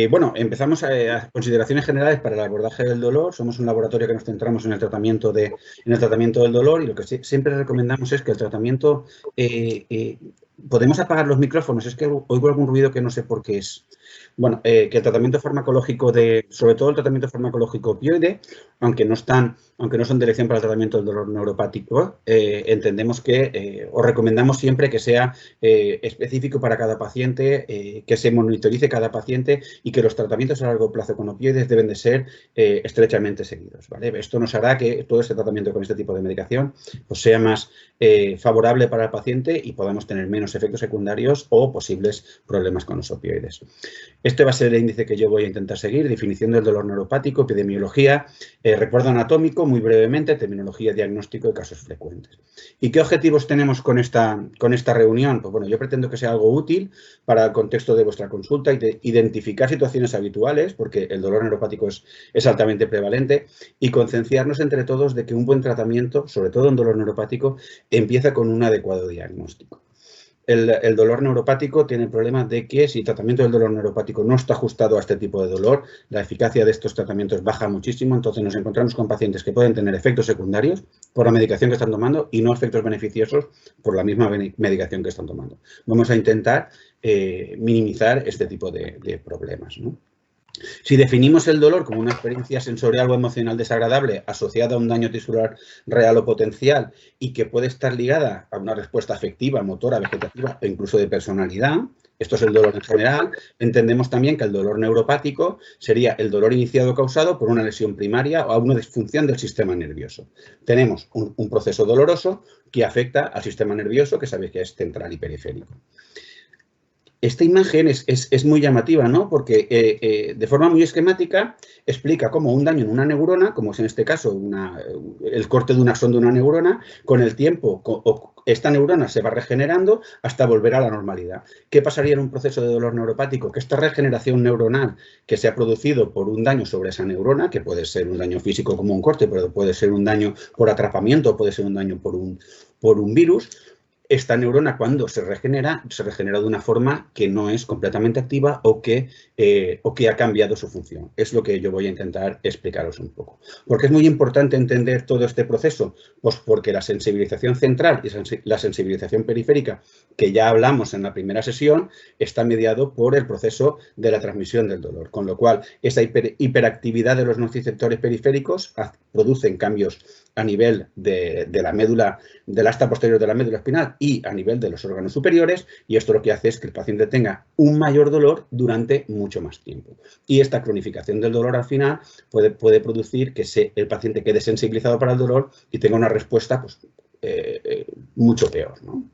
Bueno, empezamos a consideraciones generales para el abordaje del dolor. Somos un laboratorio que nos centramos en el tratamiento del dolor y lo que siempre recomendamos es que el tratamiento... ¿podemos apagar los micrófonos? Es que oigo algún ruido que no sé por qué es. Bueno, que el tratamiento farmacológico sobre todo el tratamiento farmacológico opioide, aunque no son de elección para el tratamiento del dolor neuropático, entendemos que, o recomendamos siempre que sea específico para cada paciente, que se monitorice cada paciente y que los tratamientos a largo plazo con opioides deben de ser estrechamente seguidos, ¿vale? Esto nos hará que todo este tratamiento con este tipo de medicación pues, sea más favorable para el paciente y podamos tener menos efectos secundarios o posibles problemas con los opioides. Este va a ser el índice que yo voy a intentar seguir: definición del dolor neuropático, epidemiología, recuerdo anatómico, muy brevemente, terminología, diagnóstico y casos frecuentes. ¿Y qué objetivos tenemos con esta reunión? Pues bueno, yo pretendo que sea algo útil para el contexto de vuestra consulta y de identificar situaciones habituales, porque el dolor neuropático es altamente prevalente, y concienciarnos entre todos de que un buen tratamiento, sobre todo en dolor neuropático, empieza con un adecuado diagnóstico. El dolor neuropático tiene el problema de que si el tratamiento del dolor neuropático no está ajustado a este tipo de dolor, la eficacia de estos tratamientos baja muchísimo. Entonces nos encontramos con pacientes que pueden tener efectos secundarios por la medicación que están tomando y no efectos beneficiosos por la misma medicación que están tomando. Vamos a intentar minimizar este tipo de problemas, ¿no? Si definimos el dolor como una experiencia sensorial o emocional desagradable asociada a un daño tisular real o potencial y que puede estar ligada a una respuesta afectiva, motora, vegetativa o incluso de personalidad, esto es el dolor en general, entendemos también que el dolor neuropático sería el dolor iniciado o causado por una lesión primaria o a una disfunción del sistema nervioso. Tenemos un proceso doloroso que afecta al sistema nervioso, que sabéis que es central y periférico. Esta imagen es muy llamativa, ¿no? Porque de forma muy esquemática explica cómo un daño en una neurona, como es en este caso el corte de un axón de una neurona, con el tiempo esta neurona se va regenerando hasta volver a la normalidad. ¿Qué pasaría en un proceso de dolor neuropático? Que esta regeneración neuronal que se ha producido por un daño sobre esa neurona, que puede ser un daño físico como un corte, pero puede ser un daño por atrapamiento, puede ser un daño por un virus. Esta neurona, cuando se regenera de una forma que no es completamente activa o que ha cambiado su función. Es lo que yo voy a intentar explicaros un poco. ¿Por qué es muy importante entender todo este proceso? Pues porque la sensibilización central y la sensibilización periférica, que ya hablamos en la primera sesión, está mediado por el proceso de la transmisión del dolor. Con lo cual, esa hiperactividad de los nociceptores periféricos producen cambios a nivel de la médula, del asta posterior de la médula espinal y a nivel de los órganos superiores, y esto lo que hace es que el paciente tenga un mayor dolor durante mucho más tiempo. Y esta cronificación del dolor al final puede producir que el paciente quede sensibilizado para el dolor y tenga una respuesta pues, mucho peor, ¿no?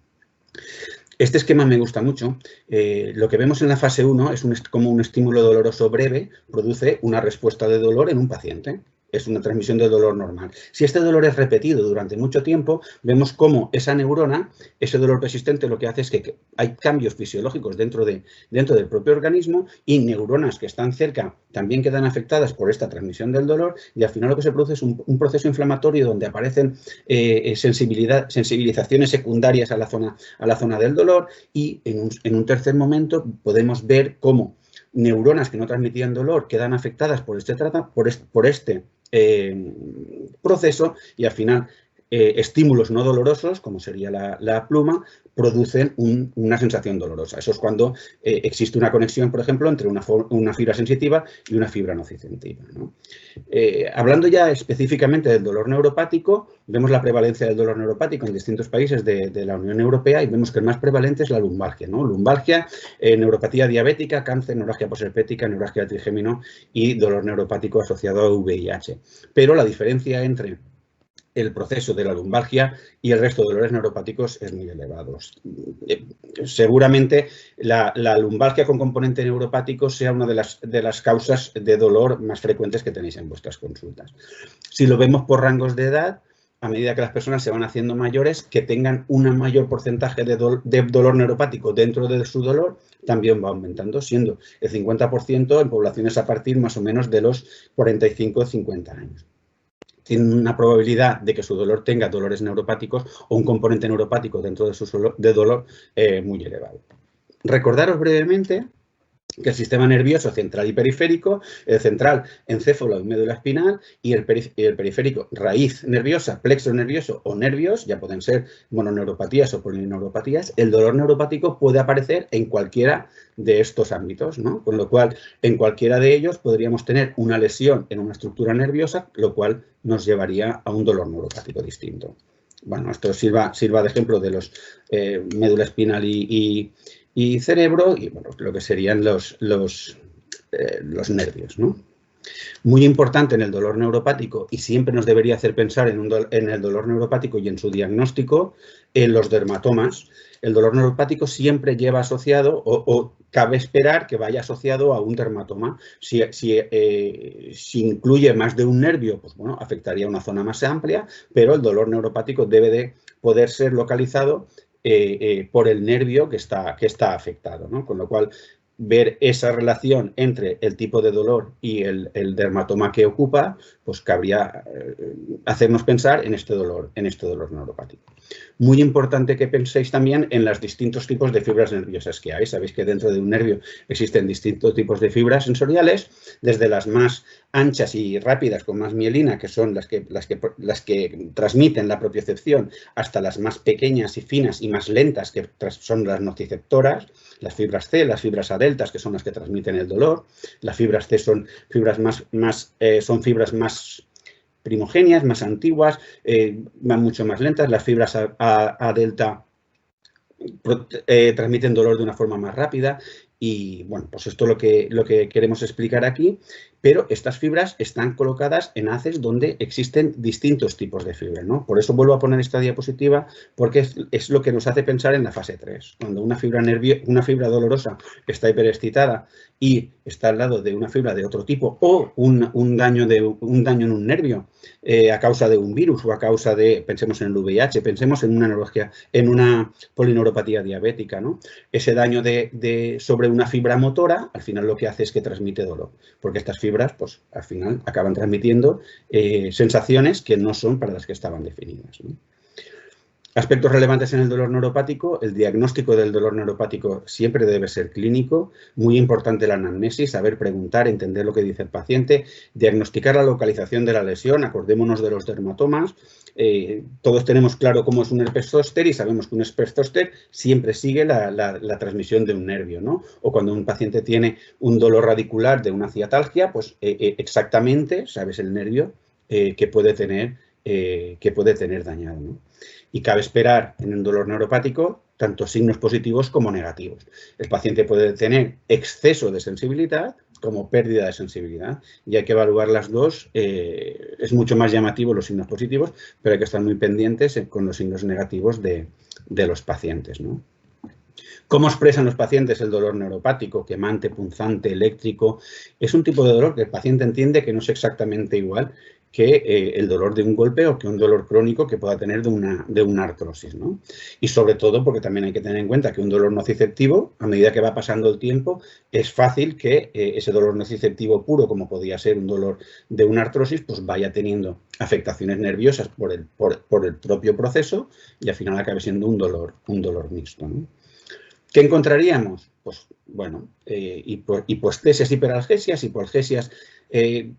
Este esquema me gusta mucho. Lo que vemos en la fase 1 es como un estímulo doloroso breve produce una respuesta de dolor en un paciente. Es una transmisión de dolor normal. Si este dolor es repetido durante mucho tiempo, vemos cómo esa neurona, ese dolor persistente, lo que hace es que hay cambios fisiológicos dentro del propio organismo y neuronas que están cerca también quedan afectadas por esta transmisión del dolor y al final lo que se produce es un proceso inflamatorio donde aparecen sensibilizaciones secundarias a la zona del dolor y en un tercer momento podemos ver cómo neuronas que no transmitían dolor quedan afectadas por este proceso y al final estímulos no dolorosos, como sería la pluma, producen una sensación dolorosa. Eso es cuando existe una conexión, por ejemplo, entre una fibra sensitiva y una fibra nociceptiva, ¿no? Hablando ya específicamente del dolor neuropático, vemos la prevalencia del dolor neuropático en distintos países de la Unión Europea y vemos que el más prevalente es la lumbalgia, ¿no? Lumbalgia, neuropatía diabética, cáncer, neuralgia posherpética, neuralgia del trigémino y dolor neuropático asociado a VIH. Pero la diferencia entre el proceso de la lumbalgia y el resto de dolores neuropáticos es muy elevado. Seguramente la lumbalgia con componente neuropático sea una de las causas de dolor más frecuentes que tenéis en vuestras consultas. Si lo vemos por rangos de edad, a medida que las personas se van haciendo mayores, que tengan un mayor porcentaje de dolor neuropático dentro de su dolor, también va aumentando, siendo el 50% en poblaciones a partir más o menos de los 45 o 50 años. Tienen una probabilidad de que su dolor tenga dolores neuropáticos o un componente neuropático dentro de su dolor muy elevado. Recordaros brevemente que el sistema nervioso central y periférico, el central, encéfalo y médula espinal, y el periférico, raíz nerviosa, plexo nervioso o nervios, ya pueden ser mononeuropatías o polineuropatías, el dolor neuropático puede aparecer en cualquiera de estos ámbitos, ¿no? Con lo cual, en cualquiera de ellos podríamos tener una lesión en una estructura nerviosa, lo cual nos llevaría a un dolor neuropático distinto. Bueno, esto sirva de ejemplo de los médula espinal y cerebro, y bueno, lo que serían los nervios, ¿no? Muy importante en el dolor neuropático, y siempre nos debería hacer pensar en el dolor neuropático y en su diagnóstico, en los dermatomas. El dolor neuropático siempre lleva asociado, o cabe esperar que vaya asociado a un dermatoma. Si incluye más de un nervio, pues bueno, afectaría una zona más amplia, pero el dolor neuropático debe de poder ser localizado por el nervio que está afectado, ¿no? Con lo cual, ver esa relación entre el tipo de dolor y el dermatoma que ocupa, pues cabría hacernos pensar en este dolor neuropático. Muy importante que penséis también en los distintos tipos de fibras nerviosas que hay. Sabéis que dentro de un nervio existen distintos tipos de fibras sensoriales, desde las más anchas y rápidas con más mielina, que son las que transmiten la propiocepción, hasta las más pequeñas y finas y más lentas, que son las nociceptoras, las fibras C, las fibras A deltas, que son las que transmiten el dolor. Las fibras C son fibras más primogenias, más antiguas, van mucho más lentas. Las fibras A delta transmiten dolor de una forma más rápida. Y bueno, pues esto es lo que queremos explicar aquí, pero estas fibras están colocadas en haces donde existen distintos tipos de fibra, ¿no? Por eso vuelvo a poner esta diapositiva, porque es lo que nos hace pensar en la fase 3. Cuando una fibra dolorosa está hiperexcitada y está al lado de una fibra de otro tipo, o un daño en un nervio a causa de un virus, o a causa de, pensemos en el VIH, pensemos en una neurología, en una polineuropatía diabética, ¿no? Ese daño sobre una fibra motora, al final lo que hace es que transmite dolor, porque estas fibras, pues al final acaban transmitiendo sensaciones que no son para las que estaban definidas, ¿no? Aspectos relevantes en el dolor neuropático. El diagnóstico del dolor neuropático siempre debe ser clínico. Muy importante la anamnesis, saber preguntar, entender lo que dice el paciente, diagnosticar la localización de la lesión. Acordémonos de los dermatomas. Todos tenemos claro cómo es un herpes zóster y sabemos que un herpes zóster siempre sigue la transmisión de un nervio, ¿no? O cuando un paciente tiene un dolor radicular de una ciatalgia, pues exactamente sabes el nervio que puede tener dañado, ¿no? Y cabe esperar en un dolor neuropático tanto signos positivos como negativos. El paciente puede tener exceso de sensibilidad como pérdida de sensibilidad, y hay que evaluar las dos. Es mucho más llamativo los signos positivos, pero hay que estar muy pendientes con los signos negativos de los pacientes, ¿no? ¿Cómo expresan los pacientes el dolor neuropático? Quemante, punzante, eléctrico. Es un tipo de dolor que el paciente entiende que no es exactamente igual que el dolor de un golpe o que un dolor crónico que pueda tener de una artrosis, ¿no? Y sobre todo porque también hay que tener en cuenta que un dolor nociceptivo, a medida que va pasando el tiempo, es fácil que ese dolor nociceptivo puro, como podría ser un dolor de una artrosis, pues vaya teniendo afectaciones nerviosas por el propio proceso y al final acabe siendo un dolor mixto, ¿no? ¿Qué encontraríamos? Pues bueno, hipoestesias, hiperalgesias, hipoalgesias.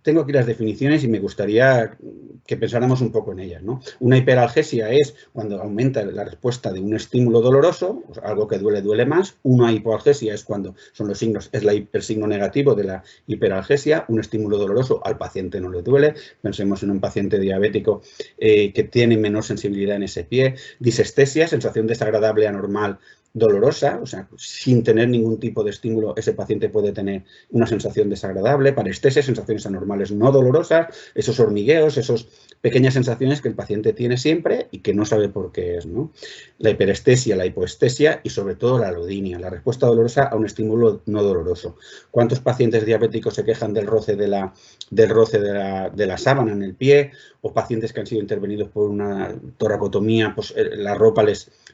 Tengo aquí las definiciones y me gustaría que pensáramos un poco en ellas, ¿no? Una hiperalgesia es cuando aumenta la respuesta de un estímulo doloroso, pues algo que duele más. Una hipoalgesia es cuando son los signos, el signo negativo de la hiperalgesia, un estímulo doloroso al paciente no le duele. Pensemos en un paciente diabético que tiene menor sensibilidad en ese pie. Disestesia, sensación desagradable, anormal, dolorosa, o sea, sin tener ningún tipo de estímulo, ese paciente puede tener una sensación desagradable. Parestesia, sensaciones anormales no dolorosas, esos hormigueos, esas pequeñas sensaciones que el paciente tiene siempre y que no sabe por qué es, ¿no? La hiperestesia, la hipoestesia y sobre todo la alodinia, la respuesta dolorosa a un estímulo no doloroso. ¿Cuántos pacientes diabéticos se quejan del roce de la sábana en el pie? O pacientes que han sido intervenidos por una toracotomía, pues la ropa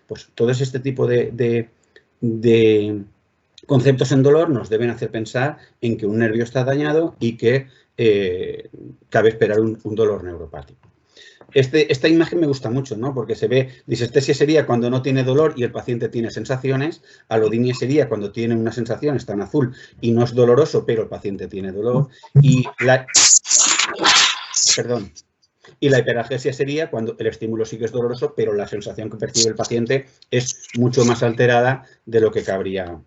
pues todo este tipo de conceptos en dolor nos deben hacer pensar en que un nervio está dañado y que cabe esperar un dolor neuropático. Esta imagen me gusta mucho, ¿no? Porque se ve, disestesia sería cuando no tiene dolor y el paciente tiene sensaciones, alodinia sería cuando tiene una sensación, está en azul, y no es doloroso, pero el paciente tiene dolor, y la hiperalgesia sería cuando el estímulo sí que es doloroso, pero la sensación que percibe el paciente es mucho más alterada de lo que cabría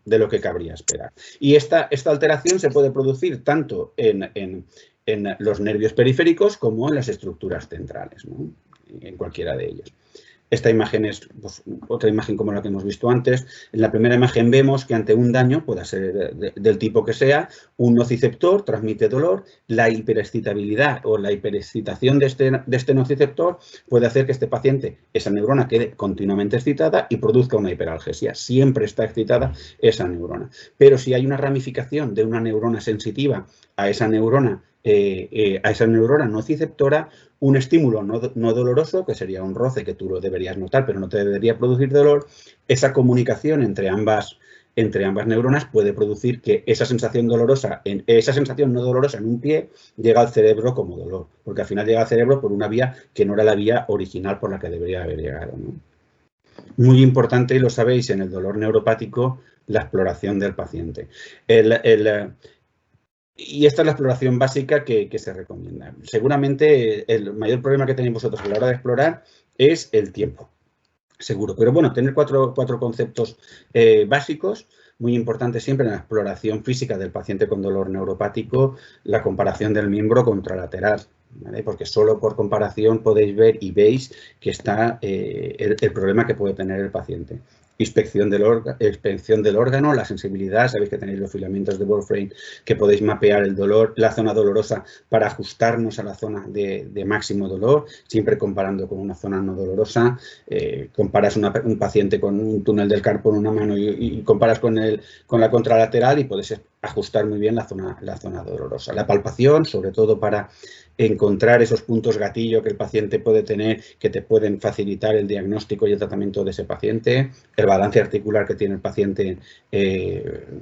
esperar. Y esta alteración se puede producir tanto en los nervios periféricos como en las estructuras centrales, ¿no? En cualquiera de ellos. Esta imagen es pues, otra imagen como la que hemos visto antes. En la primera imagen vemos que ante un daño, pueda ser del tipo que sea, un nociceptor transmite dolor, la hiperexcitabilidad o la hiperexcitación de este nociceptor puede hacer que este paciente, esa neurona, quede continuamente excitada y produzca una hiperalgesia. Siempre está excitada esa neurona. Pero si hay una ramificación de una neurona sensitiva a esa neurona nociceptora, un estímulo no doloroso, que sería un roce que tú lo deberías notar, pero no te debería producir dolor, esa comunicación entre ambas neuronas puede producir que esa sensación no dolorosa en un pie llega al cerebro como dolor, porque al final llega al cerebro por una vía que no era la vía original por la que debería haber llegado, ¿no? Muy importante, y lo sabéis, en el dolor neuropático, la exploración del paciente. Y esta es la exploración básica que se recomienda. Seguramente el mayor problema que tenéis vosotros a la hora de explorar es el tiempo, seguro. Pero bueno, tener cuatro conceptos básicos, muy importantes siempre en la exploración física del paciente con dolor neuropático, la comparación del miembro contralateral, ¿vale? Porque solo por comparación podéis ver y veis que está el problema que puede tener el paciente. Inspección del órgano, la sensibilidad, sabéis que tenéis los filamentos de Wolfram que podéis mapear el dolor, la zona dolorosa para ajustarnos a la zona de máximo dolor, siempre comparando con una zona no dolorosa. Comparas un paciente con un túnel del carpo en una mano y comparas con la contralateral y puedes ajustar muy bien la zona dolorosa. La palpación, sobre todo para encontrar esos puntos gatillo que el paciente puede tener que te pueden facilitar el diagnóstico y el tratamiento de ese paciente, el balance articular que tiene el paciente que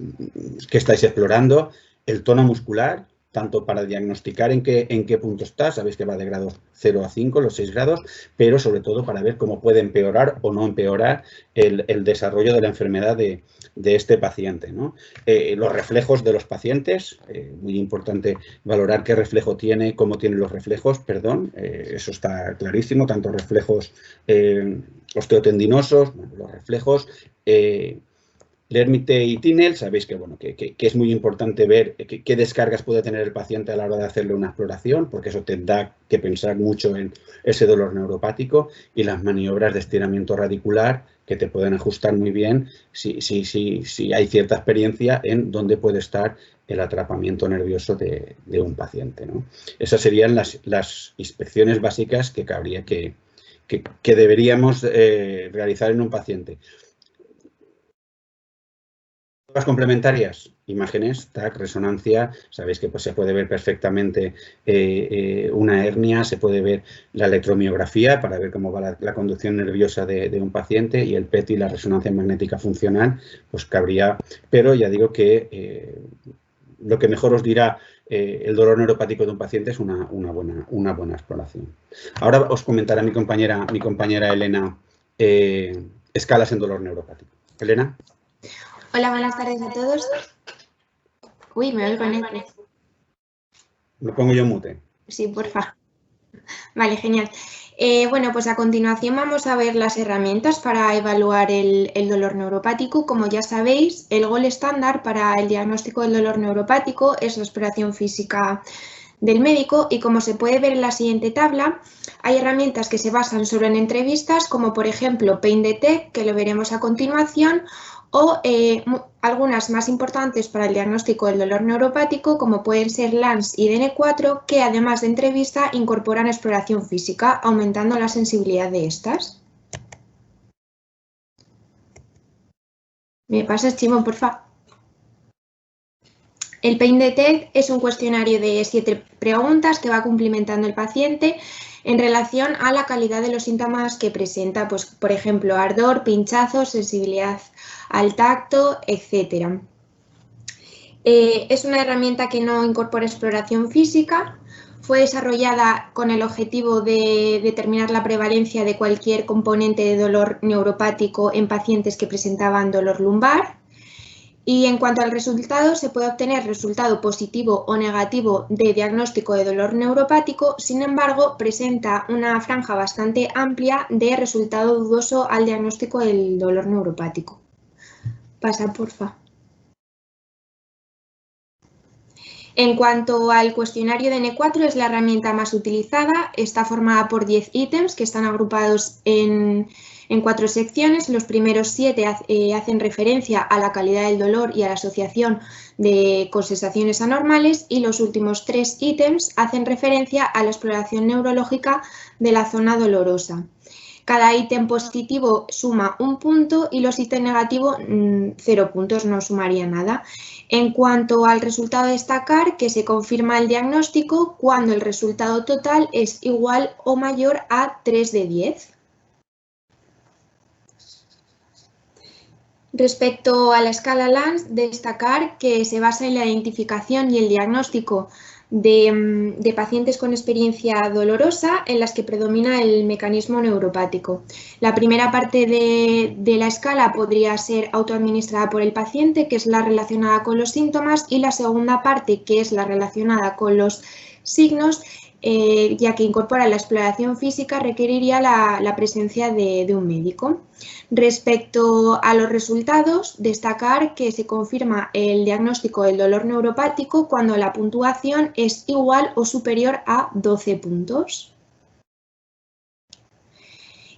estáis explorando, el tono muscular, tanto para diagnosticar en qué punto está, sabéis que va de grados 0 a 5, los 6 grados, pero sobre todo para ver cómo puede empeorar o no empeorar el desarrollo de la enfermedad de este paciente, ¿no? Los reflejos de los pacientes, muy importante valorar qué reflejo tiene, cómo tienen los reflejos, eso está clarísimo, tanto reflejos osteotendinosos, los reflejos, Lermite y Tinel, sabéis que, bueno, que es muy importante ver qué descargas puede tener el paciente a la hora de hacerle una exploración, porque eso te da que pensar mucho en ese dolor neuropático, y las maniobras de estiramiento radicular que te pueden ajustar muy bien si hay cierta experiencia en dónde puede estar el atrapamiento nervioso de un paciente, ¿no? Esas serían las inspecciones básicas que cabría que deberíamos realizar en un paciente. Las complementarias, imágenes, TAC, resonancia, sabéis que pues, se puede ver perfectamente una hernia, se puede ver la electromiografía para ver cómo va la conducción nerviosa de un paciente, y el PET y la resonancia magnética funcional, pues cabría, pero ya digo que lo que mejor os dirá el dolor neuropático de un paciente es una buena exploración. Ahora os comentará mi compañera Elena escalas en dolor neuropático. Elena. Hola, buenas tardes a todos. Uy, me oigo en eco. ¿Lo pongo yo en mute? Sí, porfa. Vale, genial. Bueno, pues a continuación vamos a ver las herramientas para evaluar el dolor neuropático. Como ya sabéis, el gold estándar para el diagnóstico del dolor neuropático es la exploración física del médico, y como se puede ver en la siguiente tabla, hay herramientas que se basan solo en entrevistas, como por ejemplo Pain Detect, que lo veremos a continuación, o algunas más importantes para el diagnóstico del dolor neuropático, como pueden ser LANS y DN4, que además de entrevista incorporan exploración física, aumentando la sensibilidad de estas. ¿Me pasas, Chimo, por favor? El Pain Detect es un cuestionario de 7 preguntas que va cumplimentando el paciente en relación a la calidad de los síntomas que presenta, pues, por ejemplo, ardor, pinchazo, sensibilidad al tacto, etc. Es una herramienta que no incorpora exploración física, fue desarrollada con el objetivo de determinar la prevalencia de cualquier componente de dolor neuropático en pacientes que presentaban dolor lumbar. Y en cuanto al resultado, se puede obtener resultado positivo o negativo de diagnóstico de dolor neuropático, sin embargo, presenta una franja bastante amplia de resultado dudoso al diagnóstico del dolor neuropático. Pasa, porfa. En cuanto al cuestionario de N4, es la herramienta más utilizada. Está formada por 10 ítems que están agrupados en 4 secciones. Los primeros 7 hacen referencia a la calidad del dolor y a la asociación con sensaciones anormales, y los últimos 3 ítems hacen referencia a la exploración neurológica de la zona dolorosa. Cada ítem positivo suma 1 punto y los ítems negativos 0 puntos, no sumaría nada. En cuanto al resultado, destacar que se confirma el diagnóstico cuando el resultado total es igual o mayor a 3 de 10. Respecto a la escala Lance, destacar que se basa en la identificación y el diagnóstico de pacientes con experiencia dolorosa en las que predomina el mecanismo neuropático. La primera parte de la escala podría ser autoadministrada por el paciente, que es la relacionada con los síntomas, y la segunda parte, que es la relacionada con los signos, ya que incorpora la exploración física, requeriría la presencia de un médico. Respecto a los resultados, destacar que se confirma el diagnóstico del dolor neuropático cuando la puntuación es igual o superior a 12 puntos.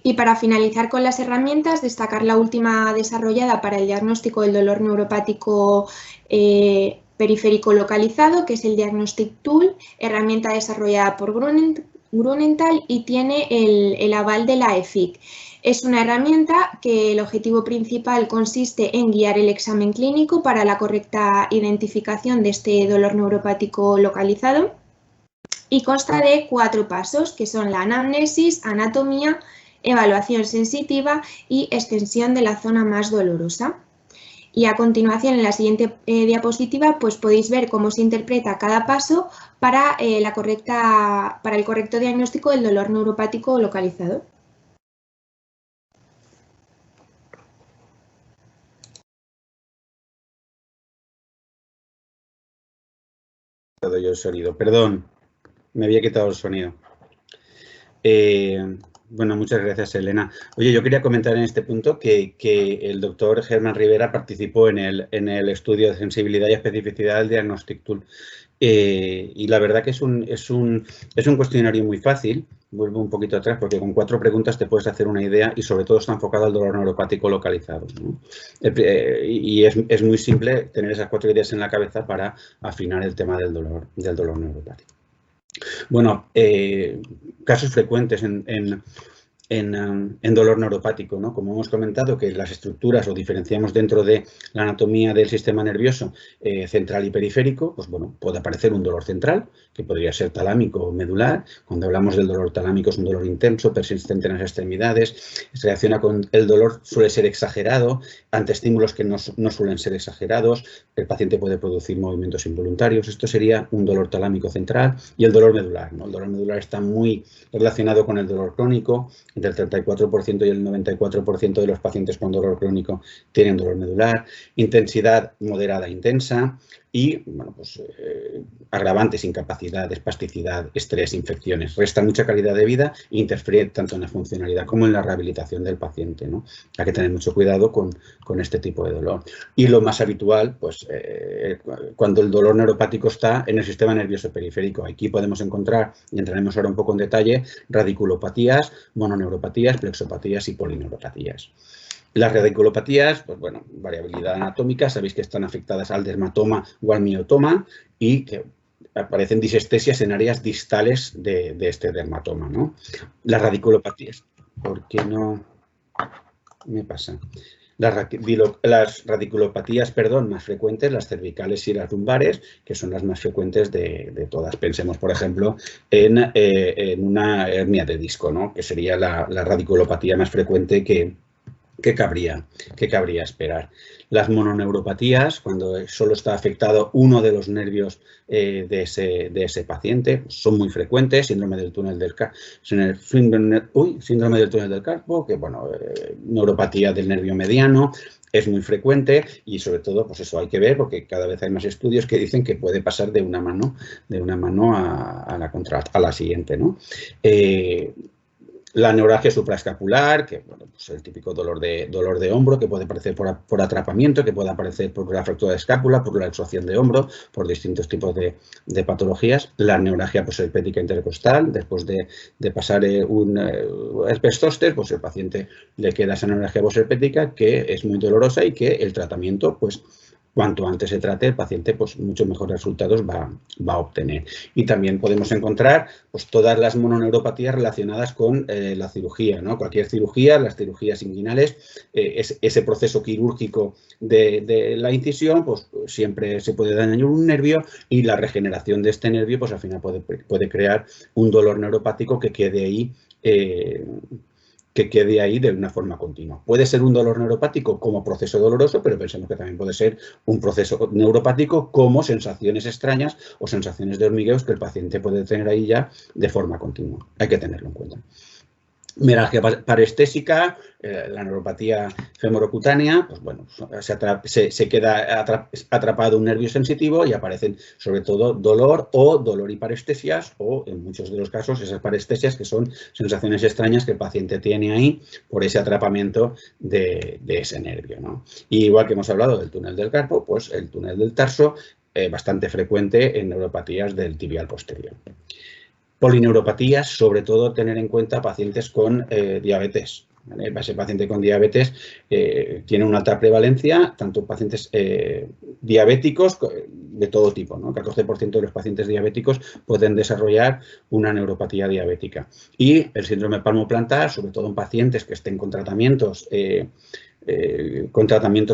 Y para finalizar con las herramientas, destacar la última desarrollada para el diagnóstico del dolor neuropático periférico localizado, que es el Diagnostic Tool, herramienta desarrollada por Grunenthal y tiene el aval de la EFIC. Es una herramienta que el objetivo principal consiste en guiar el examen clínico para la correcta identificación de este dolor neuropático localizado y consta de 4 pasos, que son la anamnesis, anatomía, evaluación sensitiva y extensión de la zona más dolorosa. Y a continuación, en la siguiente diapositiva, pues podéis ver cómo se interpreta cada paso para el correcto diagnóstico del dolor neuropático localizado. Yo el sonido, perdón, me había quitado el sonido. Bueno, muchas gracias, Elena. Oye, yo quería comentar en este punto que el doctor Germán Rivera participó en el estudio de sensibilidad y especificidad del Diagnostic Tool. Y la verdad que es un cuestionario muy fácil. Vuelvo un poquito atrás porque con 4 preguntas te puedes hacer una idea y sobre todo está enfocado al dolor neuropático localizado, ¿no? Y es muy simple tener esas 4 ideas en la cabeza para afinar el tema del dolor neuropático. Bueno, casos frecuentes en dolor neuropático, ¿no? Como hemos comentado, que las estructuras o diferenciamos dentro de la anatomía del sistema nervioso central y periférico, pues bueno, puede aparecer un dolor central, que podría ser talámico o medular. Cuando hablamos del dolor talámico es un dolor intenso, persistente en las extremidades, se reacciona con el dolor, suele ser exagerado, ante estímulos que no suelen ser exagerados, el paciente puede producir movimientos involuntarios. Esto sería un dolor talámico central. Y el dolor medular, ¿no? El dolor medular está muy relacionado con el dolor crónico. Entre el 34% y el 94% de los pacientes con dolor crónico tienen dolor medular, intensidad moderada e intensa y, bueno, pues agravantes, incapacidad, espasticidad, estrés, infecciones. Resta mucha calidad de vida e interfiere tanto en la funcionalidad como en la rehabilitación del paciente, ¿no? Hay que tener mucho cuidado con este tipo de dolor. Y lo más habitual, pues cuando el dolor neuropático está en el sistema nervioso periférico. Aquí podemos encontrar, y entraremos ahora un poco en detalle, radiculopatías, mononeuropatías, plexopatías y polineuropatías. Las radiculopatías, pues bueno, variabilidad anatómica, sabéis que están afectadas al dermatoma o al miotoma y que aparecen disestesias en áreas distales de este dermatoma, ¿no? Las radiculopatías, ¿por qué no me pasa? Las radiculopatías, más frecuentes, las cervicales y las lumbares, que son las más frecuentes de todas. Pensemos, por ejemplo, en una hernia de disco, ¿no? Que sería la radiculopatía más frecuente que ¿qué cabría esperar? Las mononeuropatías, cuando solo está afectado uno de los nervios de ese paciente, son muy frecuentes. Síndrome del túnel del carpo, que bueno, neuropatía del nervio mediano, es muy frecuente y sobre todo, pues eso hay que ver porque cada vez hay más estudios que dicen que puede pasar de una mano a la siguiente, ¿no? La neuralgia supraescapular, que bueno, pues el típico dolor de hombro, que puede aparecer por atrapamiento, que puede aparecer por la fractura de escápula, por la extracción de hombro, por distintos tipos de patologías. La neuralgia posherpética intercostal, después de pasar un herpes zóster, pues el paciente le queda esa neuralgia posherpética que es muy dolorosa y que el tratamiento, pues cuanto antes se trate, el paciente pues muchos mejores resultados va a obtener. Y también podemos encontrar pues todas las mononeuropatías relacionadas con la cirugía, ¿no? Cualquier cirugía, las cirugías inguinales, ese proceso quirúrgico de la incisión, pues siempre se puede dañar un nervio y la regeneración de este nervio, pues al final puede crear un dolor neuropático que quede ahí de una forma continua. Puede ser un dolor neuropático como proceso doloroso, pero pensemos que también puede ser un proceso neuropático como sensaciones extrañas o sensaciones de hormigueos que el paciente puede tener ahí ya de forma continua. Hay que tenerlo en cuenta. Mialgia parestésica, la neuropatía femorocutánea, pues bueno, se queda atrapado un nervio sensitivo y aparecen sobre todo dolor y parestesias, o en muchos de los casos esas parestesias que son sensaciones extrañas que el paciente tiene ahí por ese atrapamiento de ese nervio, ¿no? Y igual que hemos hablado del túnel del carpo, pues el túnel del tarso, bastante frecuente en neuropatías del tibial posterior. Polineuropatías, sobre todo tener en cuenta pacientes con diabetes. ¿Vale? Ese paciente con diabetes tiene una alta prevalencia, tanto pacientes diabéticos de todo tipo, ¿no? 14% de los pacientes diabéticos pueden desarrollar una neuropatía diabética. Y el síndrome palmoplantar, sobre todo en pacientes que estén con tratamientos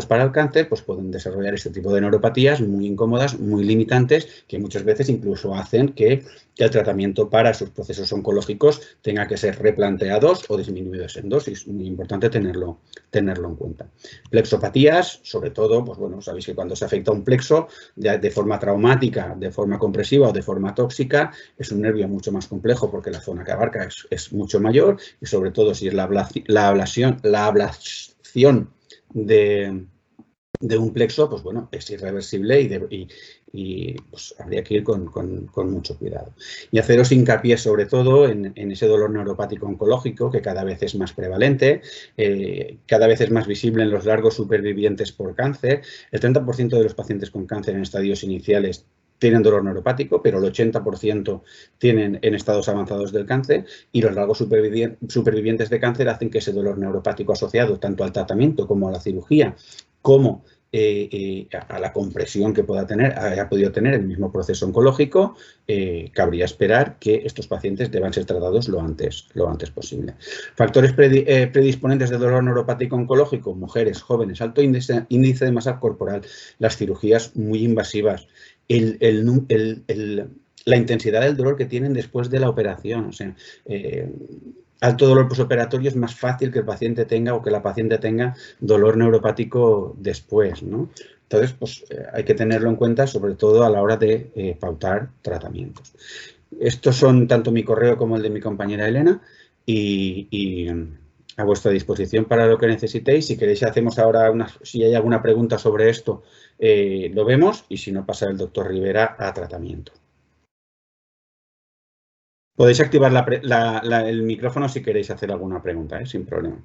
para el cáncer, pues pueden desarrollar este tipo de neuropatías muy incómodas, muy limitantes, que muchas veces incluso hacen que el tratamiento para sus procesos oncológicos tenga que ser replanteados o disminuidos en dosis. Muy importante tenerlo en cuenta. Plexopatías, sobre todo, pues bueno, sabéis que cuando se afecta un plexo de forma traumática, de forma compresiva o de forma tóxica, es un nervio mucho más complejo porque la zona que abarca es mucho mayor y sobre todo si es la ablación de un plexo, pues bueno, es irreversible y pues habría que ir con mucho cuidado. Y haceros hincapié sobre todo en ese dolor neuropático oncológico que cada vez es más prevalente, cada vez es más visible en los largos supervivientes por cáncer. El 30% de los pacientes con cáncer en estadios iniciales tienen dolor neuropático, pero el 80% tienen en estados avanzados del cáncer y los largos supervivientes de cáncer hacen que ese dolor neuropático asociado tanto al tratamiento como a la cirugía, como a la compresión que haya podido tener el mismo proceso oncológico, cabría esperar que estos pacientes deban ser tratados lo antes posible. Factores predisponentes de dolor neuropático oncológico, mujeres, jóvenes, alto índice de masa corporal, las cirugías muy invasivas, la intensidad del dolor que tienen después de la operación. O sea, alto dolor posoperatorio es más fácil que el paciente tenga o que la paciente tenga dolor neuropático después, ¿no? Entonces, pues hay que tenerlo en cuenta, sobre todo a la hora de pautar tratamientos. Estos son tanto mi correo como el de mi compañera Elena y a vuestra disposición para lo que necesitéis. Si queréis, hacemos ahora si hay alguna pregunta sobre esto, lo vemos y si no, pasa el doctor Rivera a tratamiento. Podéis activar el micrófono si queréis hacer alguna pregunta, sin problema.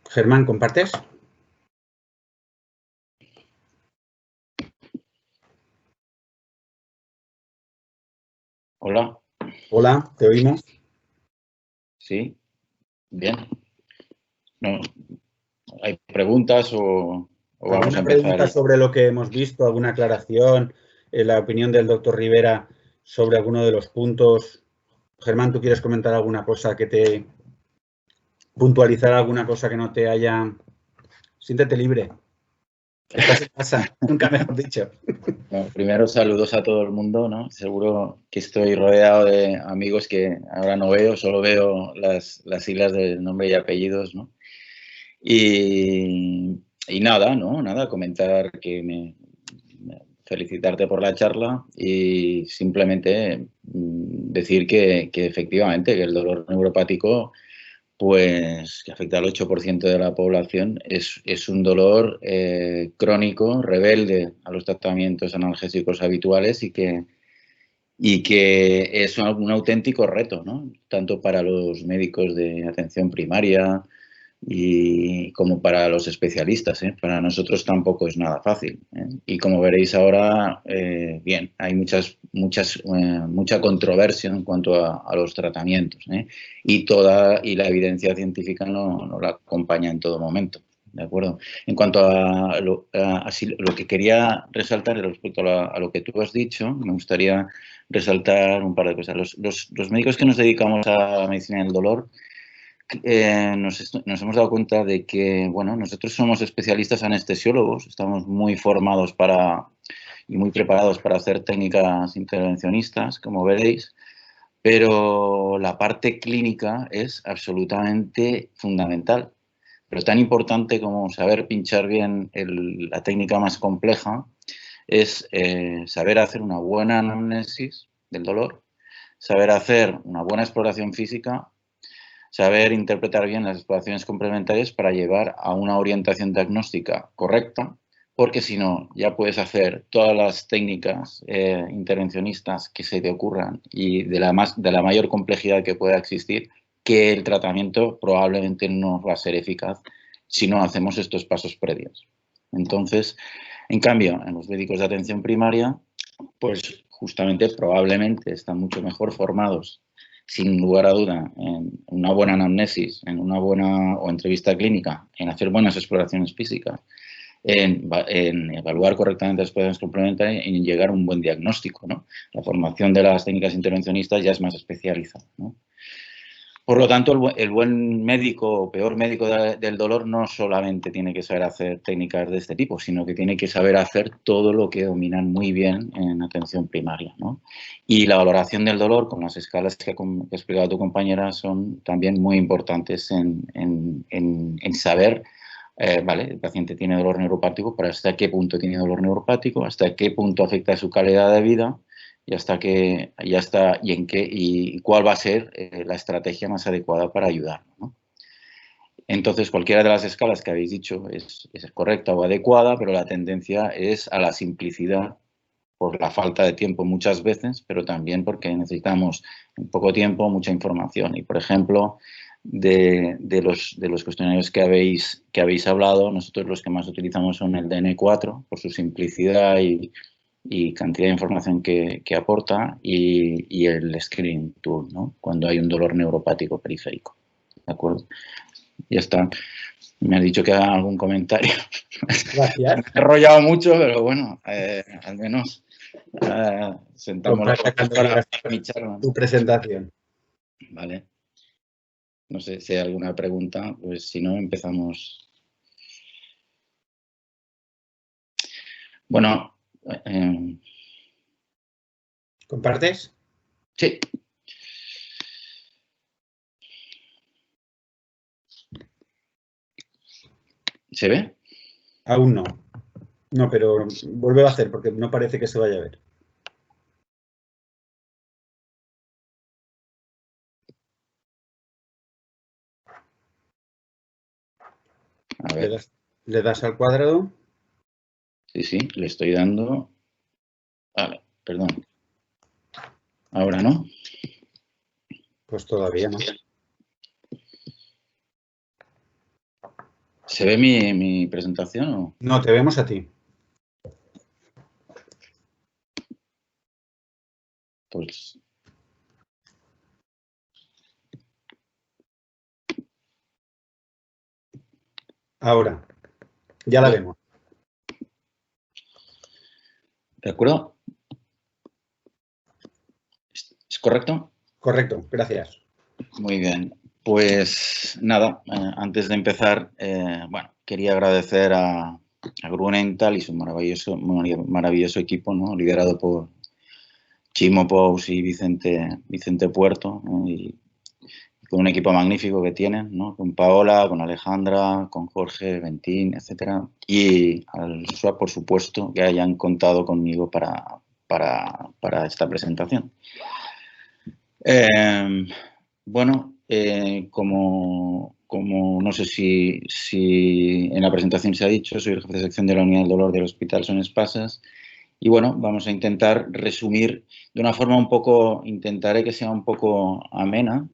Germán, ¿compartes? Hola. Hola, ¿te oímos? Sí, bien. No, ¿hay preguntas o vamos a empezar? ¿Alguna pregunta sobre lo que hemos visto? ¿Alguna aclaración? ¿La opinión del doctor Rivera sobre alguno de los puntos? Germán, ¿tú quieres comentar alguna cosa puntualizar alguna cosa que no te haya... Siéntete libre. Estás en casa, nunca mejor dicho. Bueno, primero, saludos a todo el mundo, ¿no? Seguro que estoy rodeado de amigos que ahora no veo, solo veo las siglas de nombre y apellidos, ¿no? Y nada, ¿no? Nada, comentar que felicitarte por la charla y simplemente decir que efectivamente que el dolor neuropático, pues que afecta al 8% de la población, es un dolor crónico, rebelde a los tratamientos analgésicos habituales y que es un auténtico reto, ¿no? Tanto para los médicos de atención primaria y como para los especialistas, ¿eh? Para nosotros tampoco es nada fácil, ¿eh? Y como veréis ahora, bien, hay mucha controversia en cuanto a los tratamientos, ¿eh? Y la evidencia científica no la acompaña en todo momento. ¿De acuerdo? En cuanto a lo que quería resaltar respecto a lo que tú has dicho, me gustaría resaltar un par de cosas. Los médicos que nos dedicamos a la medicina del dolor, nos hemos dado cuenta de que, bueno, nosotros somos especialistas anestesiólogos, estamos muy formados y muy preparados para hacer técnicas intervencionistas, como veréis, pero la parte clínica es absolutamente fundamental. Pero tan importante como saber pinchar bien la técnica más compleja es saber hacer una buena anamnesis del dolor, saber hacer una buena exploración física, saber interpretar bien las exploraciones complementarias para llevar a una orientación diagnóstica correcta, porque si no, ya puedes hacer todas las técnicas intervencionistas que se te ocurran y de la mayor complejidad que pueda existir, que el tratamiento probablemente no va a ser eficaz si no hacemos estos pasos previos. Entonces, en cambio, en los médicos de atención primaria, pues justamente probablemente están mucho mejor formados, sin lugar a duda, en una buena anamnesis, en una buena entrevista clínica, en hacer buenas exploraciones físicas, en evaluar correctamente las exploraciones complementarias y en llegar a un buen diagnóstico, ¿no? La formación de las técnicas intervencionistas ya es más especializada, ¿no? Por lo tanto, el buen médico o peor médico del dolor no solamente tiene que saber hacer técnicas de este tipo, sino que tiene que saber hacer todo lo que dominan muy bien en atención primaria, ¿no? Y la valoración del dolor, con las escalas que ha explicado tu compañera, son también muy importantes en saber, vale, el paciente tiene dolor neuropático, pero hasta qué punto tiene dolor neuropático, hasta qué punto afecta su calidad de vida, y cuál va a ser la estrategia más adecuada para ayudarlo, ¿no? Entonces, cualquiera de las escalas que habéis dicho es correcta o adecuada, pero la tendencia es a la simplicidad por la falta de tiempo muchas veces, pero también porque necesitamos en poco tiempo mucha información. Y, por ejemplo, de los cuestionarios que habéis hablado, nosotros los que más utilizamos son el DN4 por su simplicidad y cantidad de información que aporta, y el screening tool, ¿no? Cuando hay un dolor neuropático periférico. ¿De acuerdo? Ya está. Me has dicho que haga algún comentario. Gracias. Me he enrollado mucho, pero bueno, al menos sentamos la base para mi charla. Tu presentación. Vale. No sé si hay alguna pregunta, pues si no, empezamos. Bueno. ¿Compartes? Sí. ¿Se ve? Aún no. No, pero vuelve a hacer porque no parece que se vaya a ver. A ver. ¿Le das al cuadrado? Sí, le estoy dando. Vale, perdón. Ahora no. Pues todavía no. ¿Se ve mi presentación o? No, te vemos a ti. Pues. Ahora. Ya la vemos. ¿De acuerdo? ¿Es correcto? Correcto, gracias. Muy bien. Pues nada, antes de empezar, bueno, quería agradecer a a Grunenthal y su maravilloso equipo, ¿no? Liderado por Chimo Pous y Vicente Puerto, ¿no? Y con un equipo magnífico que tienen, ¿no? Con Paola, con Alejandra, con Jorge, Ventín, etcétera. Y al SWAP, por supuesto, que hayan contado conmigo para esta presentación. Bueno, como no sé si en la presentación se ha dicho, soy el jefe de sección de la unidad del dolor del Hospital Son Espasas. Y bueno, vamos a intentar resumir de una forma intentaré que sea un poco amena.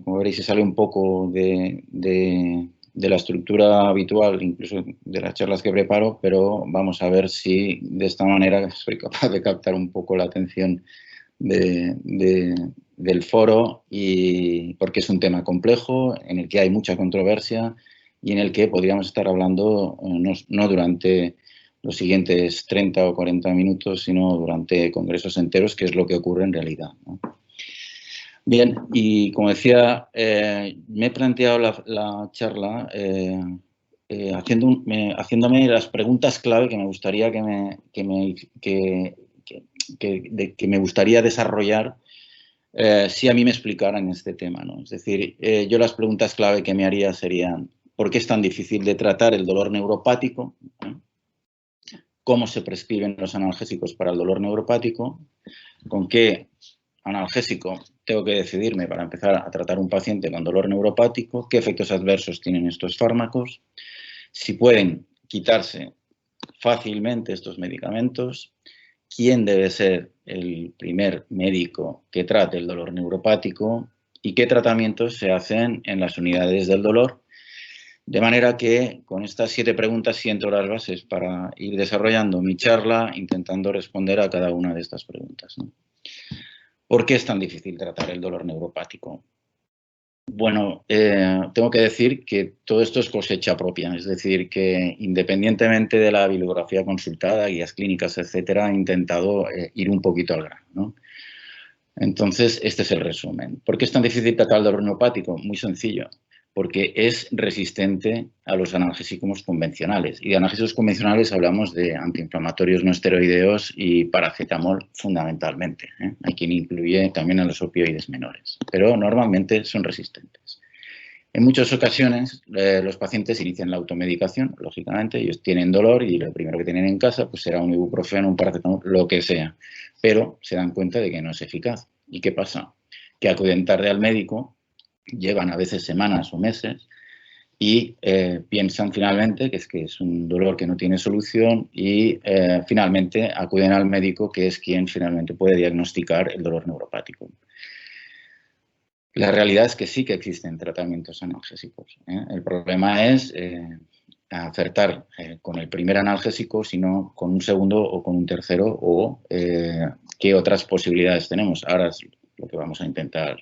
Como veréis, se sale un poco de la estructura habitual, incluso de las charlas que preparo, pero vamos a ver si de esta manera soy capaz de captar un poco la atención del foro, y porque es un tema complejo, en el que hay mucha controversia y en el que podríamos estar hablando no durante los siguientes 30 o 40 minutos, sino durante congresos enteros, que es lo que ocurre en realidad, ¿no? Bien, y como decía, me he planteado la charla haciéndome las preguntas clave que me gustaría que me gustaría desarrollar si a mí me explicaran este tema, ¿no? Es decir, yo las preguntas clave que me haría serían: ¿por qué es tan difícil de tratar el dolor neuropático? ¿Cómo se prescriben los analgésicos para el dolor neuropático? ¿Con qué analgésico tengo que decidirme para empezar a tratar un paciente con dolor neuropático? ¿Qué efectos adversos tienen estos fármacos? Si pueden quitarse fácilmente estos medicamentos. ¿Quién debe ser el primer médico que trate el dolor neuropático? ¿Y qué tratamientos se hacen en las unidades del dolor? De manera que con estas 7 preguntas siento las bases para ir desarrollando mi charla, intentando responder a cada una de estas preguntas, ¿no? ¿Por qué es tan difícil tratar el dolor neuropático? Bueno, tengo que decir que todo esto es cosecha propia, es decir, que independientemente de la bibliografía consultada, guías clínicas, etcétera, he intentado ir un poquito al grano, ¿no? Entonces, este es el resumen. ¿Por qué es tan difícil tratar el dolor neuropático? Muy sencillo, porque es resistente a los analgésicos convencionales. Y de analgésicos convencionales hablamos de antiinflamatorios no esteroideos y paracetamol fundamentalmente, ¿eh? Hay quien incluye también a los opioides menores, pero normalmente son resistentes. En muchas ocasiones los pacientes inician la automedicación, lógicamente, ellos tienen dolor y lo primero que tienen en casa pues será un ibuprofeno, un paracetamol, lo que sea, pero se dan cuenta de que no es eficaz. ¿Y qué pasa? Que acuden tarde al médico, llevan a veces semanas o meses y piensan finalmente que es un dolor que no tiene solución y finalmente acuden al médico, que es quien finalmente puede diagnosticar el dolor neuropático. La realidad es que sí que existen tratamientos analgésicos, ¿eh? El problema es acertar con el primer analgésico, sino con un segundo o con un tercero, o qué otras posibilidades tenemos. Ahora es lo que vamos a intentar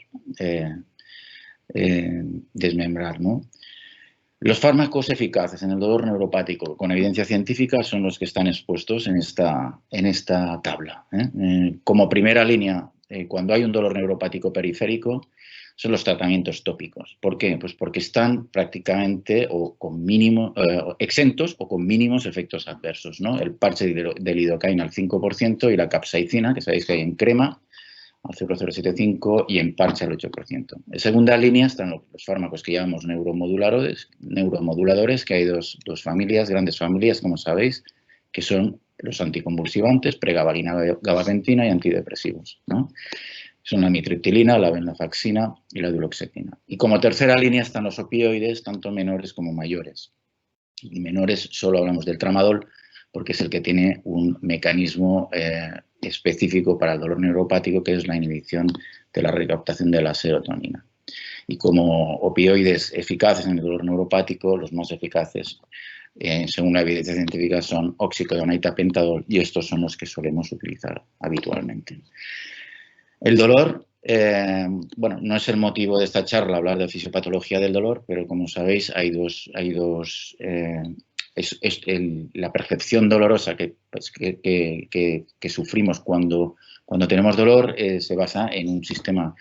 desmembrar, ¿no? Los fármacos eficaces en el dolor neuropático con evidencia científica son los que están expuestos en esta tabla, ¿eh? Como primera línea, cuando hay un dolor neuropático periférico, son los tratamientos tópicos. ¿Por qué? Pues porque están prácticamente exentos o con mínimos efectos adversos, ¿no? El parche de lidocaína al 5% y la capsaicina, que sabéis que hay en crema, al 0,075 y en parche al 8%. En segunda línea están los fármacos que llamamos neuromoduladores, que hay dos familias, grandes familias, como sabéis, que son los anticonvulsivantes, pregabalina, gabapentina y antidepresivos, ¿no? Son la amitriptilina, la venlafaxina y la duloxetina. Y como tercera línea están los opioides, tanto menores como mayores. Y menores solo hablamos del tramadol, porque es el que tiene un mecanismo específico para el dolor neuropático, que es la inhibición de la recaptación de la serotonina. Y como opioides eficaces en el dolor neuropático, los más eficaces, según la evidencia científica, son oxicodona y tapentadol, y estos son los que solemos utilizar habitualmente. El dolor, bueno, no es el motivo de esta charla hablar de fisiopatología del dolor, pero como sabéis la percepción dolorosa que sufrimos cuando tenemos dolor se basa en un sistema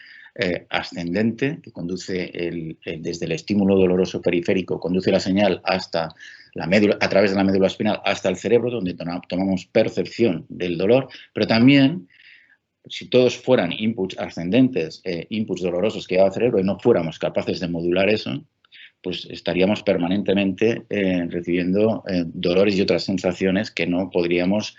ascendente, que conduce desde el estímulo doloroso periférico, conduce la señal hasta la médula, a través de la médula espinal hasta el cerebro, donde tomamos percepción del dolor, pero también, si todos fueran inputs ascendentes, inputs dolorosos que lleva el cerebro y no fuéramos capaces de modular eso, pues estaríamos permanentemente recibiendo dolores y otras sensaciones que no podríamos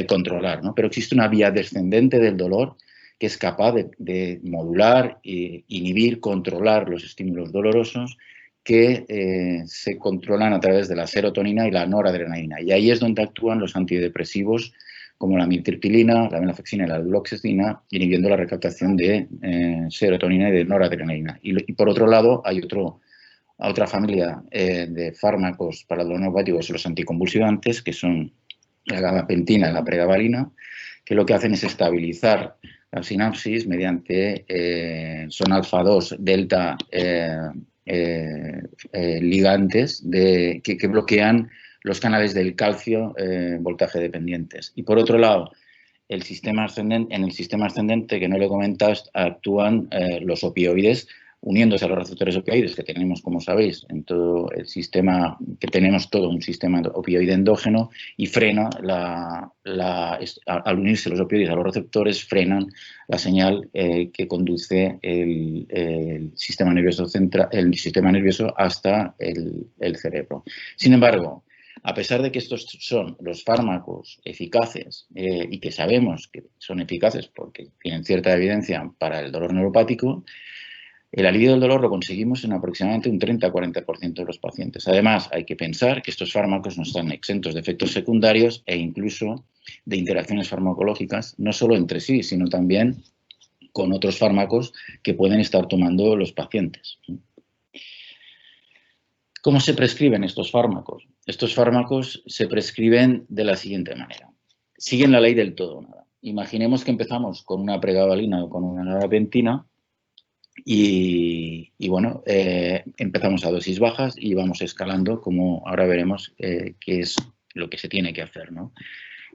controlar, ¿no? Pero existe una vía descendente del dolor que es capaz de modular, inhibir, controlar los estímulos dolorosos que se controlan a través de la serotonina y la noradrenalina. Y ahí es donde actúan los antidepresivos como la amitriptilina, la venlafaxina y la duloxetina, inhibiendo la recaptación de serotonina y de noradrenalina. Y por otro lado, hay otra familia de fármacos para el dolor neuropático, que son los anticonvulsivantes, que son la gabapentina y la pregabalina, que lo que hacen es estabilizar la sinapsis mediante son alfa-2 delta ligantes que bloquean los canales del calcio voltaje dependientes. Y por otro lado, en el sistema ascendente, que no le he comentado, actúan los opioides, uniéndose a los receptores opioides que tenemos, como sabéis, en todo el sistema, que tenemos todo un sistema opioide endógeno, y frena, al unirse los opioides a los receptores, frenan la señal que conduce el sistema nervioso hasta el cerebro. Sin embargo, a pesar de que estos son los fármacos eficaces y que sabemos que son eficaces porque tienen cierta evidencia para el dolor neuropático, el alivio del dolor lo conseguimos en aproximadamente un 30-40% de los pacientes. Además, hay que pensar que estos fármacos no están exentos de efectos secundarios e incluso de interacciones farmacológicas, no solo entre sí, sino también con otros fármacos que pueden estar tomando los pacientes. ¿Cómo se prescriben estos fármacos? Estos fármacos se prescriben de la siguiente manera. Siguen la ley del todo o nada. Imaginemos que empezamos con una pregabalina o con una gabapentina y bueno, empezamos a dosis bajas y vamos escalando, como ahora veremos qué es lo que se tiene que hacer, ¿no?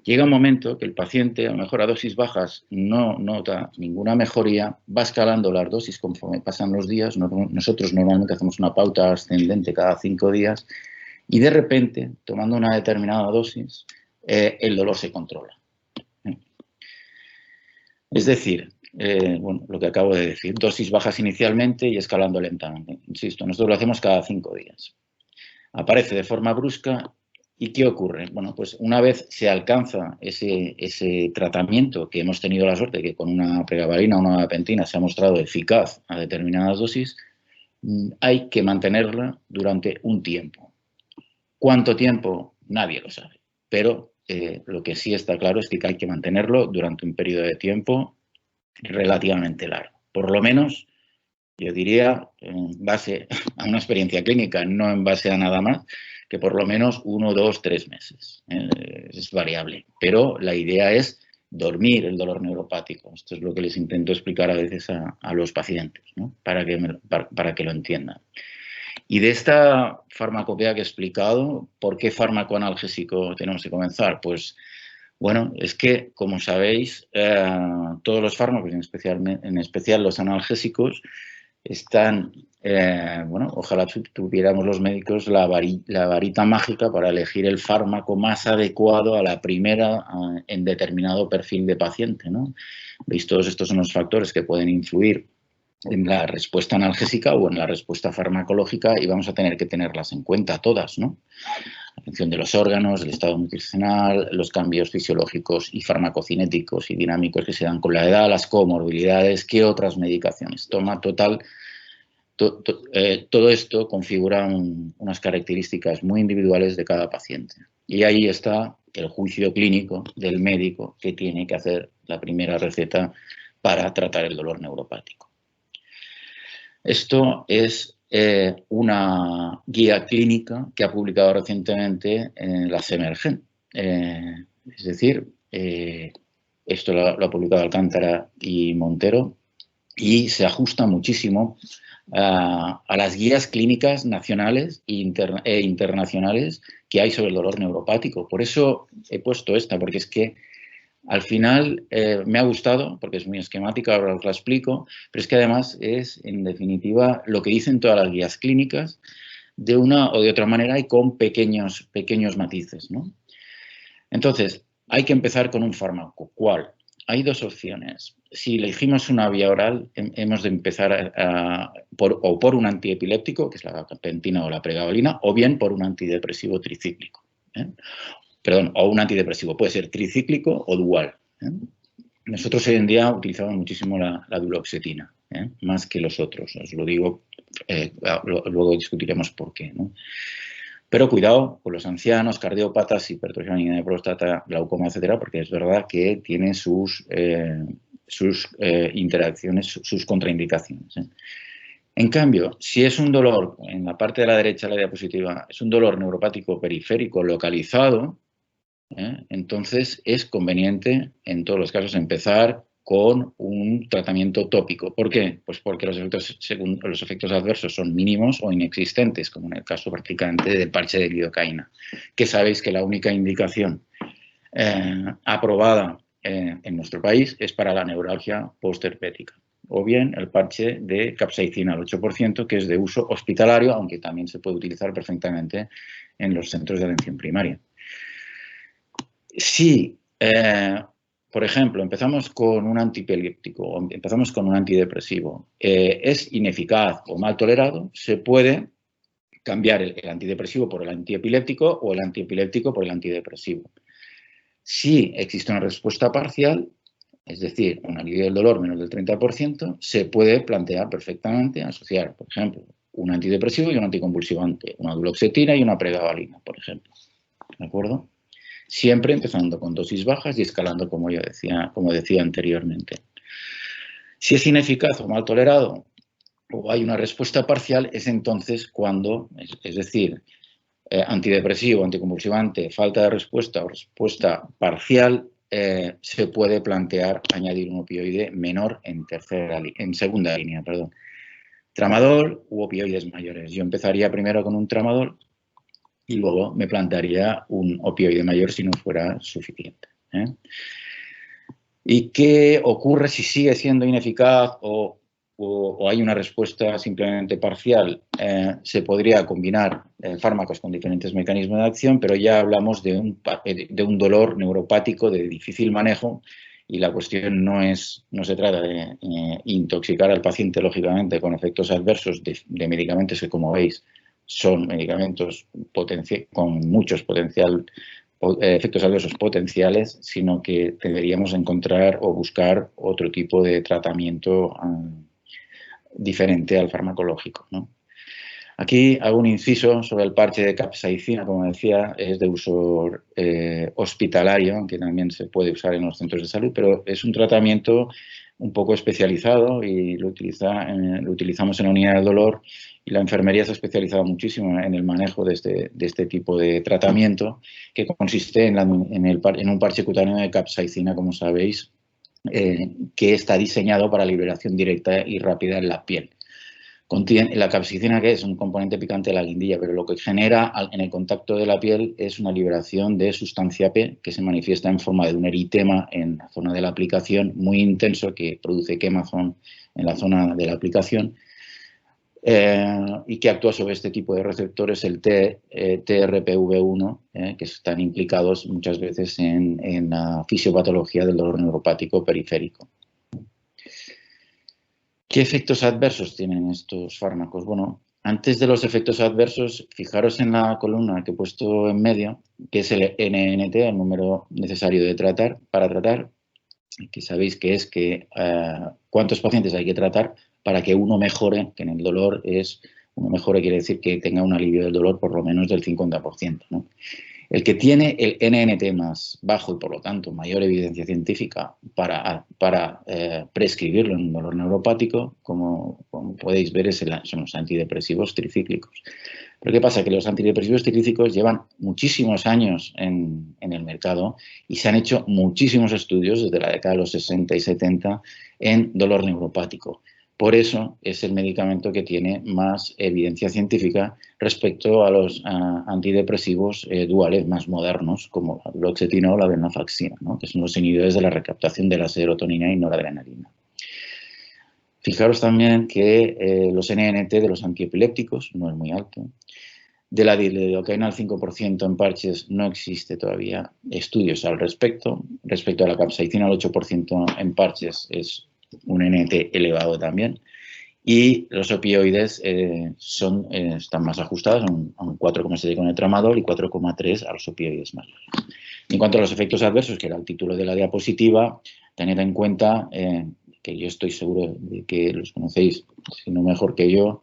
Llega un momento que el paciente, a lo mejor a dosis bajas, no nota ninguna mejoría, va escalando las dosis conforme pasan los días. Nosotros normalmente hacemos una pauta ascendente cada 5 días y de repente, tomando una determinada dosis, el dolor se controla. Es decir, bueno, lo que acabo de decir, dosis bajas inicialmente y escalando lentamente. Insisto, nosotros lo hacemos cada 5 días. Aparece de forma brusca. ¿Y qué ocurre? Bueno, pues una vez se alcanza ese tratamiento que hemos tenido la suerte que con una pregabalina o una gabapentina se ha mostrado eficaz a determinadas dosis, hay que mantenerla durante un tiempo. ¿Cuánto tiempo? Nadie lo sabe. Pero lo que sí está claro es que hay que mantenerlo durante un periodo de tiempo relativamente largo. Por lo menos, yo diría, en base a una experiencia clínica, no en base a nada más, que por lo menos 1, 2, 3 meses. Es variable, pero la idea es dormir el dolor neuropático. Esto es lo que les intento explicar a veces a los pacientes, ¿no? para que lo entiendan. Y de esta farmacopea que he explicado, ¿por qué fármaco analgésico tenemos que comenzar? Pues, bueno, es que, como sabéis, todos los fármacos, en especial los analgésicos, están, bueno, ojalá tuviéramos los médicos la varita mágica para elegir el fármaco más adecuado a la primera en determinado perfil de paciente, ¿no? Veis, todos estos son los factores que pueden influir en la respuesta analgésica o en la respuesta farmacológica y vamos a tener que tenerlas en cuenta todas, ¿no? La función de los órganos, el estado nutricional, los cambios fisiológicos y farmacocinéticos y dinámicos que se dan con la edad, las comorbilidades, qué otras medicaciones toma, total. Todo esto configura unas características muy individuales de cada paciente. Y ahí está el juicio clínico del médico que tiene que hacer la primera receta para tratar el dolor neuropático. Esto es una guía clínica que ha publicado recientemente la Semergen. Es decir, esto lo ha publicado Alcántara y Montero y se ajusta muchísimo a las guías clínicas nacionales e internacionales que hay sobre el dolor neuropático. Por eso he puesto esta, porque es que Al final me ha gustado, porque es muy esquemática, ahora os la explico, pero es que además es, en definitiva, lo que dicen todas las guías clínicas, de una o de otra manera y con pequeños matices, ¿no? Entonces, hay que empezar con un fármaco. ¿Cuál? Hay dos opciones. Si elegimos una vía oral, hemos de empezar por un antiepiléptico, que es la gabapentina o la pregabalina, o bien por un antidepresivo tricíclico. Perdón, o un antidepresivo, puede ser tricíclico o dual. Nosotros hoy en día utilizamos muchísimo la duloxetina, más que los otros, os lo digo, luego discutiremos por qué, ¿no? Pero cuidado con los ancianos, cardiópatas, hipertrofia de próstata, glaucoma, etcétera, porque es verdad que tiene sus interacciones, sus contraindicaciones. En cambio, si es un dolor, en la parte de la derecha de la diapositiva, es un dolor neuropático periférico localizado, entonces es conveniente en todos los casos empezar con un tratamiento tópico. ¿Por qué? Pues porque los efectos adversos son mínimos o inexistentes, como en el caso prácticamente del parche de lidocaína, que sabéis que la única indicación aprobada en nuestro país es para la neuralgia postherpética, o bien el parche de capsaicina al 8%, que es de uso hospitalario, aunque también se puede utilizar perfectamente en los centros de atención primaria. Si, por ejemplo, empezamos con un antiepiléptico o empezamos con un antidepresivo, es ineficaz o mal tolerado, se puede cambiar el antidepresivo por el antiepiléptico o el antiepiléptico por el antidepresivo. Si existe una respuesta parcial, es decir, un alivio del dolor menos del 30%, se puede plantear perfectamente asociar, por ejemplo, un antidepresivo y un anticonvulsivante, una duloxetina y una pregabalina, por ejemplo. ¿De acuerdo? Siempre empezando con dosis bajas y escalando, como decía anteriormente. Si es ineficaz o mal tolerado o hay una respuesta parcial, es entonces cuando, es decir, antidepresivo, anticonvulsivante, falta de respuesta o respuesta parcial, se puede plantear añadir un opioide menor en segunda línea. Tramadol u opioides mayores. Yo empezaría primero con un tramadol y luego me plantearía un opioide mayor si no fuera suficiente. ¿Y qué ocurre si sigue siendo ineficaz o hay una respuesta simplemente parcial? Se podría combinar fármacos con diferentes mecanismos de acción, pero ya hablamos de un dolor neuropático de difícil manejo y la cuestión no se trata de intoxicar al paciente, lógicamente, con efectos adversos de medicamentos que, como veis, son medicamentos con muchos efectos adversos potenciales, sino que deberíamos encontrar o buscar otro tipo de tratamiento diferente al farmacológico, ¿no? Aquí hago un inciso sobre el parche de capsaicina, como decía, es de uso hospitalario, aunque también se puede usar en los centros de salud, pero es un tratamiento un poco especializado y lo utilizamos en la unidad del dolor, y la enfermería se ha especializado muchísimo en el manejo de este tipo de tratamiento, que consiste en un parche cutáneo de capsaicina, como sabéis, que está diseñado para liberación directa y rápida en la piel. Contiene la capsaicina, que es un componente picante de la guindilla, pero lo que genera en el contacto de la piel es una liberación de sustancia P, que se manifiesta en forma de un eritema en la zona de la aplicación muy intenso, que produce quemazón en la zona de la aplicación, y que actúa sobre este tipo de receptores, el TRPV1, que están implicados muchas veces en la fisiopatología del dolor neuropático periférico. ¿Qué efectos adversos tienen estos fármacos? Bueno, antes de los efectos adversos, fijaros en la columna que he puesto en medio, que es el NNT, el número necesario para tratar, que sabéis que es cuántos pacientes hay que tratar para que uno mejore, que en el dolor uno mejore quiere decir que tenga un alivio del dolor por lo menos del 50%, ¿no? El que tiene el NNT más bajo y, por lo tanto, mayor evidencia científica para prescribirlo en un dolor neuropático, como podéis ver, son los antidepresivos tricíclicos. Pero ¿qué pasa? Que los antidepresivos tricíclicos llevan muchísimos años en el mercado y se han hecho muchísimos estudios desde la década de los 60 y 70 en dolor neuropático. Por eso es el medicamento que tiene más evidencia científica respecto a los antidepresivos duales más modernos, como la duloxetina o la venlafaxina, ¿no? Que son los inhibidores de la recaptación de la serotonina y noradrenalina. Fijaros también que los NNT de los antiepilépticos no es muy alto. De la lidocaína al 5% en parches no existe todavía estudios al respecto. Respecto a la capsaicina al 8% en parches es un NNT elevado también. Y los opioides están más ajustados, a un 4,7 con el tramadol y 4,3 a los opioides más. En cuanto a los efectos adversos, que era el título de la diapositiva, tened en cuenta que yo estoy seguro de que los conocéis, si no mejor que yo,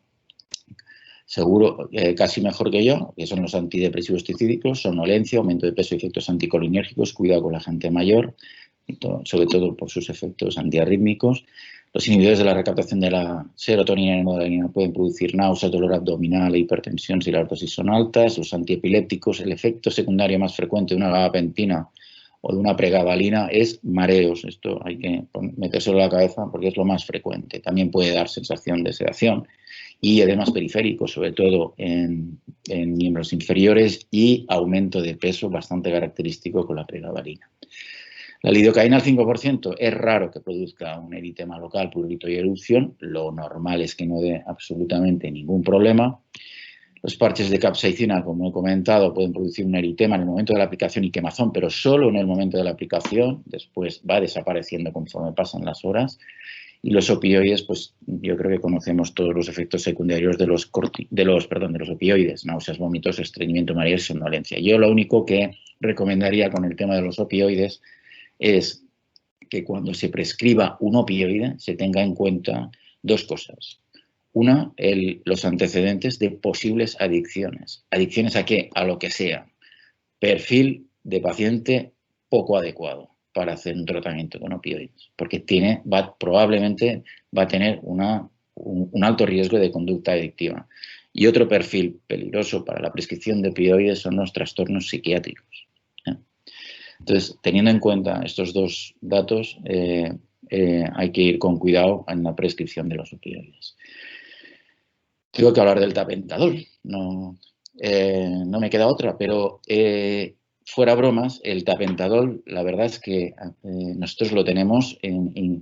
seguro, casi mejor que yo, que son los antidepresivos tricíclicos, somnolencia, aumento de peso y efectos anticolinérgicos, cuidado con la gente mayor, sobre todo por sus efectos antiarrítmicos. Los inhibidores de la recaptación de la serotonina y noradrenalina pueden producir náuseas, dolor abdominal e hipertensión si las dosis son altas. Los antiepilépticos, el efecto secundario más frecuente de una gabapentina o de una pregabalina es mareos. Esto hay que metérselo en la cabeza porque es lo más frecuente. También puede dar sensación de sedación y edemas periféricos, sobre todo en miembros inferiores, y aumento de peso bastante característico con la pregabalina. La lidocaína al 5% es raro que produzca un eritema local, prurito y erupción. Lo normal es que no dé absolutamente ningún problema. Los parches de capsaicina, como he comentado, pueden producir un eritema en el momento de la aplicación y quemazón, pero solo en el momento de la aplicación. Después va desapareciendo conforme pasan las horas. Y los opioides, pues yo creo que conocemos todos los efectos secundarios de los opioides, náuseas, vómitos, estreñimiento, mareos y somnolencia. Yo lo único que recomendaría con el tema de los opioides es que cuando se prescriba un opioide se tenga en cuenta dos cosas. Una, los antecedentes de posibles adicciones. ¿Adicciones a qué? A lo que sea. Perfil de paciente poco adecuado para hacer un tratamiento con opioides, porque probablemente va a tener un alto riesgo de conducta adictiva. Y otro perfil peligroso para la prescripción de opioides son los trastornos psiquiátricos. Entonces, teniendo en cuenta estos dos datos, hay que ir con cuidado en la prescripción de los opioides. Tengo que hablar del tapentadol, no me queda otra, pero fuera bromas, el tapentadol, la verdad es que nosotros lo tenemos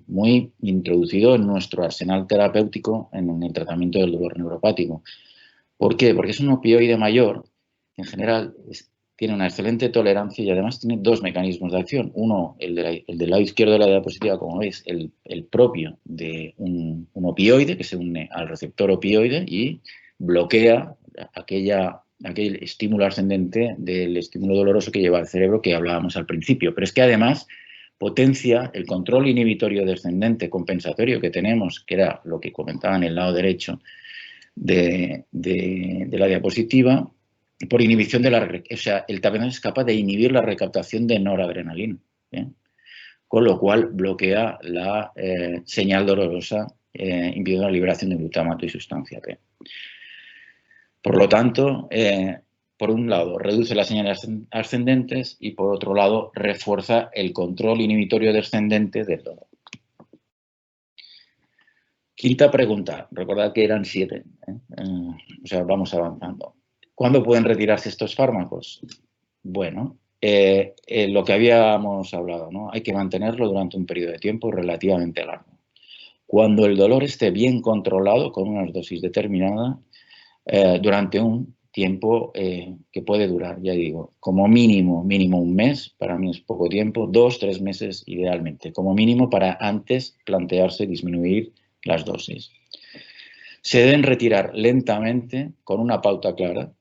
muy introducido en nuestro arsenal terapéutico en el tratamiento del dolor neuropático. ¿Por qué? Porque es un opioide mayor, en general tiene una excelente tolerancia y además tiene dos mecanismos de acción. Uno, el del lado izquierdo de la diapositiva, como veis, el propio de un opioide que se une al receptor opioide y bloquea aquel estímulo ascendente del estímulo doloroso que lleva al cerebro que hablábamos al principio. Pero es que además potencia el control inhibitorio descendente compensatorio que tenemos, que era lo que comentaba en el lado derecho de la diapositiva, por inhibición de el tapentadol es capaz de inhibir la recaptación de noradrenalina, con lo cual bloquea la señal dolorosa, impidiendo la liberación de glutamato y sustancia P. Por lo tanto, por un lado, reduce las señales ascendentes y por otro lado, refuerza el control inhibitorio descendente del dolor. Quinta pregunta, recordad que eran 7, o sea, vamos avanzando. ¿Cuándo pueden retirarse estos fármacos? Bueno, lo que habíamos hablado, ¿no? Hay que mantenerlo durante un periodo de tiempo relativamente largo. Cuando el dolor esté bien controlado con unas dosis determinadas, durante un tiempo que puede durar, ya digo, como mínimo un mes, para mí es poco tiempo, 2-3 meses idealmente, como mínimo para antes plantearse disminuir las dosis. Se deben retirar lentamente con una pauta clara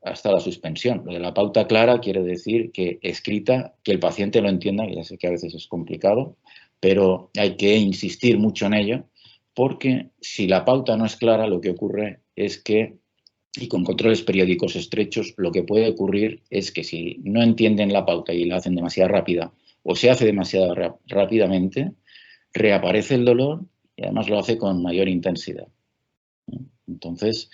hasta la suspensión. Lo de la pauta clara quiere decir que escrita, que el paciente lo entienda, que ya sé que a veces es complicado, pero hay que insistir mucho en ello, porque si la pauta no es clara, lo que ocurre es que, y con controles periódicos estrechos, lo que puede ocurrir es que si no entienden la pauta y la hacen demasiado rápida o se hace demasiado rápidamente, reaparece el dolor y además lo hace con mayor intensidad. Entonces,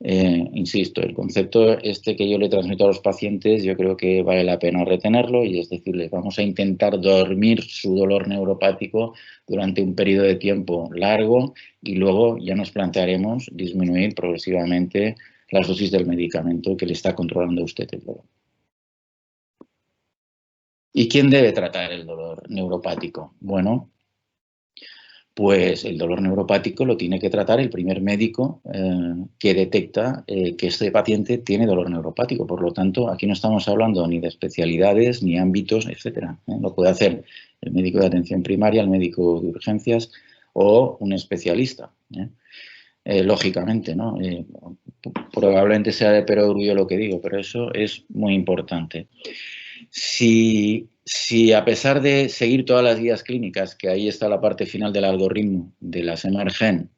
Insisto, el concepto este que yo le transmito a los pacientes, yo creo que vale la pena retenerlo, y es decirles, vamos a intentar dormir su dolor neuropático durante un periodo de tiempo largo y luego ya nos plantearemos disminuir progresivamente las dosis del medicamento que le está controlando a usted el dolor. ¿Y quién debe tratar el dolor neuropático? Bueno, pues el dolor neuropático lo tiene que tratar el primer médico que detecta que este paciente tiene dolor neuropático. Por lo tanto, aquí no estamos hablando ni de especialidades, ni ámbitos, etcétera. Lo puede hacer el médico de atención primaria, el médico de urgencias o un especialista. Lógicamente, ¿no? Probablemente sea de perogrullo lo que digo, pero eso es muy importante. Si a pesar de seguir todas las guías clínicas, que ahí está la parte final del algoritmo de las Emergen,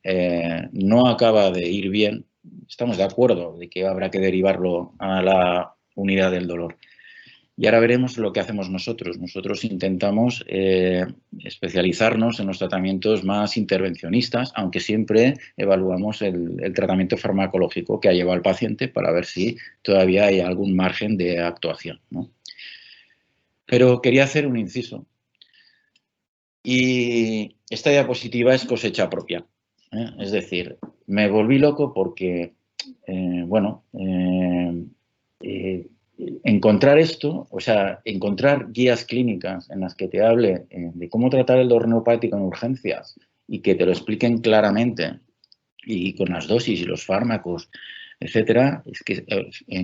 no acaba de ir bien, estamos de acuerdo de que habrá que derivarlo a la unidad del dolor. Y ahora veremos lo que hacemos nosotros. Nosotros intentamos especializarnos en los tratamientos más intervencionistas, aunque siempre evaluamos el tratamiento farmacológico que ha llevado al paciente para ver si todavía hay algún margen de actuación, ¿no? Pero quería hacer un inciso. Y esta diapositiva es cosecha propia. Es decir, me volví loco porque, encontrar esto, o sea, encontrar guías clínicas en las que te hable de cómo tratar el dolor neuropático en urgencias y que te lo expliquen claramente y con las dosis y los fármacos, etcétera, es que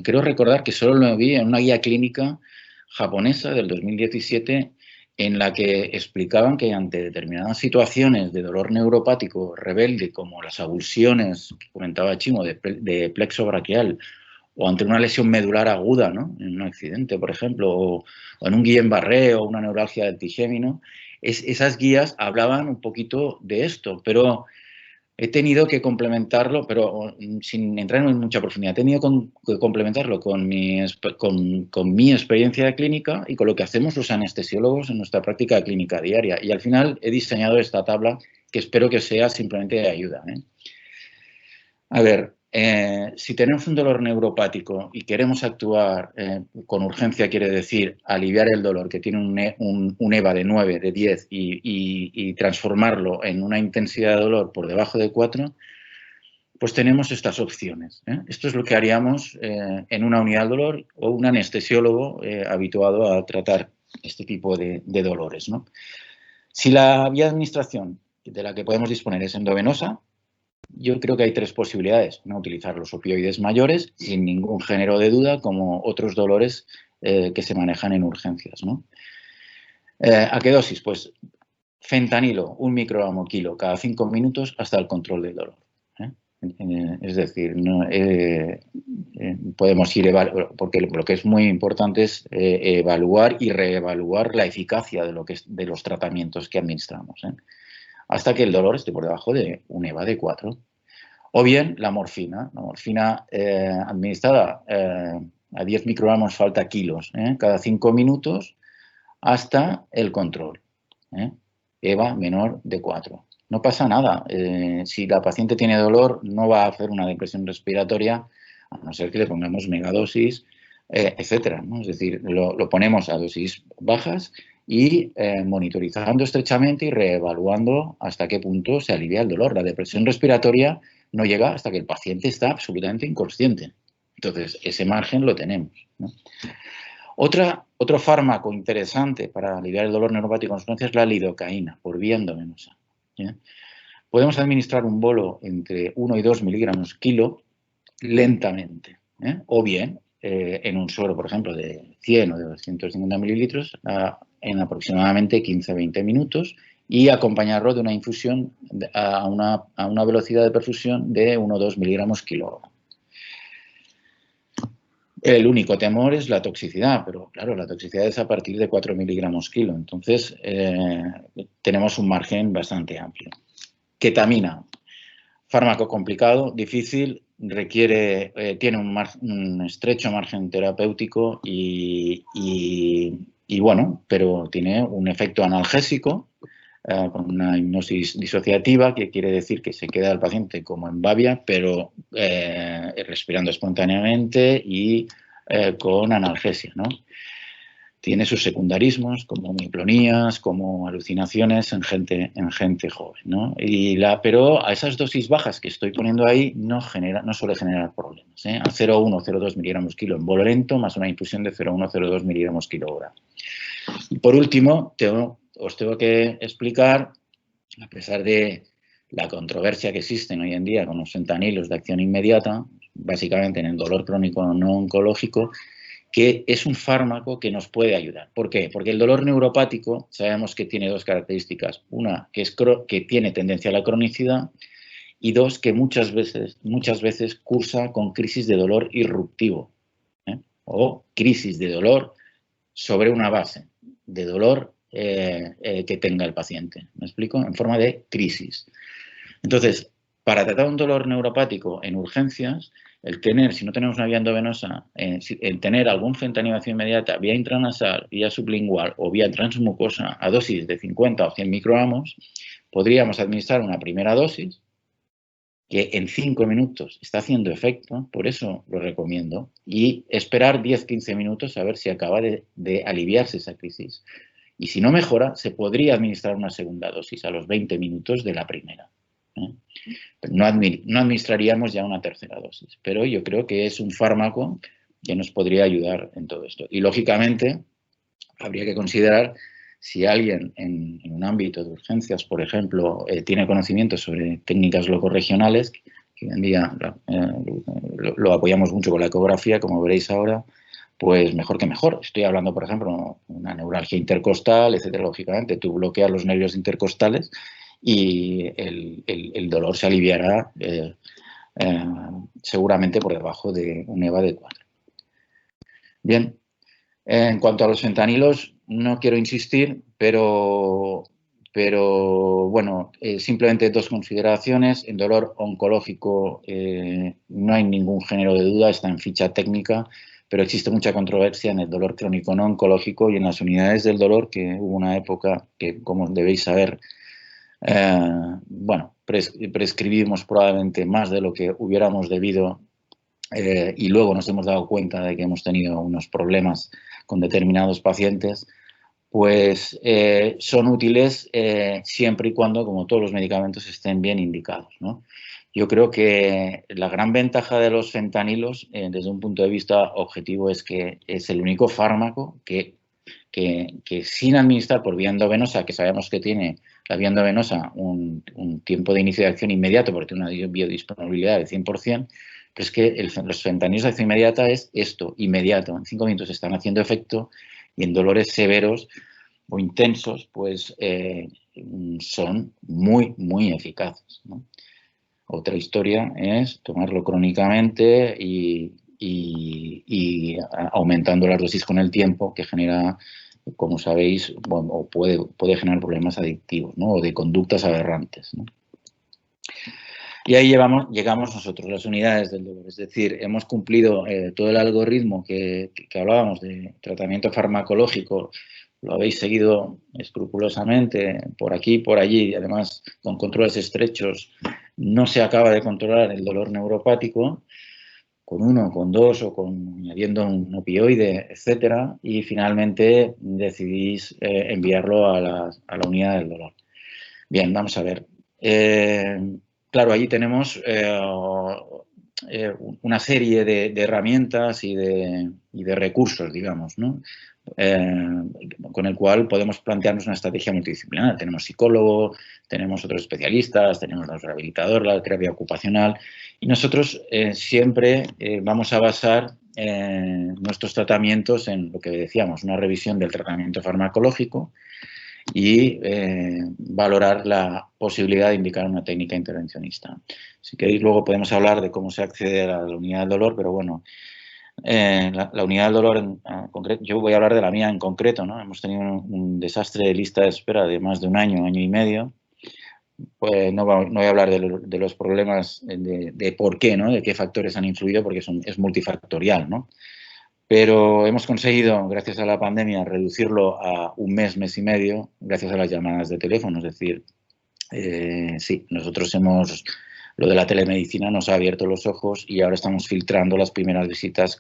creo recordar que solo lo vi en una guía clínica japonesa del 2017 en la que explicaban que ante determinadas situaciones de dolor neuropático rebelde, como las avulsiones que comentaba Chimo de plexo braquial, o ante una lesión medular aguda, ¿no? En un accidente, por ejemplo, o en un Guillain-Barré o una neuralgia del trigémino, esas guías hablaban un poquito de esto, pero he tenido que complementarlo, pero sin entrar en mucha profundidad, he tenido que complementarlo con mi experiencia clínica y con lo que hacemos los anestesiólogos en nuestra práctica clínica diaria. Y al final he diseñado esta tabla que espero que sea simplemente de ayuda. A ver, si tenemos un dolor neuropático y queremos actuar con urgencia, quiere decir aliviar el dolor, que tiene un EVA de 9, de 10 y transformarlo en una intensidad de dolor por debajo de 4, pues tenemos estas opciones. Esto es lo que haríamos en una unidad de dolor o un anestesiólogo habituado a tratar este tipo de dolores, ¿no? Si la vía de administración de la que podemos disponer es endovenosa, yo creo que hay tres posibilidades. No utilizar los opioides mayores, sin ningún género de duda, como otros dolores que se manejan en urgencias, ¿no? ¿A qué dosis? Pues fentanilo, 1 microgramo kilo cada 5 minutos hasta el control del dolor. Es decir, podemos ir porque lo que es muy importante es evaluar y reevaluar la eficacia de los tratamientos que administramos, hasta que el dolor esté por debajo de un EVA de 4. O bien la morfina administrada a 10 microgramos falta kilos, cada 5 minutos hasta el control, EVA menor de 4. No pasa nada. Si la paciente tiene dolor, no va a hacer una depresión respiratoria, a no ser que le pongamos megadosis, etcétera, ¿no? Es decir, lo ponemos a dosis bajas y monitorizando estrechamente y reevaluando hasta qué punto se alivia el dolor. La depresión respiratoria no llega hasta que el paciente está absolutamente inconsciente. Entonces, ese margen lo tenemos, ¿no? Otro fármaco interesante para aliviar el dolor neuropático en urgencias es la lidocaína, por vía endovenosa. Podemos administrar un bolo entre 1 y 2 miligramos kilo lentamente, o bien en un suero, por ejemplo, de 100 o de 250 mililitros en aproximadamente 15-20 minutos y acompañarlo de una infusión a una velocidad de perfusión de 1 o 2 miligramos kilo. El único temor es la toxicidad, pero claro, la toxicidad es a partir de 4 miligramos kilo, entonces tenemos un margen bastante amplio. Ketamina, fármaco complicado, difícil, tiene un estrecho margen terapéutico y bueno, pero tiene un efecto analgésico con una hipnosis disociativa, que quiere decir que se queda el paciente como en babia, pero respirando espontáneamente y con analgesia, ¿no? Tiene sus secundarismos, como mioplanías, como alucinaciones en gente joven, ¿no? Pero a esas dosis bajas que estoy poniendo ahí no suele generar problemas, ¿eh? A 0,1 0,2 miligramos kilo en bolo lento, más una infusión de 0,1 0,2 miligramos kilo hora. Y por último, os tengo que explicar, a pesar de la controversia que existe hoy en día con los fentanilos de acción inmediata, básicamente en el dolor crónico no oncológico, que es un fármaco que nos puede ayudar. ¿Por qué? Porque el dolor neuropático sabemos que tiene dos características. Una, que tiene tendencia a la cronicidad, y dos, que muchas veces cursa con crisis de dolor irruptivo, ¿eh? O crisis de dolor sobre una base de dolor que tenga el paciente. ¿Me explico? En forma de crisis. Entonces, para tratar un dolor neuropático en urgencias, si no tenemos una vía endovenosa, el tener algún fentanilo inmediata vía intranasal, vía sublingual o vía transmucosa a dosis de 50 o 100 microgramos, podríamos administrar una primera dosis que en 5 minutos está haciendo efecto, por eso lo recomiendo, y esperar 10-15 minutos a ver si acaba de aliviarse esa crisis. Y si no mejora, se podría administrar una segunda dosis a los 20 minutos de la primera. Pero no administraríamos ya una tercera dosis, pero yo creo que es un fármaco que nos podría ayudar en todo esto. Y lógicamente habría que considerar si alguien en un ámbito de urgencias, por ejemplo, tiene conocimiento sobre técnicas locorregionales, que hoy en día lo apoyamos mucho con la ecografía, como veréis ahora, pues mejor que mejor. Estoy hablando, por ejemplo, de una neuralgia intercostal, etcétera. Lógicamente, tú bloqueas los nervios intercostales y el dolor se aliviará seguramente por debajo de un EVA de 4. Bien, en cuanto a los fentanilos, no quiero insistir, pero bueno, simplemente dos consideraciones. En dolor oncológico no hay ningún género de duda, está en ficha técnica, pero existe mucha controversia en el dolor crónico no oncológico y en las unidades del dolor, que hubo una época que, como debéis saber, bueno, prescribimos probablemente más de lo que hubiéramos debido y luego nos hemos dado cuenta de que hemos tenido unos problemas con determinados pacientes, pues son útiles siempre y cuando, como todos los medicamentos, estén bien indicados, ¿no? Yo creo que la gran ventaja de los fentanilos, desde un punto de vista objetivo, es que es el único fármaco que sin administrar por vía endovenosa, que sabemos que tiene la vía endovenosa un tiempo de inicio de acción inmediato porque tiene una biodisponibilidad del 100%, pero es que los fentanilos de acción inmediata es esto, inmediato. En 5 minutos están haciendo efecto y en dolores severos o intensos, pues son muy, muy eficaces, ¿no? Otra historia es tomarlo crónicamente y aumentando las dosis con el tiempo, que genera, como sabéis, bueno, puede generar problemas adictivos, ¿no? O de conductas aberrantes, ¿no? Y ahí llegamos nosotros, las unidades del dolor. Es decir, hemos cumplido todo el algoritmo que hablábamos de tratamiento farmacológico, lo habéis seguido escrupulosamente por aquí, por allí, y además con controles estrechos. No se acaba de controlar el dolor neuropático con uno, con dos o añadiendo un opioide, etcétera, y finalmente decidís enviarlo a la unidad del dolor. Bien, vamos a ver. Claro, allí tenemos una serie de herramientas y de recursos, digamos, ¿no? Con el cual podemos plantearnos una estrategia multidisciplinar. Tenemos psicólogo, tenemos otros especialistas, tenemos los rehabilitadores, la terapia ocupacional, y nosotros siempre vamos a basar nuestros tratamientos en lo que decíamos, una revisión del tratamiento farmacológico y valorar la posibilidad de indicar una técnica intervencionista. Si queréis, luego podemos hablar de cómo se accede a la unidad del dolor, pero bueno, la unidad del dolor en concreto, yo voy a hablar de la mía en concreto, ¿no? Hemos tenido un desastre de lista de espera de más de un año, año y medio. Pues no voy a hablar de los problemas de por qué, ¿no? De qué factores han influido, porque es multifactorial, ¿no? Pero hemos conseguido, gracias a la pandemia, reducirlo a un mes, mes y medio, gracias a las llamadas de teléfono. Es decir, sí, nosotros lo de la telemedicina nos ha abierto los ojos y ahora estamos filtrando las primeras visitas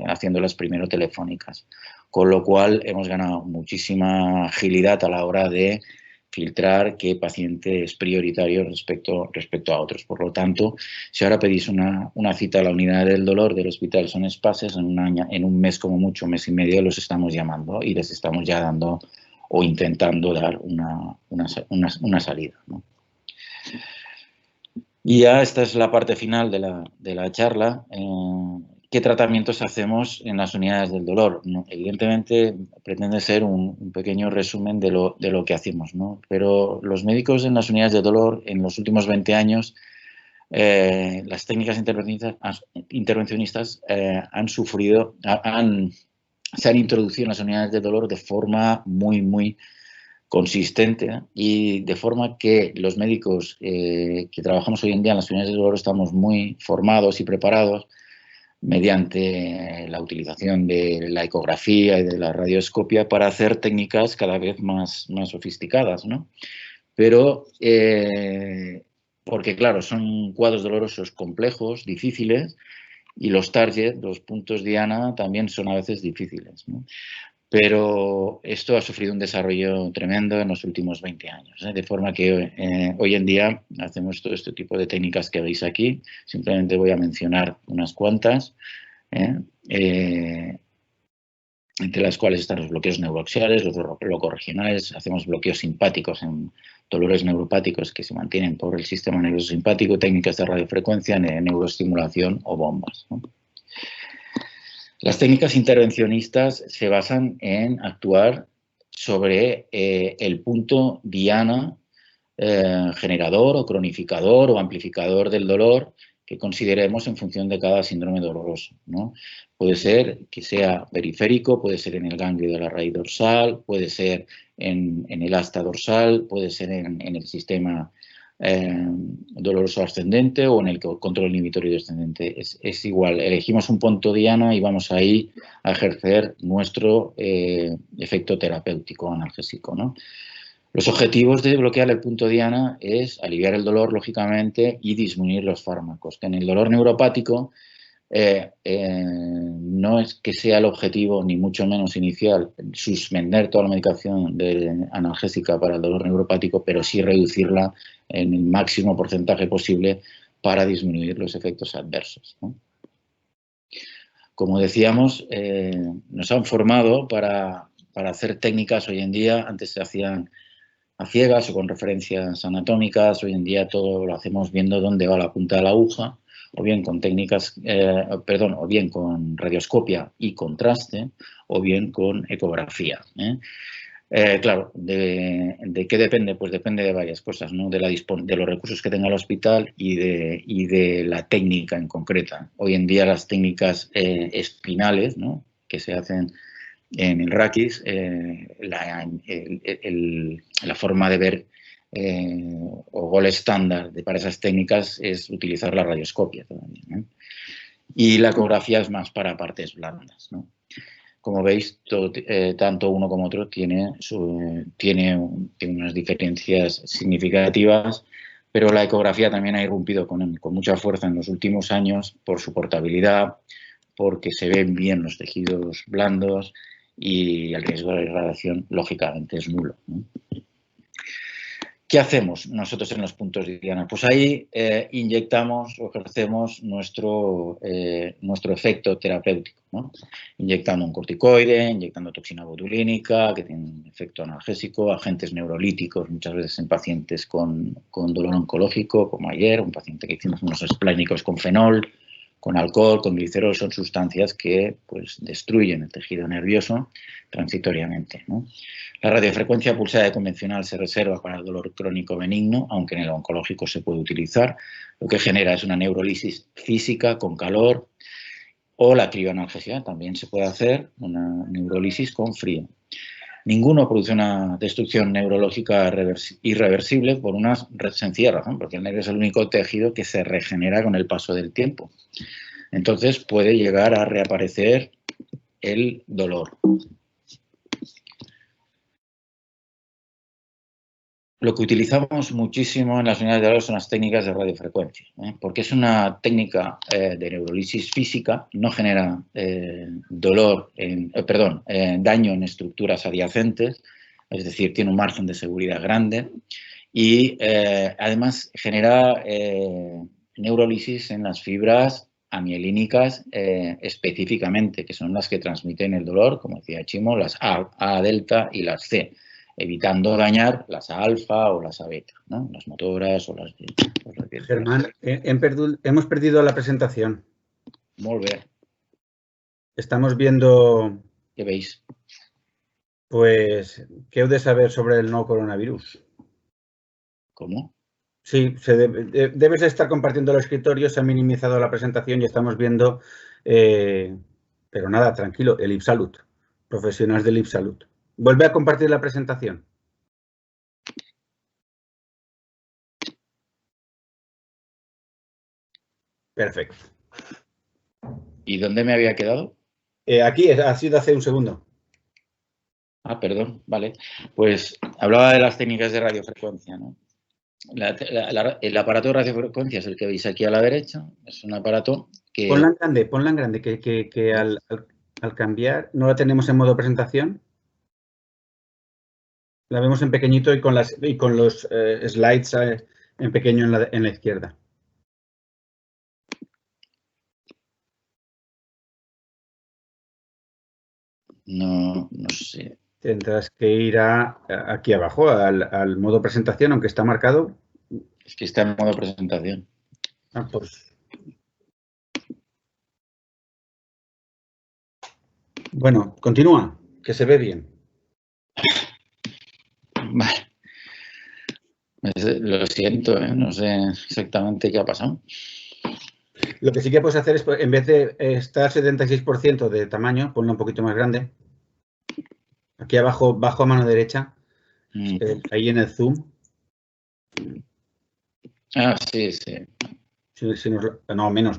haciéndolas primero telefónicas. Con lo cual hemos ganado muchísima agilidad a la hora de filtrar qué paciente es prioritario respecto a otros. Por lo tanto, si ahora pedís una cita a la unidad del dolor del Hospital Son Espases, en un mes como mucho, mes y medio, los estamos llamando y les estamos ya dando o intentando dar una salida, ¿no? Y ya esta es la parte final de la charla. ¿Qué tratamientos hacemos en las unidades del dolor? Evidentemente pretende ser un pequeño resumen de lo que hacemos, ¿no? Pero los médicos en las unidades de dolor en los últimos 20 años, las técnicas intervencionistas se han introducido en las unidades de dolor de forma muy consistente y de forma que los médicos que trabajamos hoy en día en las unidades de dolor estamos muy formados y preparados mediante la utilización de la ecografía y de la radioscopia para hacer técnicas cada vez más sofisticadas, ¿no? Pero, porque claro, son cuadros dolorosos complejos, difíciles, y los target, los puntos diana, también son a veces difíciles, ¿no? Pero esto ha sufrido un desarrollo tremendo en los últimos 20 años, de forma que hoy en día hacemos todo este tipo de técnicas que veis aquí. Simplemente voy a mencionar unas cuantas, entre las cuales están los bloqueos neuroaxiales, los locorregionales, hacemos bloqueos simpáticos en dolores neuropáticos que se mantienen por el sistema nervioso simpático, técnicas de radiofrecuencia, neuroestimulación o bombas, ¿no? Las técnicas intervencionistas se basan en actuar sobre el punto diana generador o cronificador o amplificador del dolor que consideremos en función de cada síndrome doloroso, ¿no? Puede ser que sea periférico, puede ser en el ganglio de la raíz dorsal, puede ser en el asta dorsal, puede ser en el sistema doloroso ascendente o en el control inhibitorio descendente. Es igual, elegimos un punto diana y vamos ahí a ejercer nuestro efecto terapéutico analgésico, ¿no? Los objetivos de bloquear el punto diana es aliviar el dolor, lógicamente, y disminuir los fármacos. Que en el dolor neuropático no es que sea el objetivo, ni mucho menos inicial, suspender toda la medicación analgésica para el dolor neuropático, pero sí reducirla en el máximo porcentaje posible para disminuir los efectos adversos, ¿no? Como decíamos, nos han formado para hacer técnicas hoy en día. Antes se hacían a ciegas o con referencias anatómicas. Hoy en día todo lo hacemos viendo dónde va la punta de la aguja, o bien con técnicas, o bien con radioscopia y contraste, o bien con ecografía, claro, ¿de qué depende? Pues depende de varias cosas, ¿no? De los recursos que tenga el hospital y de la técnica en concreta. Hoy en día las técnicas espinales, ¿no?, que se hacen en el raquis, la forma de ver o gol estándar para esas técnicas es utilizar la radioscopia todavía, ¿no? Y la ecografía es más para partes blandas, ¿no? Como veis, tanto uno como otro tiene unas diferencias significativas, pero la ecografía también ha irrumpido con mucha fuerza en los últimos años por su portabilidad, porque se ven bien los tejidos blandos y el riesgo de irradiación, lógicamente, es nulo, ¿no? ¿Qué hacemos nosotros en los puntos diana? Pues ahí inyectamos o ejercemos nuestro efecto terapéutico, ¿no? Inyectando un corticoide, inyectando toxina botulínica, que tiene un efecto analgésico, agentes neurolíticos, muchas veces en pacientes con dolor oncológico, como ayer, un paciente que hicimos unos esplénicos con fenol, con alcohol, con glicerol. Son sustancias que pues destruyen el tejido nervioso transitoriamente, ¿no? La radiofrecuencia pulsada convencional se reserva para el dolor crónico benigno, aunque en el oncológico se puede utilizar. Lo que genera es una neurólisis física con calor, o la crioanalgesia también se puede hacer, una neurólisis con frío. Ninguno produce una destrucción neurológica irreversible por una sencilla razón, porque el nervio es el único tejido que se regenera con el paso del tiempo. Entonces puede llegar a reaparecer el dolor. Lo que utilizamos muchísimo en las unidades de dolor son las técnicas de radiofrecuencia, porque es una técnica de neurolisis física, no genera daño en estructuras adyacentes, es decir, tiene un margen de seguridad grande y además genera neurólisis en las fibras amielínicas específicamente, que son las que transmiten el dolor, como decía Chimo, las A delta y las C, evitando dañar las A alfa o las A beta, ¿no? Las motoras o las... Germán, hemos perdido la presentación. Molt bé. Estamos viendo... ¿Qué veis? Pues, ¿qué heu de saber sobre el nuevo coronavirus? ¿Cómo? Sí, debes estar compartiendo el escritorio, se ha minimizado la presentación y estamos viendo, pero nada, tranquilo, el IPSalud, profesionales del IPSalud. Vuelve a compartir la presentación. Perfecto. ¿Y dónde me había quedado? Aquí, ha sido hace un segundo. Ah, perdón, vale. Pues hablaba de las técnicas de radiofrecuencia, ¿no? El aparato de radiofrecuencia es el que veis aquí a la derecha. Es un aparato que... Ponla en grande, que al cambiar no la tenemos en modo presentación. La vemos en pequeñito y con los slides en pequeño en la izquierda. No sé. Tendrás que ir aquí abajo, al modo presentación, aunque está marcado. Es que está en modo presentación. Ah, pues. Bueno, continúa, que se ve bien. Vale. Lo siento, no sé exactamente qué ha pasado. Lo que sí que puedes hacer es, en vez de estar 76% de tamaño, ponlo un poquito más grande. Aquí abajo, bajo a mano derecha, ahí en el zoom. Ah, sí, sí. No, menos.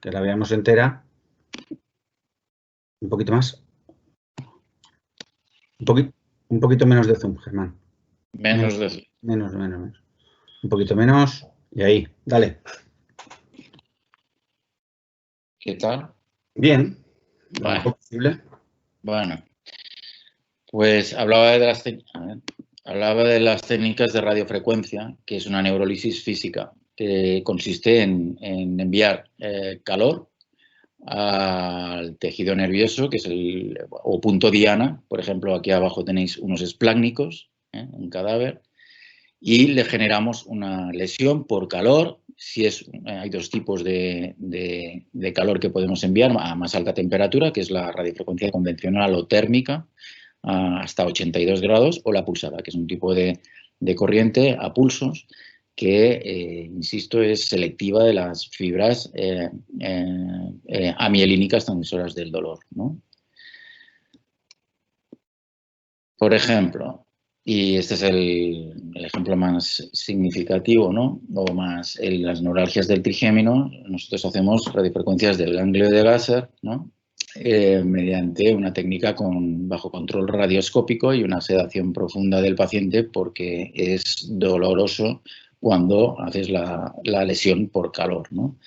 Que la veamos entera. Un poquito más. Un poquito menos de zoom, Germán. Menos de zoom. Menos. Un poquito menos. Y ahí, dale. ¿Qué tal? Bien. Lo Vale. mejor posible. Bueno, pues hablaba de las técnicas de radiofrecuencia, que es una neurólisis física, que consiste en enviar calor al tejido nervioso, que es o punto diana. Por ejemplo, aquí abajo tenéis unos esplácnicos, un cadáver, y le generamos una lesión por calor. Hay dos tipos de calor que podemos enviar a más alta temperatura, que es la radiofrecuencia convencional o térmica, hasta 82 grados, o la pulsada, que es un tipo de corriente a pulsos que, insisto, es selectiva de las fibras amielínicas transmisoras del dolor, ¿no? Por ejemplo, y este es el ejemplo más significativo, ¿no? O más en las neuralgias del trigémino, nosotros hacemos radiofrecuencias del ganglio de Gasser, ¿no? Mediante una técnica bajo control radioscópico y una sedación profunda del paciente, porque es doloroso cuando haces la lesión por calor, ¿no?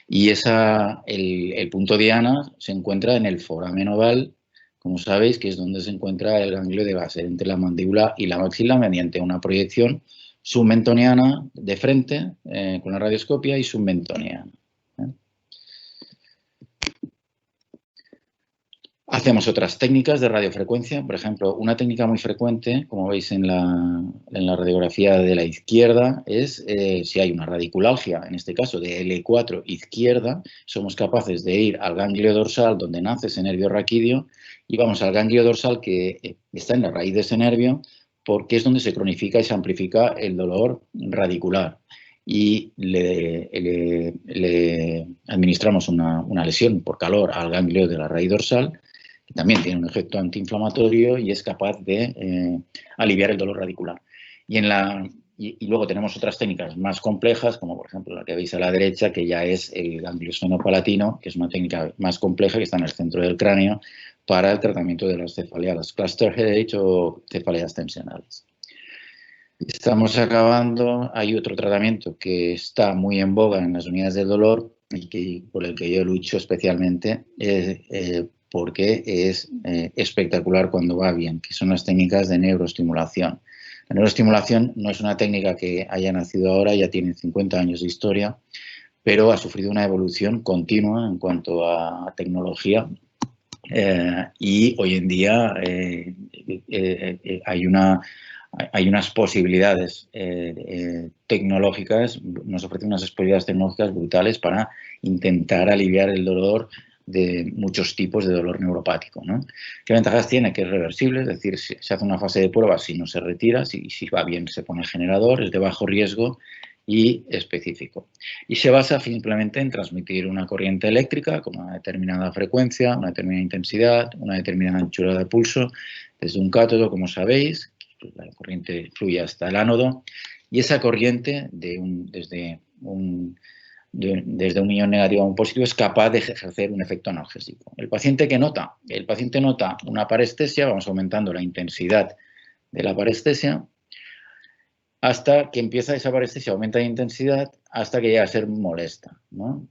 Y el punto diana se encuentra en el foramen oval, como sabéis, que es donde se encuentra el ganglio de Gasser, entre la mandíbula y la maxila, mediante una proyección submentoniana de frente con la radioscopia y submentoniana. Hacemos otras técnicas de radiofrecuencia, por ejemplo, una técnica muy frecuente, como veis en la radiografía de la izquierda, es si hay una radiculalgia, en este caso de L4 izquierda, somos capaces de ir al ganglio dorsal donde nace ese nervio raquídeo y vamos al ganglio dorsal que está en la raíz de ese nervio, porque es donde se cronifica y se amplifica el dolor radicular. Y le administramos una lesión por calor al ganglio de la raíz dorsal, que también tiene un efecto antiinflamatorio y es capaz de aliviar el dolor radicular. Y en la y luego tenemos otras técnicas más complejas, como por ejemplo la que veis a la derecha, que ya es el ganglio esfenopalatino, que es una técnica más compleja que está en el centro del cráneo para el tratamiento de las cefaleas, las cluster headache o cefaleas tensionales. Estamos acabando, hay otro tratamiento que está muy en boga en las unidades del dolor y por el que yo lucho especialmente, porque es espectacular cuando va bien, que son las técnicas de neuroestimulación. La neuroestimulación no es una técnica que haya nacido ahora, ya tiene 50 años de historia, pero ha sufrido una evolución continua en cuanto a tecnología y hoy en día hay unas posibilidades tecnológicas, nos ofrecen unas posibilidades tecnológicas brutales para intentar aliviar el dolor de muchos tipos de dolor neuropático, ¿no? ¿Qué ventajas tiene? Que es reversible, es decir, se hace una fase de prueba, si no se retira, si va bien se pone generador, es de bajo riesgo y específico. Y se basa simplemente en transmitir una corriente eléctrica con una determinada frecuencia, una determinada intensidad, una determinada anchura de pulso, desde un cátodo, como sabéis, la corriente fluye hasta el ánodo, y esa corriente desde un ion negativo a un positivo es capaz de ejercer un efecto analgésico. El paciente nota una parestesia, vamos aumentando la intensidad de la parestesia hasta que empieza esa parestesia, aumenta de intensidad hasta que llega a ser molesta, ¿no?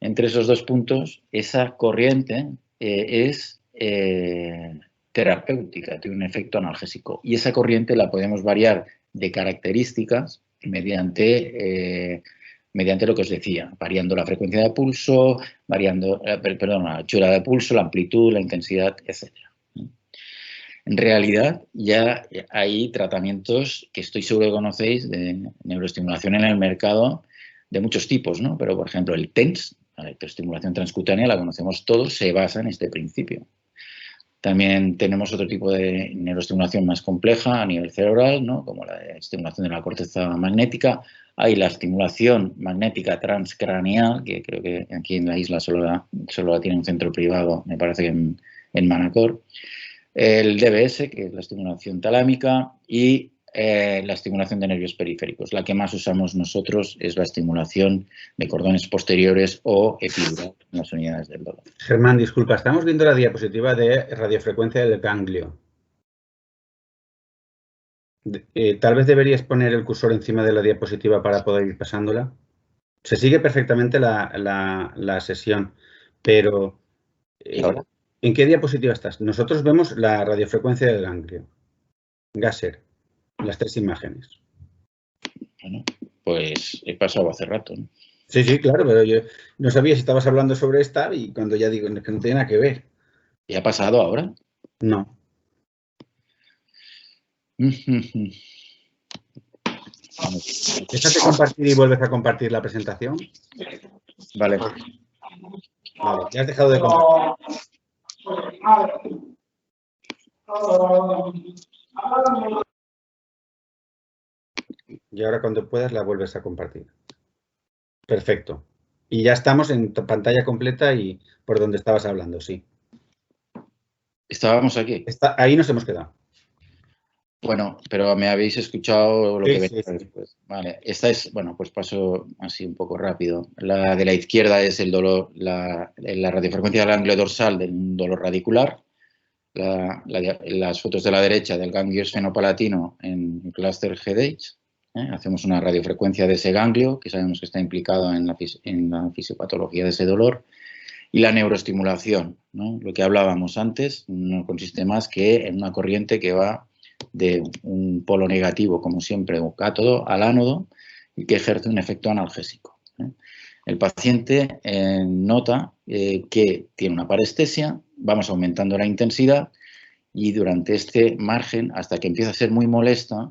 Entre esos dos puntos, esa corriente es terapéutica, tiene un efecto analgésico. Y esa corriente la podemos variar de características mediante lo que os decía, variando la frecuencia de pulso, variando la anchura de pulso, la amplitud, la intensidad, etc. En realidad ya hay tratamientos que estoy seguro que conocéis de neuroestimulación en el mercado de muchos tipos, ¿no? Pero, por ejemplo, el TENS, la electroestimulación transcutánea, la conocemos todos, se basa en este principio. También tenemos otro tipo de neuroestimulación más compleja a nivel cerebral, ¿no? Como la estimulación de la corteza magnética. Hay la estimulación magnética transcraneal, que creo que aquí en la isla solo la tiene un centro privado, me parece que en Manacor. El DBS, que es la estimulación talámica, y la estimulación de nervios periféricos. La que más usamos nosotros es la estimulación de cordones posteriores o epidural en las unidades del dolor. Germán, disculpa, estamos viendo la diapositiva de radiofrecuencia del ganglio. Tal vez deberías poner el cursor encima de la diapositiva para poder ir pasándola. Se sigue perfectamente la sesión, pero ¿en qué diapositiva estás? Nosotros vemos la radiofrecuencia del ganglio. Gasser, las 3 imágenes. Bueno, pues he pasado hace rato, ¿no? Sí, claro, pero yo no sabía si estabas hablando sobre esta y cuando ya digo que no tiene nada que ver. ¿Y ha pasado ahora? No. Déjate compartir y vuelves a compartir la presentación. Vale. Vale, ya has dejado de compartir. Y ahora cuando puedas la vuelves a compartir. Perfecto. Y ya estamos en pantalla completa y por donde estabas hablando, sí. Estábamos aquí. Ahí nos hemos quedado. Bueno, pero me habéis escuchado lo que venía después. Vale, esta es, bueno, pues paso así un poco rápido. La de la izquierda es el dolor, la radiofrecuencia del ganglio dorsal del dolor radicular. Las fotos de la derecha del ganglio esfenopalatino en cluster headache. Hacemos una radiofrecuencia de ese ganglio, que sabemos que está implicado en la fisiopatología de ese dolor. Y la neuroestimulación, ¿no? Lo que hablábamos antes no consiste más que en una corriente que va de un polo negativo, como siempre, un cátodo al ánodo, y que ejerce un efecto analgésico. El paciente nota que tiene una parestesia, vamos aumentando la intensidad y durante este margen, hasta que empieza a ser muy molesta,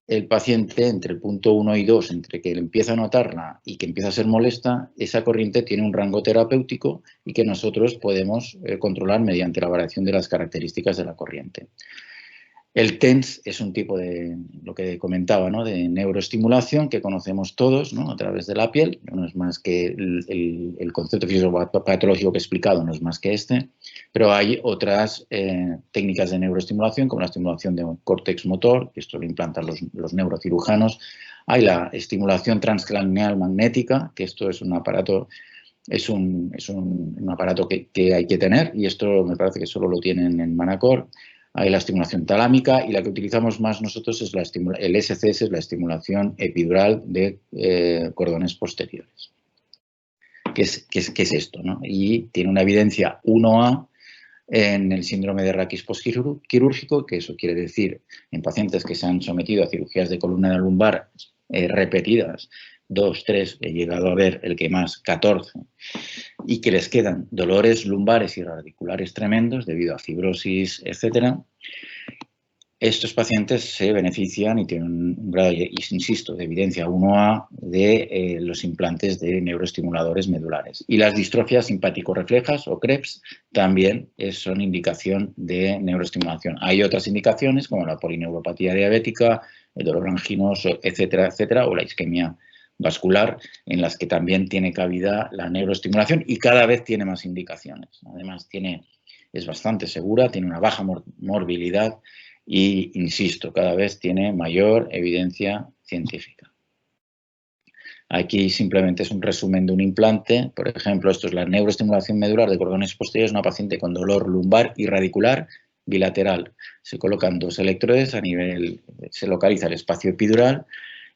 el paciente, entre el punto 1 y 2, entre que empieza a notarla y que empieza a ser molesta, esa corriente tiene un rango terapéutico y que nosotros podemos controlar mediante la variación de las características de la corriente. El TENS es un tipo de, lo que comentaba, ¿no?, de neuroestimulación que conocemos todos, ¿no?, a través de la piel. No es más que el concepto fisiopatológico que he explicado, no es más que este, pero hay otras técnicas de neuroestimulación, como la estimulación de un córtex motor, que esto lo implantan los neurocirujanos. Hay la estimulación transcraneal magnética, que esto es un aparato, aparato que hay que tener, y esto me parece que solo lo tienen en Manacor. Hay la estimulación talámica, y la que utilizamos más nosotros es el SCS, es la estimulación epidural de cordones posteriores. ¿Qué es esto, ¿no? Y tiene una evidencia 1A en el síndrome de raquis postquirúrgico, que eso quiere decir en pacientes que se han sometido a cirugías de columna lumbar repetidas, 2, 3, he llegado a ver el que más, 14, y que les quedan dolores lumbares y radiculares tremendos debido a fibrosis, etc. Estos pacientes se benefician y tienen un grado, insisto, de evidencia 1A de los implantes de neuroestimuladores medulares. Y las distrofias simpático-reflejas o CREPS también son indicación de neuroestimulación. Hay otras indicaciones como la polineuropatía diabética, el dolor anginoso, etcétera, etcétera, o la isquemia vascular, en las que también tiene cabida la neuroestimulación y cada vez tiene más indicaciones. Además, es bastante segura, tiene una baja morbilidad y, insisto, cada vez tiene mayor evidencia científica. Aquí simplemente es un resumen de un implante. Por ejemplo, esto es la neuroestimulación medular de cordones posteriores, una paciente con dolor lumbar y radicular bilateral. Se colocan 2 electrodes a nivel, se localiza el espacio epidural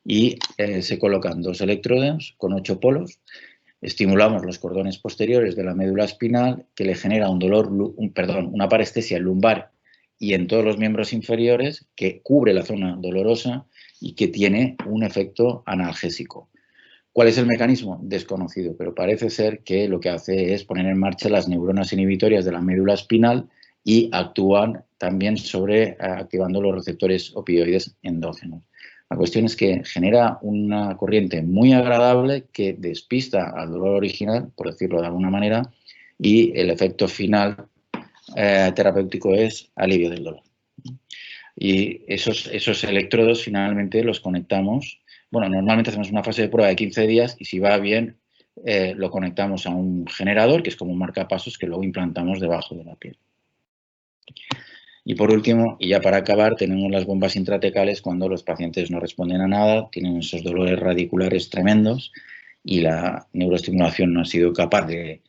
y se colocan 2 electrodos con 8 polos. Estimulamos los cordones posteriores de la médula espinal, que le genera una parestesia lumbar y en todos los miembros inferiores, que cubre la zona dolorosa y que tiene un efecto analgésico. ¿Cuál es el mecanismo? Desconocido, pero parece ser que lo que hace es poner en marcha las neuronas inhibitorias de la médula espinal y actúan también activando los receptores opioides endógenos. La cuestión es que genera una corriente muy agradable que despista al dolor original, por decirlo de alguna manera, y el efecto final terapéutico es alivio del dolor. Y esos electrodos finalmente los conectamos. Bueno, normalmente hacemos una fase de prueba de 15 días y si va bien lo conectamos a un generador, que es como un marcapasos, que luego implantamos debajo de la piel. Y por último, y ya para acabar, tenemos las bombas intratecales cuando los pacientes no responden a nada, tienen esos dolores radiculares tremendos y la neuroestimulación no ha sido capaz de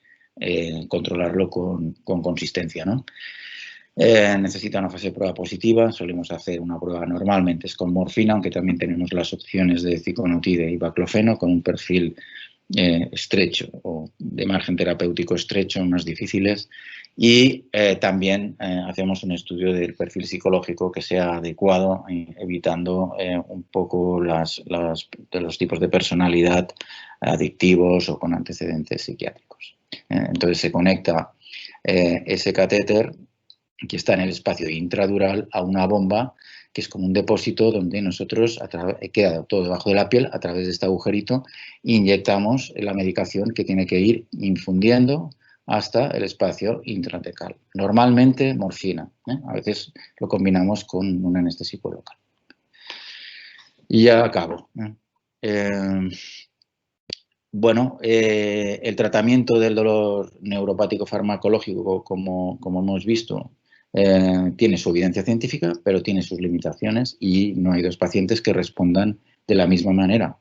controlarlo con consistencia, ¿no? Necesita una fase de prueba positiva, solemos hacer una prueba normalmente es con morfina, aunque también tenemos las opciones de ciconotide y baclofeno con un perfil estrecho o de margen terapéutico estrecho, más difíciles, y también hacemos un estudio del perfil psicológico que sea adecuado, evitando un poco los tipos de personalidad adictivos o con antecedentes psiquiátricos. Entonces se conecta ese catéter que está en el espacio intradural a una bomba que es como un depósito donde nosotros, queda todo debajo de la piel, a través de este agujerito, inyectamos la medicación que tiene que ir infundiendo hasta el espacio intratecal. Normalmente morfina, a veces lo combinamos con un anestésico local. Y ya acabo. Bueno, el tratamiento del dolor neuropático farmacológico, como hemos visto, tiene su evidencia científica, pero tiene sus limitaciones y no hay 2 pacientes que respondan de la misma manera.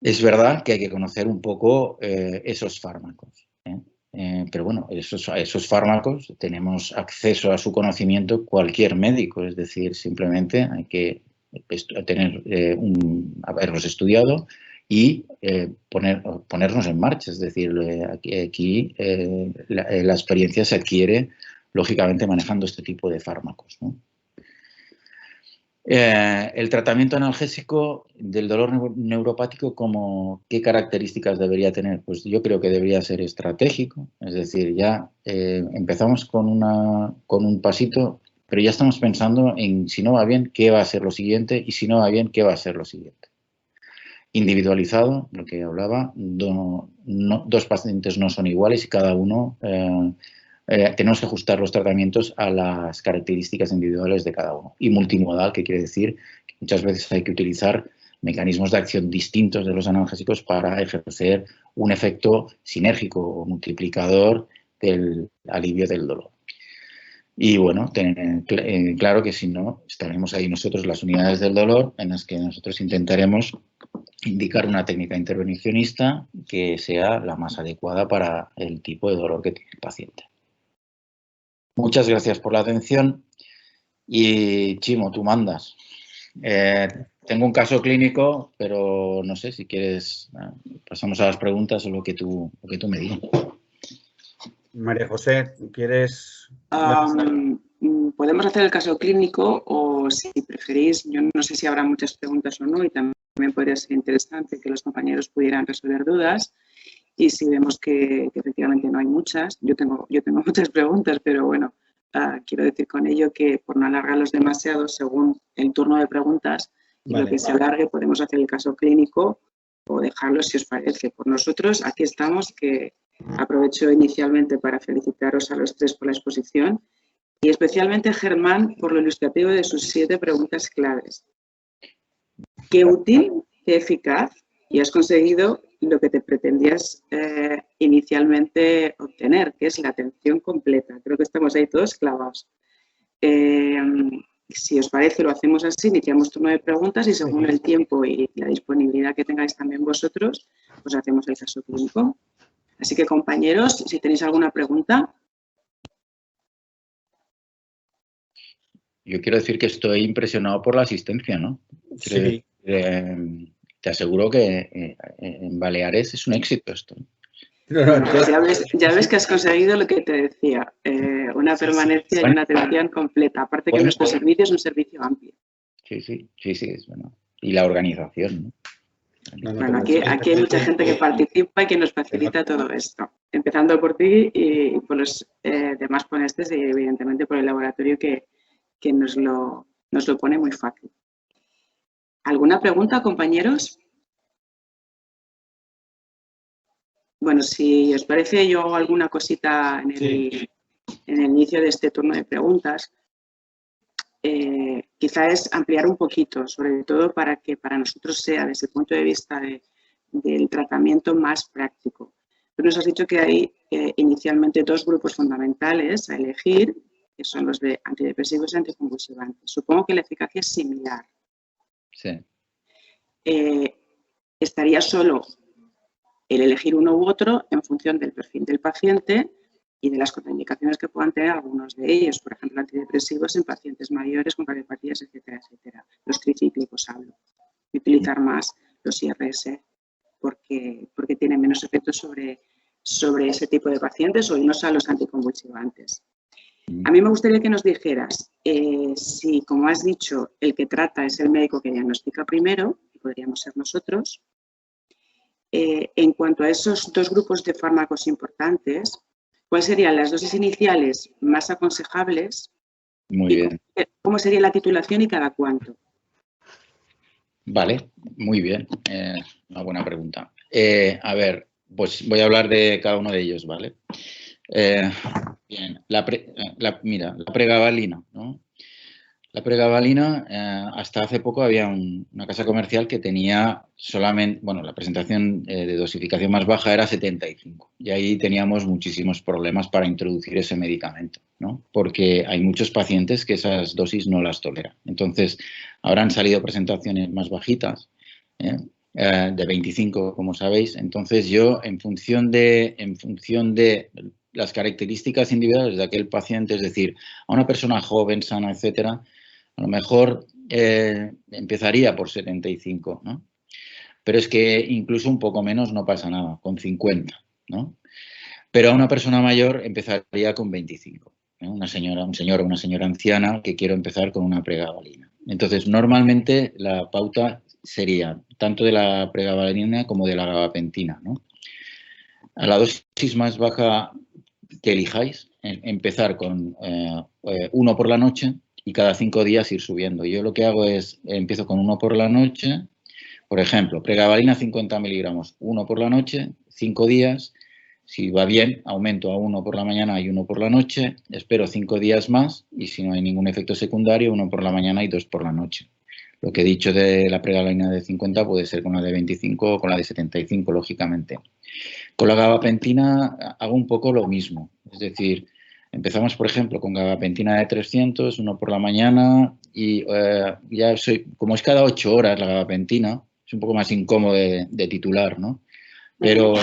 Es verdad que hay que conocer un poco esos fármacos. Pero bueno, esos fármacos tenemos acceso a su conocimiento cualquier médico, es decir, simplemente hay que haberlos estudiado y ponernos en marcha, es decir, aquí la experiencia se adquiere lógicamente manejando este tipo de fármacos, ¿no? El tratamiento analgésico del dolor neuropático, ¿qué características debería tener? Pues yo creo que debería ser estratégico, es decir, ya empezamos con un pasito, pero ya estamos pensando en si no va bien, qué va a ser lo siguiente y si no va bien, qué va a ser lo siguiente. Individualizado, lo que hablaba, 2 pacientes no son iguales y cada uno tenemos que ajustar los tratamientos a las características individuales de cada uno. Y multimodal, que quiere decir que muchas veces hay que utilizar mecanismos de acción distintos de los analgésicos para ejercer un efecto sinérgico o multiplicador del alivio del dolor. Y bueno, tener claro que si no, estaremos ahí nosotros las unidades del dolor en las que nosotros intentaremos indicar una técnica intervencionista que sea la más adecuada para el tipo de dolor que tiene el paciente. Muchas gracias por la atención y Chimo, tú mandas. Tengo un caso clínico, pero no sé si quieres, pasamos a las preguntas o lo que tú me digas. María José, ¿quieres...? Podemos hacer el caso clínico o, si preferís, yo no sé si habrá muchas preguntas o no, y también podría ser interesante que los compañeros pudieran resolver dudas. Y si vemos que efectivamente no hay muchas, yo tengo muchas preguntas, pero bueno, quiero decir con ello que por no alargarlos demasiado, según el turno de preguntas, y lo que se alargue, podemos hacer el caso clínico o dejarlo si os parece. Por nosotros, aquí estamos, que aprovecho inicialmente para felicitaros a los tres por la exposición y especialmente a Germán por lo ilustrativo de sus 7 preguntas claves. Qué útil, qué eficaz, y has conseguido lo que te pretendías inicialmente obtener, que es la atención completa. Creo que estamos ahí todos clavados. Si os parece, lo hacemos así, iniciamos turno de preguntas y según el tiempo y la disponibilidad que tengáis también vosotros, pues hacemos el caso clínico. Así que, compañeros, si tenéis alguna pregunta. Yo quiero decir que estoy impresionado por la asistencia, ¿no? Sí. Te aseguro que en Baleares es un éxito esto. Ya ves que has conseguido lo que te decía, una permanencia y una atención completa. Aparte que nuestro servicio es un servicio amplio. Sí, es bueno. Y la organización, ¿no? Bueno, aquí hay mucha gente que participa y que nos facilita todo esto. Empezando por ti y por los demás ponentes y evidentemente por el laboratorio que nos lo pone muy fácil. ¿Alguna pregunta, compañeros? Bueno, si os parece, yo hago alguna cosita en el inicio de este turno de preguntas. Quizá es ampliar un poquito, sobre todo para que para nosotros sea, desde el punto de vista del tratamiento, más práctico. Tú nos has dicho que hay inicialmente 2 grupos fundamentales a elegir, que son los de antidepresivos y anticonvulsivantes. Supongo que la eficacia es similar. Sí. Estaría solo el elegir uno u otro en función del perfil del paciente y de las contraindicaciones que puedan tener algunos de ellos, por ejemplo, antidepresivos en pacientes mayores con cardiopatías, etcétera, etcétera. Los tricíclicos hablo. Y utilizar más los IRS porque tienen menos efectos sobre ese tipo de pacientes o no solo los anticonvulsivantes. A mí me gustaría que nos dijeras si, como has dicho, el que trata es el médico que diagnostica primero, que podríamos ser nosotros. En cuanto a esos 2 grupos de fármacos importantes, ¿cuáles serían las dosis iniciales más aconsejables? Muy bien. ¿Cómo sería la titulación y cada cuánto? Vale, muy bien. Una buena pregunta. A ver, pues voy a hablar de cada uno de ellos, ¿vale? Bien, mira, la pregabalina, ¿no? La pregabalina, hasta hace poco había una casa comercial que tenía solamente, bueno, la presentación de dosificación más baja era 75 y ahí teníamos muchísimos problemas para introducir ese medicamento, ¿no? Porque hay muchos pacientes que esas dosis no las toleran. Entonces, ahora han salido presentaciones más bajitas, de 25, como sabéis. Entonces, yo, en función de las características individuales de aquel paciente, es decir, a una persona joven, sana, etcétera, a lo mejor empezaría por 75, ¿no? Pero es que incluso un poco menos no pasa nada, con 50, ¿no? Pero a una persona mayor empezaría con 25, ¿no? Un señor o una señora anciana que quiero empezar con una pregabalina. Entonces, normalmente la pauta sería tanto de la pregabalina como de la gabapentina, ¿no? A la dosis más baja que elijáis, empezar con 1 por la noche y cada 5 días ir subiendo. Yo lo que hago es, empiezo con 1 por la noche, por ejemplo, pregabalina 50 miligramos, 1 por la noche, 5 días, Si va bien, aumento a 1 por la mañana y 1 por la noche, espero 5 días más y si no hay ningún efecto secundario, 1 por la mañana y 2 por la noche. Lo que he dicho de la pregabalina de 50 puede ser con la de 25 o con la de 75, lógicamente. Con la gabapentina hago un poco lo mismo, es decir, empezamos, por ejemplo, con gabapentina de 300, 1 por la mañana y ya como es cada 8 horas la gabapentina, es un poco más incómodo de titular, ¿no? Pero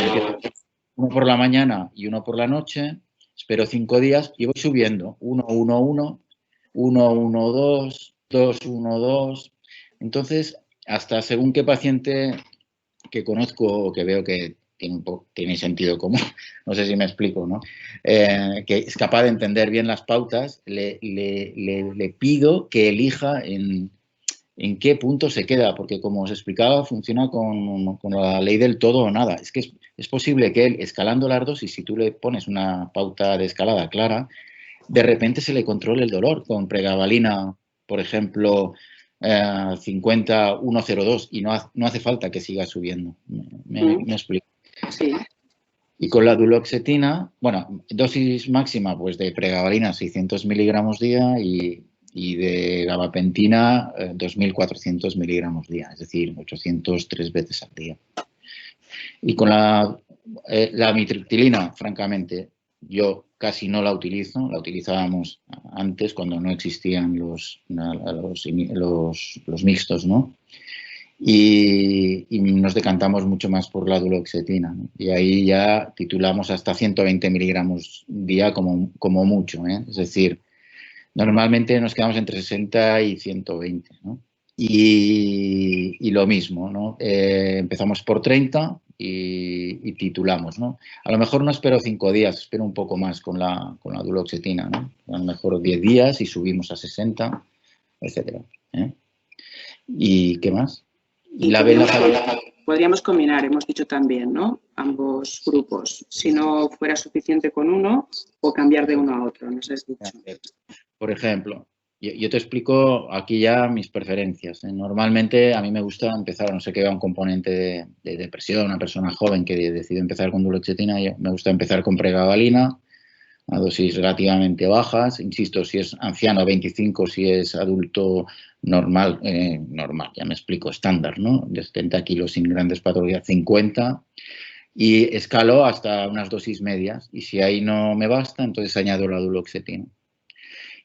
1 por la mañana y 1 por la noche, espero 5 días y voy subiendo, 1, 1, 1, 1, 1, 2, 2, 1, 2. Entonces, hasta según qué paciente que conozco o que veo que tiene sentido común, no sé si me explico, ¿no? Que es capaz de entender bien las pautas, le pido que elija en qué punto se queda, porque como os explicaba, funciona con la ley del todo o nada. Es que es posible que él, escalando las dosis, si tú le pones una pauta de escalada clara, de repente se le controle el dolor con pregabalina, por ejemplo, 50, 102 y no hace falta que siga subiendo. ¿Me explico? Sí. Y con la duloxetina, bueno, dosis máxima pues de pregabalina 600 miligramos día y de gabapentina 2.400 miligramos día, es decir, 803 veces al día. Y con la amitriptilina, francamente, yo casi no la utilizo, la utilizábamos antes cuando no existían los mixtos, ¿no? Y nos decantamos mucho más por la duloxetina, ¿no? Y ahí ya titulamos hasta 120 miligramos día como mucho, ¿eh? Es decir, normalmente nos quedamos entre 60 y 120, ¿no? Y lo mismo, ¿no? Empezamos por 30 y titulamos, ¿no? A lo mejor no espero 5 días, espero un poco más con la duloxetina, ¿no? A lo mejor 10 días y subimos a 60, etcétera, ¿eh? ¿Y qué más? Y podríamos combinar, hemos dicho también, ¿no? Ambos grupos. Si no fuera suficiente con uno, o cambiar de uno a otro, nos has dicho. Por ejemplo, yo te explico aquí ya mis preferencias, ¿eh? Normalmente a mí me gusta empezar, no sé qué, un componente de depresión, una persona joven que decide empezar con duloxetina, me gusta empezar con pregabalina, a dosis relativamente bajas, insisto, si es anciano 25, si es adulto normal, ya me explico, estándar, ¿no? De 70 kilos sin grandes patologías, 50, y escalo hasta unas dosis medias, y si ahí no me basta, entonces añado la duloxetina.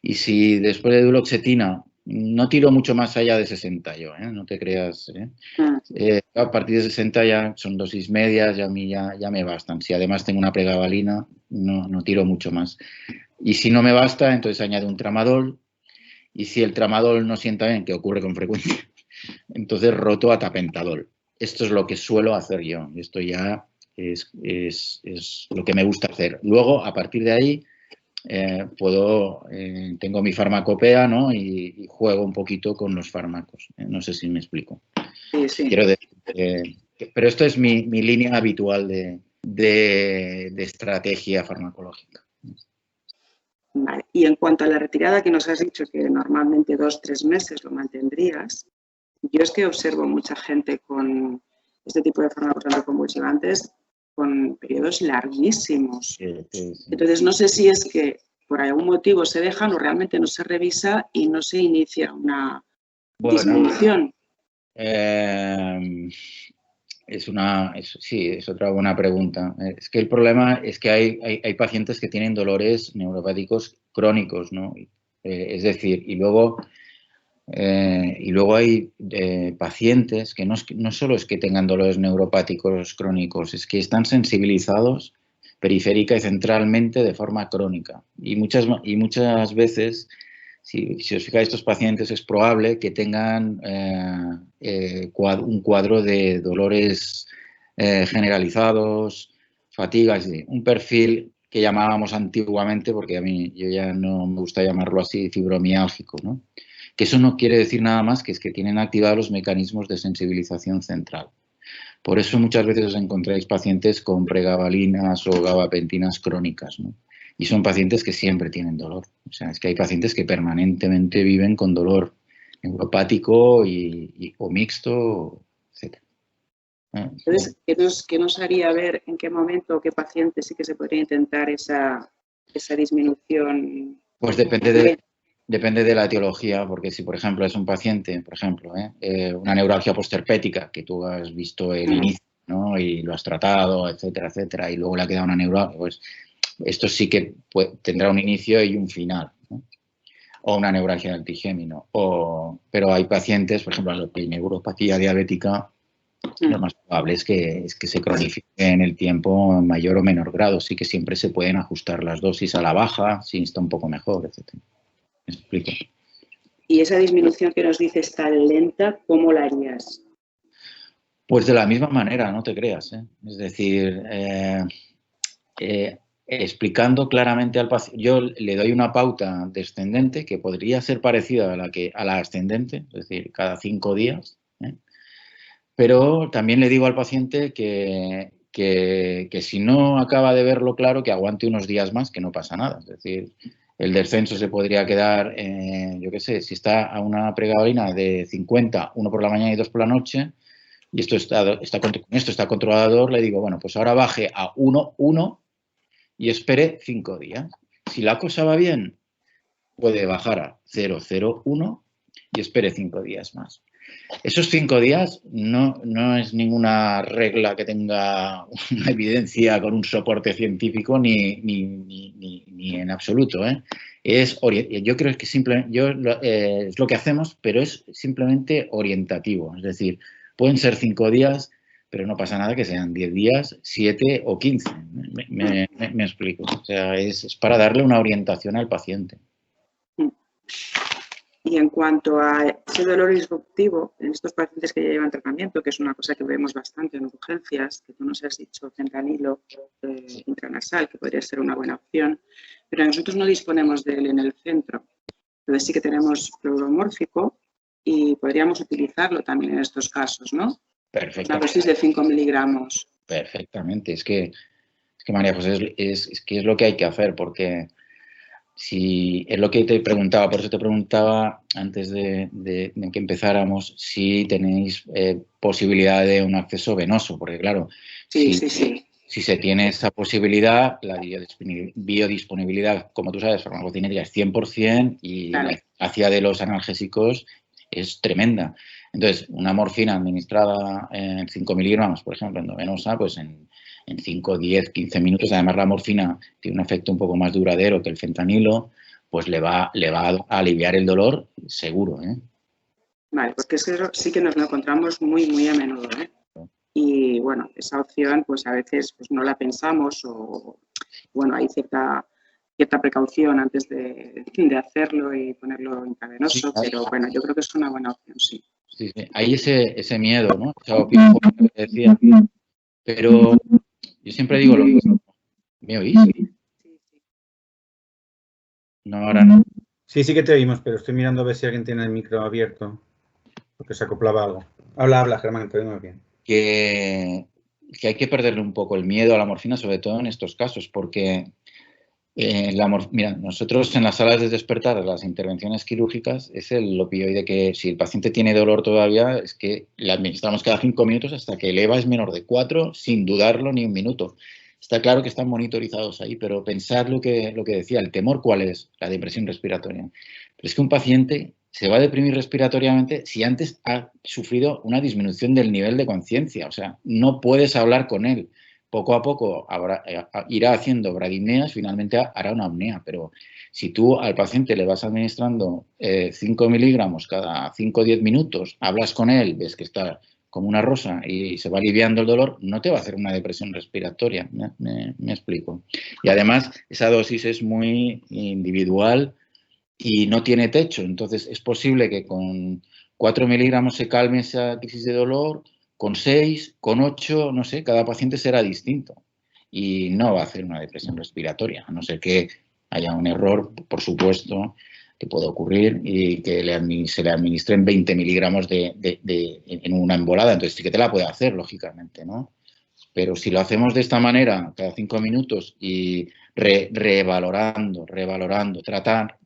Y si después de duloxetina no tiro mucho más allá de 60 yo, no te creas, a partir de 60 ya son dosis medias y a mí ya me bastan. Si además tengo una pregabalina, no tiro mucho más. Y si no me basta, entonces añado un tramadol. Y si el tramadol no sienta bien, que ocurre con frecuencia, entonces roto a tapentadol. Esto es lo que suelo hacer yo. Esto ya es lo que me gusta hacer. Luego, a partir de ahí, tengo mi farmacopea, ¿no? Y juego un poquito con los fármacos. No sé si me explico. Sí. Quiero decir, pero esto es mi línea habitual de estrategia farmacológica. Vale. Y en cuanto a la retirada, que nos has dicho que normalmente 2-3 meses lo mantendrías, yo es que observo mucha gente con este tipo de fármacos anticonvulsivantes con periodos larguísimos. Sí. Entonces, no sé si es que por algún motivo se dejan o realmente no se revisa y no se inicia una disminución. Es otra buena pregunta. Es que el problema es que hay pacientes que tienen dolores neuropáticos crónicos, ¿no? Es decir, y luego hay pacientes que no solo es que tengan dolores neuropáticos crónicos, es que están sensibilizados periférica y centralmente de forma crónica. Y muchas veces, si os fijáis, estos pacientes es probable que tengan un cuadro de dolores generalizados, fatigas, un perfil que llamábamos antiguamente, porque yo ya no me gusta llamarlo así, fibromiálgico, ¿no? Que eso no quiere decir nada más que es que tienen activados los mecanismos de sensibilización central. Por eso muchas veces os encontráis pacientes con pregabalinas o gabapentinas crónicas, ¿no? Y son pacientes que siempre tienen dolor. O sea, es que hay pacientes que permanentemente viven con dolor neuropático o mixto, etc. Entonces, ¿qué nos haría ver en qué momento o qué paciente sí que se podría intentar esa disminución? Pues depende de la etiología, porque si, por ejemplo, es un paciente, por ejemplo, una neuralgia postherpética, que tú has visto el inicio, ¿no? Y lo has tratado, etcétera, etcétera, y luego le ha quedado una neuralgia, pues esto sí que tendrá un inicio y un final, ¿no? O una neuralgia del trigémino. Pero hay pacientes, por ejemplo, la neuropatía diabética, lo más probable es que se cronifique en el tiempo en mayor o menor grado. Sí que siempre se pueden ajustar las dosis a la baja, si está un poco mejor, etc. ¿Me explico? Y esa disminución que nos dices tan lenta, ¿cómo la harías? Pues de la misma manera, no te creas, ¿eh? Es decir, explicando claramente al paciente, yo le doy una pauta descendente que podría ser parecida a la ascendente, es decir, cada 5 días, ¿eh? Pero también le digo al paciente que si no acaba de verlo claro, que aguante unos días más, que no pasa nada. Es decir, el descenso se podría quedar, yo qué sé, si está a una pregabalina de 50, 1 por la mañana y 2 por la noche, y esto está controlador, le digo, bueno, pues ahora baje a 1, 1 y espere 5 días. Si la cosa va bien, puede bajar a 0, 0, 1 y espere 5 días más. Esos 5 días no es ninguna regla que tenga una evidencia con un soporte científico ni en absoluto, ¿eh? Yo creo que es lo que hacemos, pero es simplemente orientativo. Es decir, pueden ser 5 días, pero no pasa nada que sean 10 días, 7 o 15. Me explico. O sea, es para darle una orientación al paciente. Y en cuanto a ese dolor disruptivo, en estos pacientes que ya llevan tratamiento, que es una cosa que vemos bastante en urgencias, que tú nos has dicho fentanilo intranasal, que podría ser una buena opción, pero nosotros no disponemos de él en el centro. Entonces sí que tenemos cloromórfico y podríamos utilizarlo también en estos casos, ¿no? Perfecto. Una dosis de 5 miligramos. Perfectamente. Es que María José, es lo que hay que hacer, porque si es lo que te preguntaba, por eso te preguntaba antes de que empezáramos si tenéis posibilidad de un acceso venoso, porque claro, si se tiene esa posibilidad, la biodisponibilidad, como tú sabes, farmacocinética es 100% y la eficacia de los analgésicos es tremenda. Entonces, una morfina administrada en 5 miligramos, por ejemplo, endovenosa, pues en 5, 10, 15 minutos, además la morfina tiene un efecto un poco más duradero que el fentanilo, pues le va a aliviar el dolor seguro, ¿eh? Vale, porque es que sí que nos lo encontramos muy, muy a menudo, ¿eh? Y bueno, esa opción pues a veces pues, no la pensamos o bueno, hay cierta precaución antes de hacerlo y ponerlo intravenoso, pero bueno, yo creo que es una buena opción, sí. Sí. Hay ese miedo, ¿no? Esa opinión que decía, pero yo siempre digo lo mismo. ¿Me oís? No, ahora no. Sí que te oímos, pero estoy mirando a ver si alguien tiene el micro abierto, porque se acoplaba algo. Habla, Germán, te oímos bien. Que hay que perderle un poco el miedo a la morfina, sobre todo en estos casos, porque mira, nosotros en las salas de despertar de las intervenciones quirúrgicas es el opioide que si el paciente tiene dolor todavía es que le administramos cada 5 minutos hasta que el EVA es menor de 4 sin dudarlo ni un minuto. Está claro que están monitorizados ahí, pero pensar lo que decía, el temor, ¿cuál es? La depresión respiratoria. Pero es que un paciente se va a deprimir respiratoriamente si antes ha sufrido una disminución del nivel de conciencia. O sea, no puedes hablar con él. Poco a poco irá haciendo bradipneas, finalmente hará una apnea. Pero si tú al paciente le vas administrando 5 miligramos cada 5 o 10 minutos, hablas con él, ves que está como una rosa y se va aliviando el dolor, no te va a hacer una depresión respiratoria. Me explico. Y además, esa dosis es muy individual y no tiene techo. Entonces, es posible que con 4 miligramos se calme esa crisis de dolor, con 6, con 8, no sé, cada paciente será distinto. Y no va a hacer una depresión respiratoria, a no ser que haya un error, por supuesto, que puede ocurrir y que se le administren 20 miligramos en una embolada. Entonces, sí que te la puede hacer, lógicamente, ¿no? Pero si lo hacemos de esta manera, cada 5 minutos y revalorando, tratar,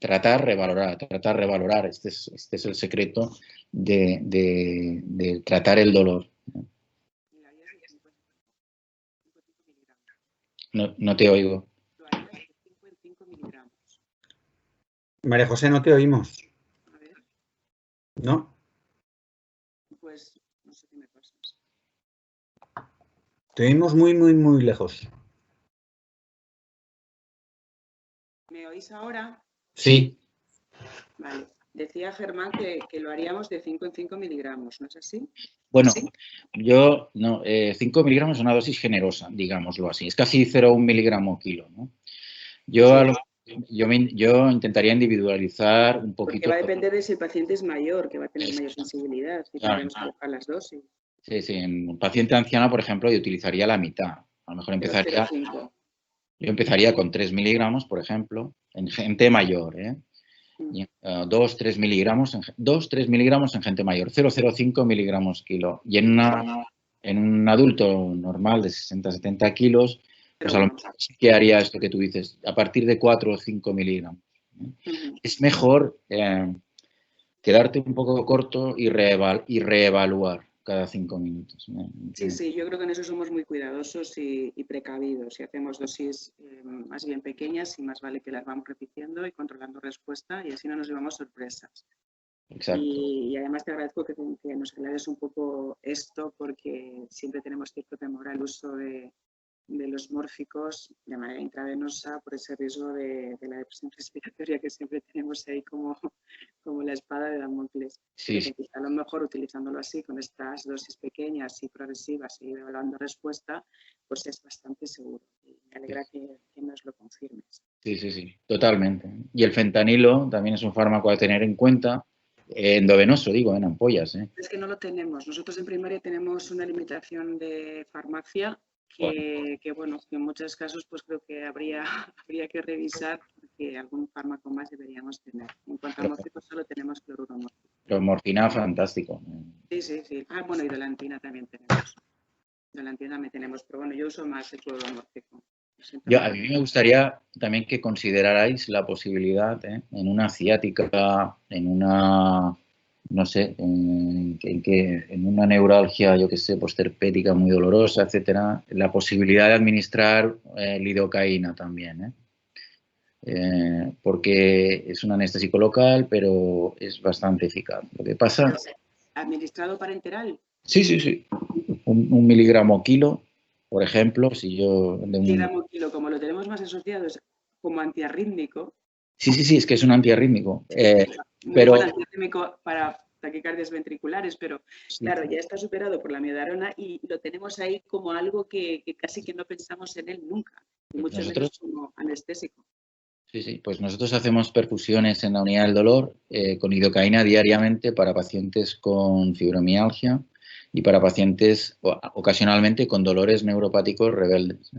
revalorar. Este es el secreto de tratar el dolor. No te oigo. Lo harías de 5 en 5 miligramos. María José, no te oímos. A ver, ¿No? pues no sé qué me pasa. Te oímos muy, muy, muy lejos. ¿Me oís ahora? Sí. Vale. Decía Germán que lo haríamos de 5 en 5 miligramos, ¿no es así? Bueno, yo, no, 5 miligramos es una dosis generosa, digámoslo así. Es casi 0,1 miligramo kilo, ¿no? Yo intentaría individualizar un Porque poquito. va a depender de si el paciente es mayor, que va a tener mayor sensibilidad, y Claro. tendremos que bajar las dosis. Sí, sí. En un paciente anciano, por ejemplo, yo utilizaría la mitad. A lo mejor empezaría... 0,05. Yo empezaría con 3 miligramos, por ejemplo, en gente mayor, ¿eh? 2-3 miligramos, 2-3 miligramos en gente mayor, 0,05 miligramos kilo. Y en un adulto normal de 60-70 kilos, pues a lo mejor sí que haría esto que tú dices, a partir de 4 o 5 miligramos. Es mejor quedarte un poco corto y reevaluar cada 5 minutos. Sí, sí, yo creo que en eso somos muy cuidadosos y precavidos. Si hacemos dosis más bien pequeñas y más vale que las vamos repitiendo y controlando respuesta y así no nos llevamos sorpresas. Exacto. Y además te agradezco que nos aclares un poco esto porque siempre tenemos cierto temor al uso de los mórficos de manera intravenosa por ese riesgo de la depresión respiratoria que siempre tenemos ahí como la espada de Damocles. Sí, sí. A lo mejor utilizándolo así, con estas dosis pequeñas y progresivas y evaluando respuesta, pues es bastante seguro. Y me alegra que nos lo confirmes. Sí, sí, sí, totalmente. Y el fentanilo también es un fármaco a tener en cuenta, endovenoso, digo, en ampollas. Es que no lo tenemos. Nosotros en primaria tenemos una limitación de farmacia que bueno, que en muchos casos pues creo que habría que revisar porque algún fármaco más deberíamos tener. En cuanto a mórficos solo tenemos cloruro mórfico. Pero morfina, fantástico. Sí, sí, sí. Ah, bueno, y dolantina también tenemos. Dolantina también tenemos, pero bueno, yo uso más el cloruro mórfico. A mí me gustaría también que considerarais la posibilidad en una ciática, en una, no sé, en una neuralgia, yo que sé, posterpética muy dolorosa, etcétera, la posibilidad de administrar lidocaína también, porque es un anestésico local, pero es bastante eficaz. Lo que pasa... ¿Administrado parenteral? Sí, sí, sí. Un miligramo kilo, por ejemplo, si yo... Miligramo kilo, como lo tenemos más asociado como antiarrítmico. Sí, sí, sí, es que es un antiarrítmico. Muy buen antiarrítmico para taquicardias ventriculares, pero sí, claro, ya está superado por la miodarona y lo tenemos ahí como algo que casi que no pensamos en él nunca, y mucho menos como anestésico. Sí, sí, pues nosotros hacemos perfusiones en la unidad del dolor con lidocaína diariamente para pacientes con fibromialgia y para pacientes ocasionalmente con dolores neuropáticos rebeldes.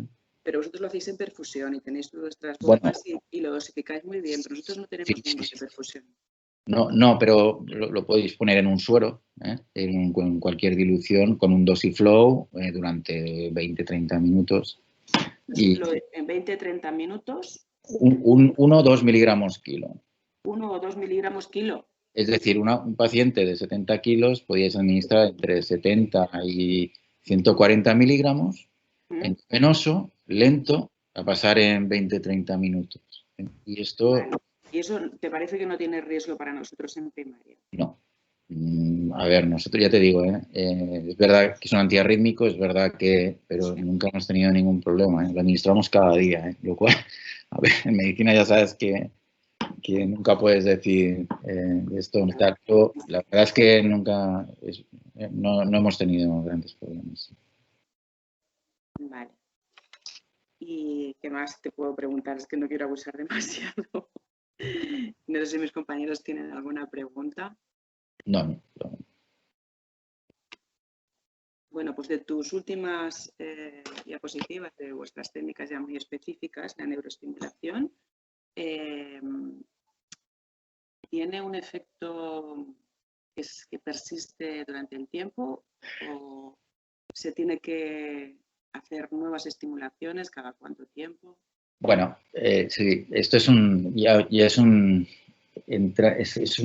Pero vosotros lo hacéis en perfusión y tenéis vuestras bombas y lo dosificáis muy bien, pero nosotros no tenemos bombas de perfusión. No, pero lo podéis poner en un suero, en cualquier dilución, con un dosiflow durante 20-30 minutos. Y en 20-30 minutos... 1 o 2 miligramos kilo. 1 o 2 miligramos kilo. Es decir, un paciente de 70 kilos podíais administrar entre 70 y 140 miligramos venoso, lento, a pasar en 20-30 minutos. Y esto... Vale. ¿Y eso te parece que no tiene riesgo para nosotros en primaria? No. A ver, nosotros ya te digo, es verdad que es un antiarrítmico, es verdad que, pero nunca hemos tenido ningún problema. Lo administramos cada día, lo cual, a ver, en medicina ya sabes que nunca puedes decir esto. Pero la verdad es que nunca, no hemos tenido grandes problemas. Vale. ¿Y qué más te puedo preguntar? Es que no quiero abusar demasiado. No sé si mis compañeros tienen alguna pregunta. No. Bueno, pues de tus últimas diapositivas, de vuestras técnicas ya muy específicas, la neuroestimulación, ¿tiene un efecto que persiste durante el tiempo o se tiene que hacer nuevas estimulaciones cada cuánto tiempo? Bueno, sí, esto es un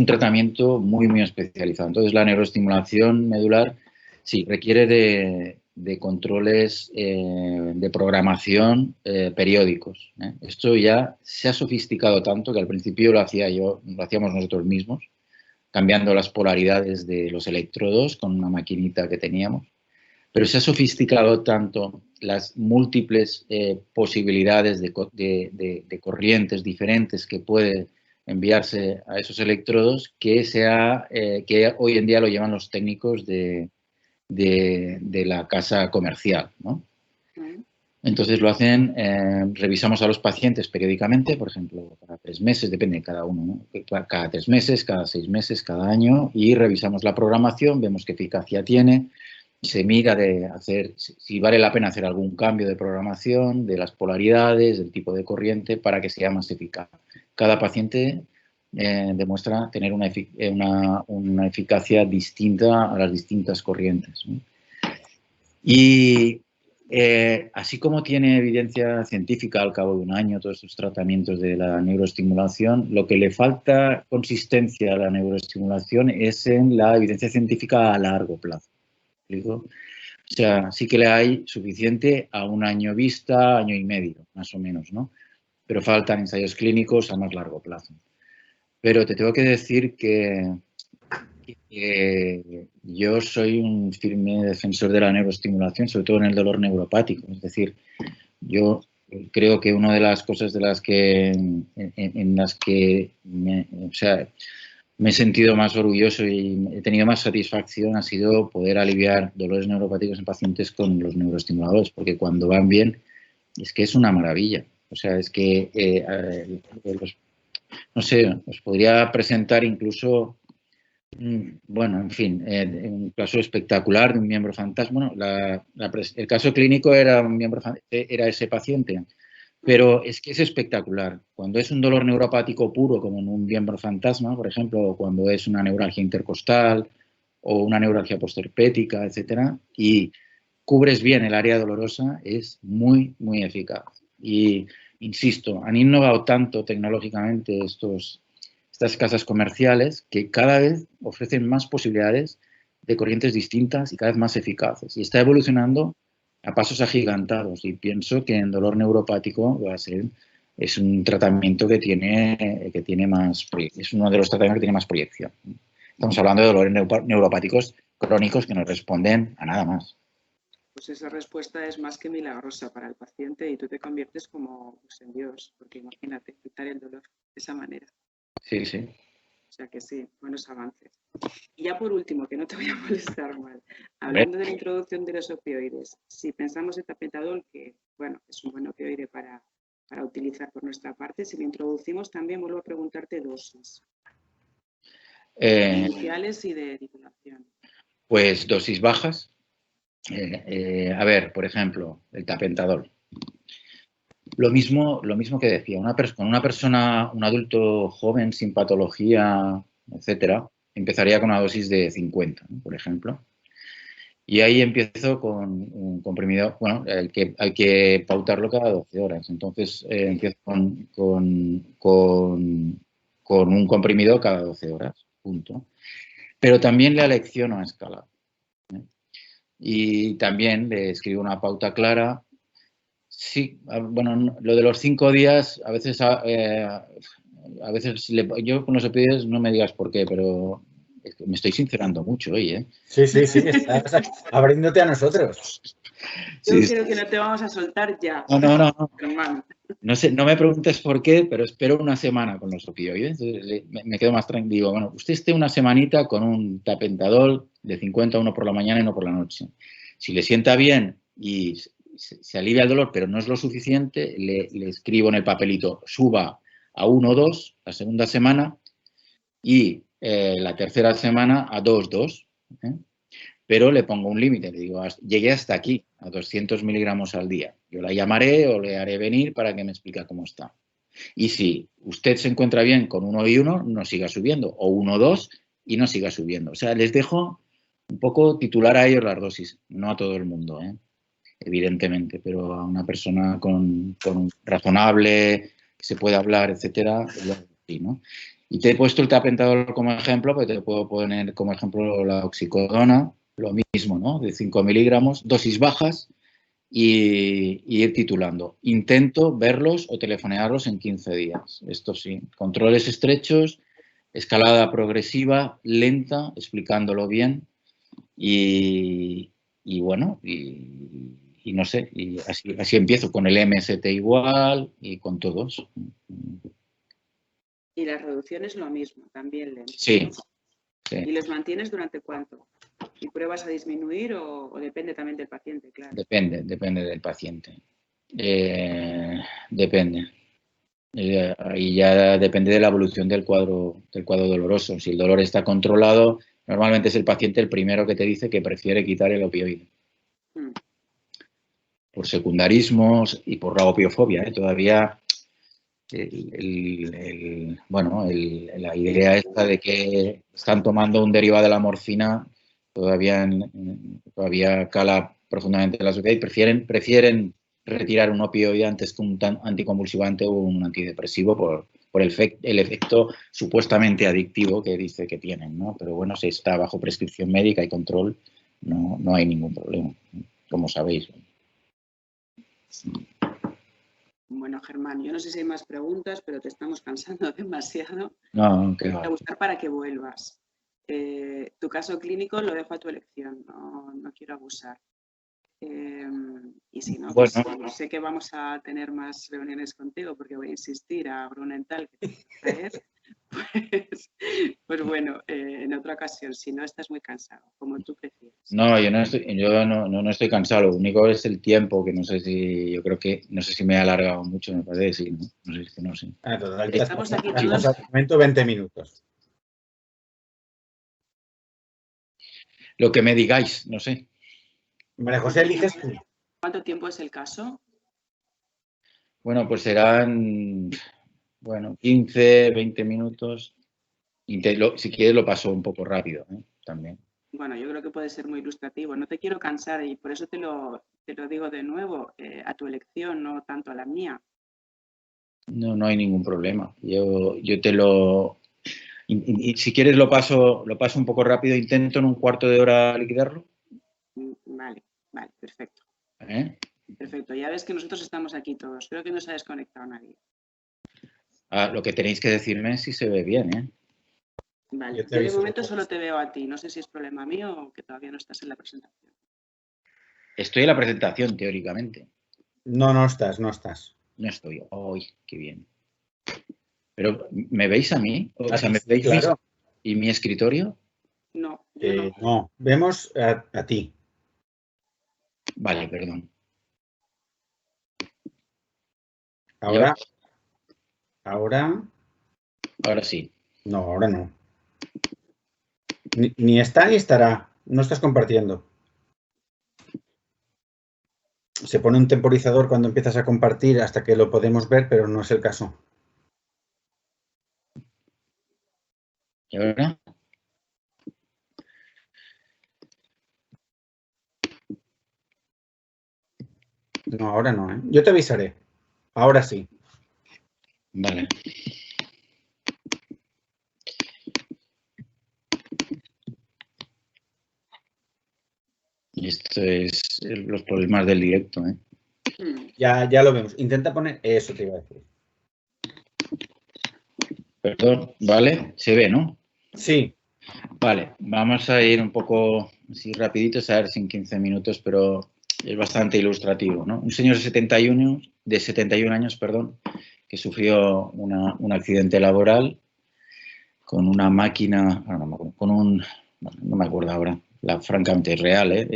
tratamiento muy, muy especializado. Entonces, la neuroestimulación medular sí requiere de controles de programación periódicos. Esto ya se ha sofisticado tanto que al principio lo hacíamos nosotros mismos, cambiando las polaridades de los electrodos con una maquinita que teníamos. Pero se ha sofisticado tanto las múltiples posibilidades de corrientes diferentes que puede enviarse a esos electrodos que hoy en día lo llevan los técnicos de la casa comercial, ¿no? Entonces lo hacen, revisamos a los pacientes periódicamente, por ejemplo, cada 3 meses, depende de cada uno, ¿no? Cada 3 meses, cada 6 meses, cada año, y revisamos la programación, vemos qué eficacia tiene, se mira si vale la pena hacer algún cambio de programación, de las polaridades, del tipo de corriente, para que sea más eficaz. Cada paciente demuestra tener una eficacia distinta a las distintas corrientes, ¿no? Y así como tiene evidencia científica al cabo de un año todos estos tratamientos de la neuroestimulación, lo que le falta consistencia a la neuroestimulación es en la evidencia científica a largo plazo. O sea, sí que le hay suficiente a un año vista, año y medio, más o menos, ¿no? Pero faltan ensayos clínicos a más largo plazo. Pero te tengo que decir que yo soy un firme defensor de la neuroestimulación, sobre todo en el dolor neuropático. Es decir, yo creo que una de las cosas en las que me he sentido más orgulloso y he tenido más satisfacción ha sido poder aliviar dolores neuropáticos en pacientes con los neuroestimuladores, porque cuando van bien es que es una maravilla. O sea, es que, no sé, os podría presentar incluso, bueno, en fin, un caso espectacular de un miembro fantasma. Bueno, el caso clínico era ese paciente. Pero es que es espectacular. Cuando es un dolor neuropático puro, como en un miembro fantasma, por ejemplo, o cuando es una neuralgia intercostal o una neuralgia postherpética, etcétera, y cubres bien el área dolorosa, es muy, muy eficaz. Y, insisto, han innovado tanto tecnológicamente estas casas comerciales que cada vez ofrecen más posibilidades de corrientes distintas y cada vez más eficaces. Y está evolucionando a pasos agigantados, y pienso que en dolor neuropático es un tratamiento que tiene más, es uno de los tratamientos que tiene más proyección. Estamos hablando de dolores neuropáticos crónicos que no responden a nada más. Pues esa respuesta es más que milagrosa para el paciente y tú te conviertes como en Dios, porque imagínate quitar el dolor de esa manera. Sí, sí. O sea que sí, buenos avances. Y ya por último, que no te voy a molestar mal, hablando de la introducción de los opioides, si pensamos en tapentadol, que bueno, es un buen opioide para utilizar por nuestra parte, si lo introducimos también vuelvo a preguntarte dosis. Iniciales y de titulación. Pues dosis bajas. A ver, por ejemplo, el tapentadol. Lo mismo que decía, con una persona, un adulto joven sin patología, etcétera, empezaría con una dosis de 50, ¿no? Por ejemplo. Y ahí empiezo con un comprimido, bueno, hay que pautarlo cada 12 horas. Entonces empiezo con un comprimido cada 12 horas, punto. Pero también le alecciono a escala. Y también le escribo una pauta clara. Sí, bueno, lo de los 5 días, a veces yo con los opioides no me digas por qué, pero es que me estoy sincerando mucho hoy, ¿eh? Sí, estás abriéndote a nosotros. Yo creo que no te vamos a soltar ya. No. No sé, no me preguntes por qué, pero espero una semana con los opioides. Me quedo más tranquilo. Bueno, usted esté una semanita con un tapentadol de 50, uno por la mañana y uno por la noche. Si le sienta bien y se alivia el dolor, pero no es lo suficiente, le escribo en el papelito, suba a 1 o 2 la segunda semana y la tercera semana a 2. Pero le pongo un límite, le digo, llegué hasta aquí, a 200 miligramos al día. Yo la llamaré o le haré venir para que me explique cómo está. Y si usted se encuentra bien con 1 y 1, no siga subiendo, o 1 o 2 y no siga subiendo. O sea, les dejo un poco titular a ellos las dosis, no a todo el mundo, evidentemente, pero a una persona con razonable, que se puede hablar, etcétera, sí, ¿no? Y te he puesto el tapentadol como ejemplo, pero te puedo poner como ejemplo la oxicodona, lo mismo, ¿no? De 5 miligramos, dosis bajas y ir titulando. Intento verlos o telefonearlos en 15 días. Esto sí, controles estrechos, escalada progresiva, lenta, explicándolo bien y bueno, y no sé, y así empiezo con el MST igual y con todos. Y las reducciones lo mismo, también lento. Sí, ¿no? sí. ¿Y los mantienes durante cuánto? ¿Y pruebas a disminuir o depende también del paciente? Claro. Depende del paciente. Depende. Y ya depende de la evolución del cuadro doloroso. Si el dolor está controlado, normalmente es el paciente el primero que te dice que prefiere quitar el opioide. Por secundarismos y por la opiofobia. Todavía la idea esta de que están tomando un derivado de la morfina todavía cala profundamente en la sociedad y prefieren retirar un opioide antes que un anticonvulsivante o un antidepresivo por el efecto supuestamente adictivo que dice que tienen, ¿no? Pero bueno, si está bajo prescripción médica y control, no hay ningún problema, como sabéis. Bueno, Germán, yo no sé si hay más preguntas, pero te estamos cansando demasiado. No, que voy a buscar para que vuelvas. Tu caso clínico lo dejo a tu elección, no quiero abusar. Y si no, pues bueno, sé que vamos a tener más reuniones contigo porque voy a insistir a Grunenthal que te traer. Pues bueno, en otra ocasión, si no estás muy cansado, como tú prefieres. No, yo no estoy cansado, lo único es el tiempo, que no sé si me he alargado mucho, me parece, sí, no sé. Estamos aquí todos. Al momento 20 minutos. Lo que me digáis, no sé. María José, eliges tú. ¿Cuánto tiempo es el caso? Bueno, pues serán 15, 20 minutos. Si quieres lo paso un poco rápido, también. Bueno, yo creo que puede ser muy ilustrativo. No te quiero cansar y por eso te lo digo de nuevo, a tu elección, no tanto a la mía. No hay ningún problema. Yo te lo... Y si quieres lo paso un poco rápido, intento en un cuarto de hora liquidarlo. Vale, perfecto. Perfecto, ya ves que nosotros estamos aquí todos. Creo que no se ha desconectado nadie. Lo que tenéis que decirme es si se ve bien, Vale, yo de momento solo te veo a ti. No sé si es problema mío o que todavía no estás en la presentación. Estoy en la presentación, teóricamente. No estás. No estoy. ¡Ay, qué bien! ¿Pero me veis a mí? O sea, ¿me veis claro. ¿Y mi escritorio? No, yo no. No, vemos a ti. Vale, perdón. Ahora Sí. No, ahora no. Ni está ni estará. No estás compartiendo. Se pone un temporizador cuando empiezas a compartir hasta que lo podemos ver, pero no es el caso. ¿Y ahora? No, ahora no, ¿eh? Yo te avisaré. Ahora sí. Vale. Y esto es los problemas del directo, ¿eh? Ya lo vemos. Intenta poner... Eso te iba a decir. Perdón, ¿vale? Se ve, ¿no? Sí. Vale, vamos a ir un poco así rapidito, a ver si en 15 minutos, pero es bastante ilustrativo, ¿no? Un señor de 71 años, que sufrió un accidente laboral con una máquina, no me acuerdo ahora, francamente real,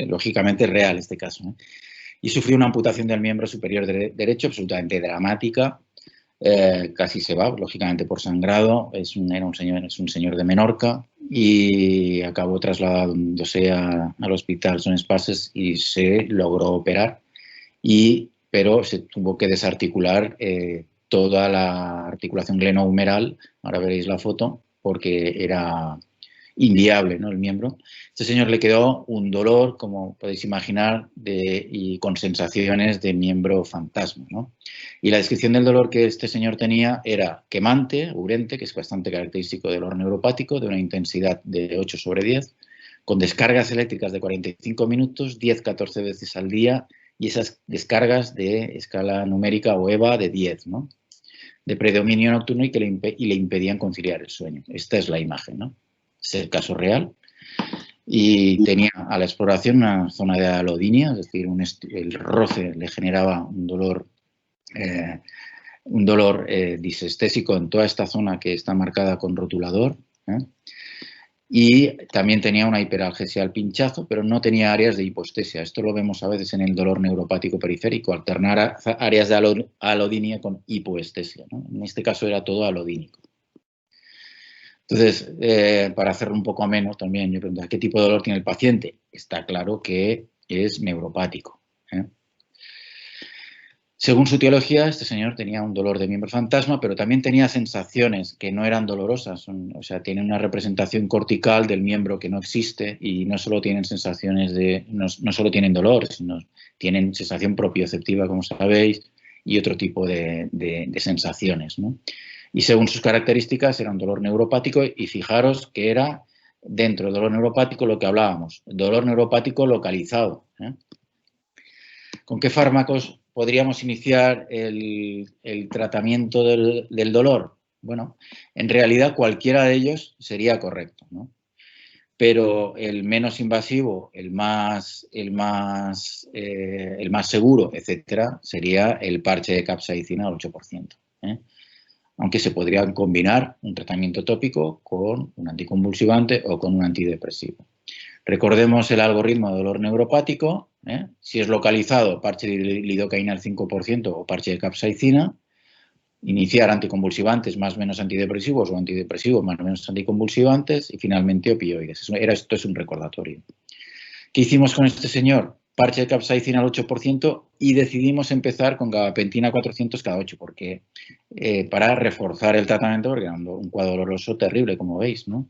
lógicamente real este caso, y sufrió una amputación del miembro superior derecho absolutamente dramática. Casi se va, lógicamente por sangrado, es un señor de Menorca y acabó trasladándose al hospital Son Espases y se logró operar, pero se tuvo que desarticular toda la articulación glenohumeral, ahora veréis la foto, porque era inviable, ¿no?, el miembro. Este señor le quedó un dolor, como podéis imaginar, y con sensaciones de miembro fantasma, ¿no? Y la descripción del dolor que este señor tenía era quemante, urente, que es bastante característico del dolor neuropático, de una intensidad de 8/10, con descargas eléctricas de 45 minutos, 10-14 veces al día, y esas descargas de escala numérica o EVA de 10, ¿no? De predominio nocturno y le impedían conciliar el sueño. Esta es la imagen, ¿no? Es el caso real. Y tenía a la exploración una zona de alodinia, es decir, el roce le generaba un dolor disestésico en toda esta zona que está marcada con rotulador, ¿eh? Y también tenía una hiperalgesia al pinchazo, pero no tenía áreas de hipoestesia. Esto lo vemos a veces en el dolor neuropático periférico, alternar áreas de alodinia con hipoestesia, ¿no? En este caso era todo alodínico. Entonces, para hacerlo un poco ameno también, yo pregunto, ¿qué tipo de dolor tiene el paciente? Está claro que es neuropático, ¿eh? Según su teología, este señor tenía un dolor de miembro fantasma, pero también tenía sensaciones que no eran dolorosas. O sea, tiene una representación cortical del miembro que no existe y no solo tienen sensaciones no solo tienen dolor, sino tienen sensación propioceptiva, como sabéis, y otro tipo de sensaciones, ¿no? Y según sus características era un dolor neuropático y fijaros que era dentro del dolor neuropático lo que hablábamos, dolor neuropático localizado, ¿eh? ¿Con qué fármacos podríamos iniciar el tratamiento del dolor? Bueno, en realidad cualquiera de ellos sería correcto, ¿no? Pero el menos invasivo, el más seguro, etcétera, sería el parche de capsaicina al 8%, ¿eh? Aunque se podrían combinar un tratamiento tópico con un anticonvulsivante o con un antidepresivo. Recordemos el algoritmo de dolor neuropático, ¿eh? Si es localizado, parche de lidocaína al 5% o parche de capsaicina, iniciar anticonvulsivantes más o menos antidepresivos o antidepresivos más o menos anticonvulsivantes y finalmente opioides. Esto es un recordatorio. ¿Qué hicimos con este señor? Parche de capsaicina al 8% y decidimos empezar con gabapentina 400 cada 8 porque, para reforzar el tratamiento, porque era un cuadro doloroso terrible, como veis, ¿no?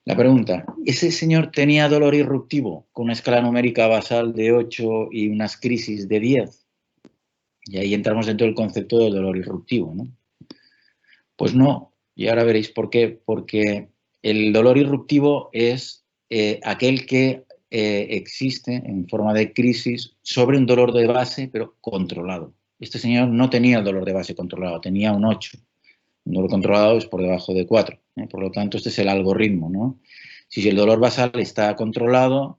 La pregunta, ¿ese señor tenía dolor irruptivo con una escala numérica basal de 8 y unas crisis de 10? Y ahí entramos dentro del concepto del dolor irruptivo, ¿no? Pues no, y ahora veréis por qué. Porque el dolor irruptivo es aquel que existe en forma de crisis sobre un dolor de base, pero controlado. Este señor no tenía el dolor de base controlado, tenía un 8. Un dolor controlado es por debajo de 4. Por lo tanto, este es el algoritmo, ¿no? Si el dolor basal está controlado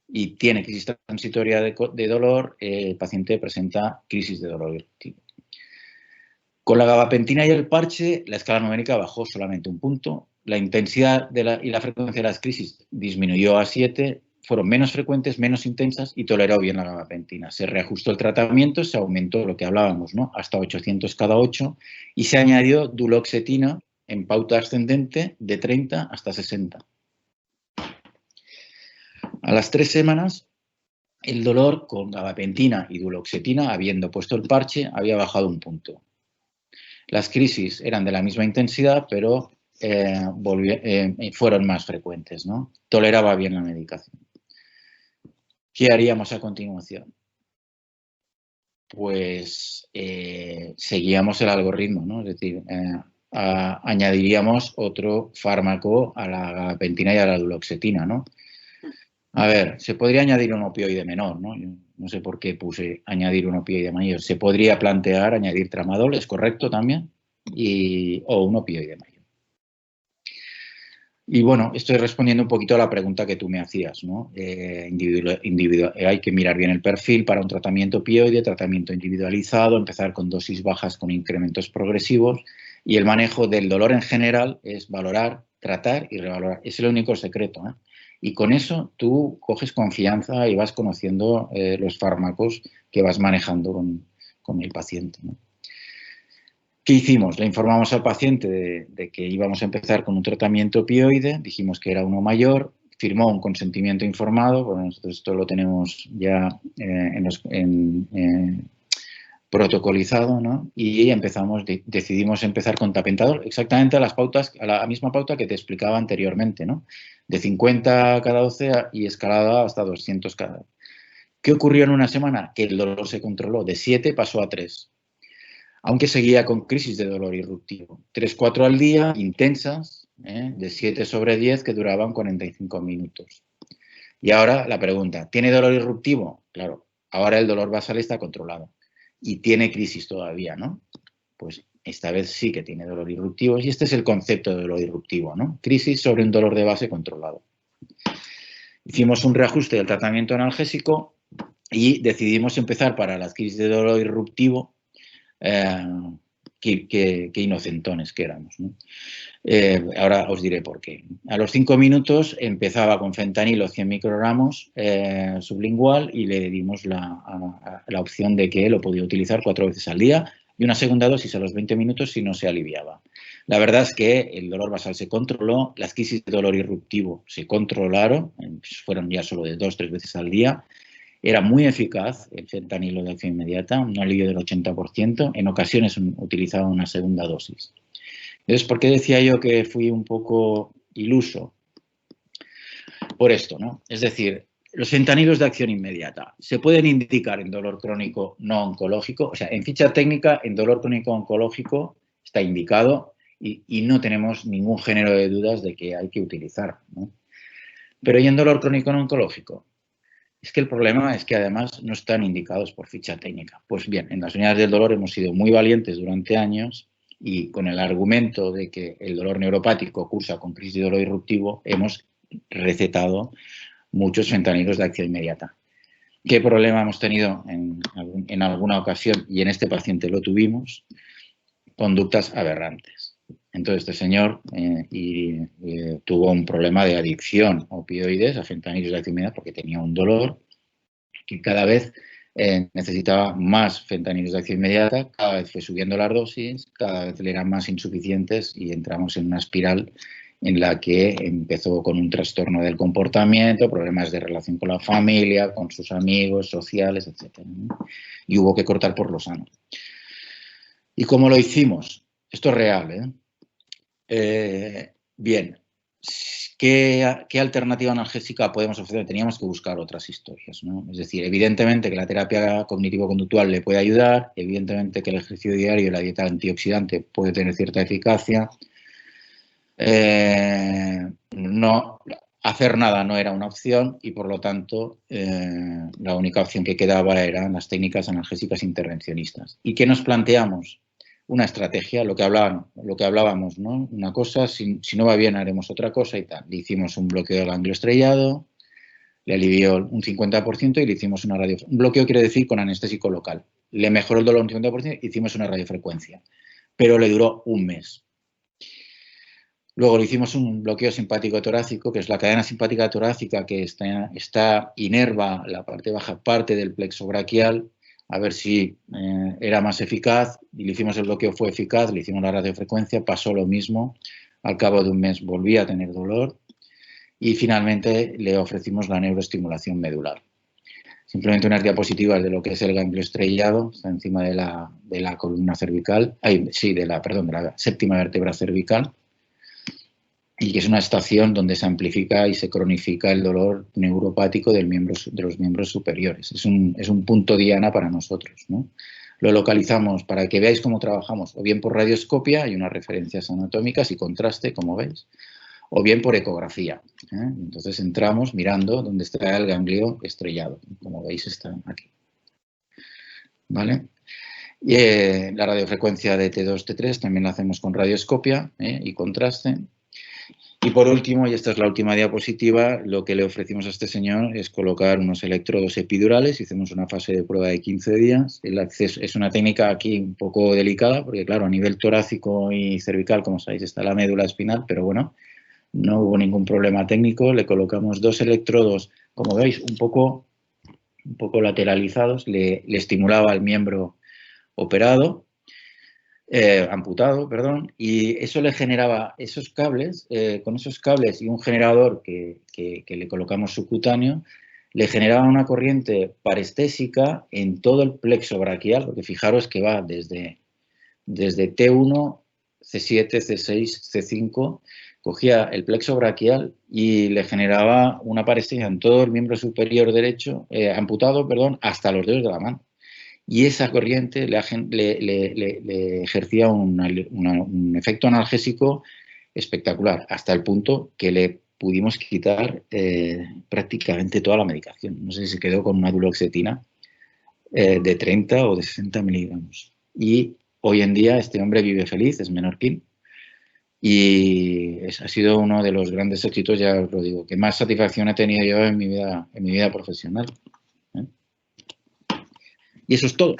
y tiene crisis transitoria de dolor, el paciente presenta crisis de dolor irruptivo. Con la gabapentina y el parche, la escala numérica bajó solamente un punto. La intensidad y la frecuencia de las crisis disminuyó a 7, fueron menos frecuentes, menos intensas y toleró bien la gabapentina. Se reajustó el tratamiento, se aumentó lo que hablábamos, ¿no? Hasta 800 cada 8 y se añadió duloxetina en pauta ascendente de 30 hasta 60. A las 3 semanas, el dolor con gabapentina y duloxetina, habiendo puesto el parche, había bajado un punto. Las crisis eran de la misma intensidad, pero fueron más frecuentes, ¿no? Toleraba bien la medicación. ¿Qué haríamos a continuación? Pues seguíamos el algoritmo, ¿no? Es decir, añadiríamos otro fármaco a la gabapentina y a la duloxetina, ¿no? A ver, se podría añadir un opioide menor, ¿no? Yo no sé por qué puse añadir un opioide mayor. Se podría plantear añadir tramadol, es correcto también, o un opioide mayor. Y bueno, estoy respondiendo un poquito a la pregunta que tú me hacías, ¿no? Hay que mirar bien el perfil para un tratamiento opioide, tratamiento individualizado, empezar con dosis bajas con incrementos progresivos y el manejo del dolor en general es valorar, tratar y revalorar. Es el único secreto, ¿eh? Y con eso tú coges confianza y vas conociendo los fármacos que vas manejando con el paciente, ¿no? ¿Qué hicimos? Le informamos al paciente de que íbamos a empezar con un tratamiento opioide, dijimos que era uno mayor, firmó un consentimiento informado, bueno, nosotros esto lo tenemos ya protocolizado, ¿no? Y decidimos empezar con tapentadol, exactamente a la misma pauta que te explicaba anteriormente, ¿no? De 50 cada 12 y escalada hasta 200 cada. ¿Qué ocurrió en una semana? Que el dolor se controló, de 7 pasó a 3. Aunque seguía con crisis de dolor irruptivo. 3-4 al día, intensas, de 7/10 que duraban 45 minutos. Y ahora la pregunta, ¿tiene dolor irruptivo? Claro, ahora el dolor basal está controlado y tiene crisis todavía, ¿no? Pues esta vez sí que tiene dolor irruptivo y este es el concepto de dolor irruptivo, ¿no? Crisis sobre un dolor de base controlado. Hicimos un reajuste del tratamiento analgésico y decidimos empezar para las crisis de dolor irruptivo, qué inocentones que éramos, ¿no? Ahora os diré por qué. A los 5 minutos empezaba con fentanilo 100 microgramos sublingual y le dimos la opción de que lo podía utilizar 4 veces al día y una segunda dosis a los 20 minutos si no se aliviaba. La verdad es que el dolor basal se controló, las crisis de dolor irruptivo se controlaron, fueron ya solo de 2 o 3 veces al día. Era muy eficaz el fentanilo de acción inmediata, un alivio del 80%, en ocasiones utilizaba una segunda dosis. Entonces, ¿por qué decía yo que fui un poco iluso? Por esto, ¿no? Es decir, los fentanilos de acción inmediata se pueden indicar en dolor crónico no oncológico, o sea, en ficha técnica, en dolor crónico oncológico está indicado y no tenemos ningún género de dudas de que hay que utilizar, ¿no? Pero ¿y en dolor crónico no oncológico? Es que el problema es que además no están indicados por ficha técnica. Pues bien, en las unidades del dolor hemos sido muy valientes durante años y con el argumento de que el dolor neuropático cursa con crisis de dolor irruptivo, hemos recetado muchos fentanilos de acción inmediata. ¿Qué problema hemos tenido en alguna ocasión? Y en este paciente lo tuvimos, conductas aberrantes. Entonces este señor tuvo un problema de adicción a opioides, a fentanilos de acción inmediata, porque tenía un dolor que cada vez necesitaba más fentanilos de acción inmediata, cada vez fue subiendo las dosis, cada vez le eran más insuficientes y entramos en una espiral en la que empezó con un trastorno del comportamiento, problemas de relación con la familia, con sus amigos, sociales, etc. Y hubo que cortar por lo sano. ¿Y cómo lo hicimos? Esto es real, bien, ¿qué alternativa analgésica podemos ofrecer? Teníamos que buscar otras historias, ¿no? Es decir, evidentemente que la terapia cognitivo-conductual le puede ayudar, evidentemente que el ejercicio diario y la dieta antioxidante puede tener cierta eficacia. No, hacer nada no era una opción y por lo tanto la única opción que quedaba eran las técnicas analgésicas intervencionistas. ¿Y qué nos planteamos? Una estrategia, lo que hablábamos, ¿no? Una cosa, si no va bien haremos otra cosa y tal. Le hicimos un bloqueo del ganglio estrellado, le alivió un 50% y le hicimos una radiofrecuencia. Un bloqueo quiere decir con anestésico local. Le mejoró el dolor un 50%, hicimos una radiofrecuencia, pero le duró un mes. Luego le hicimos un bloqueo simpático torácico, que es la cadena simpática torácica que inerva la parte baja parte del plexo braquial, a ver si era más eficaz, y le hicimos el bloqueo, fue eficaz, le hicimos la radiofrecuencia, pasó lo mismo, al cabo de un mes volvía a tener dolor y finalmente le ofrecimos la neuroestimulación medular. Simplemente unas diapositivas de lo que es el ganglio estrellado, está encima de la columna cervical, de la séptima vértebra cervical, y que es una estación donde se amplifica y se cronifica el dolor neuropático de los miembros superiores. Es un punto diana para nosotros, ¿no? Lo localizamos para que veáis cómo trabajamos, o bien por radioscopia, hay unas referencias anatómicas y contraste, como veis, o bien por ecografía. Entonces entramos mirando dónde está el ganglio estrellado, como veis está aquí. ¿Vale? Y, la radiofrecuencia de T2, T3 también la hacemos con radioscopia y contraste. Y por último, y esta es la última diapositiva, lo que le ofrecimos a este señor es colocar unos electrodos epidurales. Hicimos una fase de prueba de 15 días. El acceso es una técnica aquí un poco delicada, porque claro, a nivel torácico y cervical, como sabéis, está la médula espinal, pero bueno, no hubo ningún problema técnico. Le colocamos 2 electrodos, como veis, un poco lateralizados. Le estimulaba el miembro operado. Amputado, perdón, y eso le generaba esos cables, con esos cables y un generador que le colocamos subcutáneo, le generaba una corriente parestésica en todo el plexo braquial, porque fijaros que va desde T1, C7, C6, C5, cogía el plexo braquial y le generaba una parestesia en todo el miembro superior derecho, amputado, perdón, hasta los dedos de la mano. Y esa corriente le ejercía un efecto analgésico espectacular, hasta el punto que le pudimos quitar prácticamente toda la medicación. No sé si se quedó con una duloxetina de 30 o de 60 miligramos. Y hoy en día este hombre vive feliz, es menorquín, y ha sido uno de los grandes éxitos, ya os lo digo, que más satisfacción he tenido yo en mi vida profesional. Y eso es todo.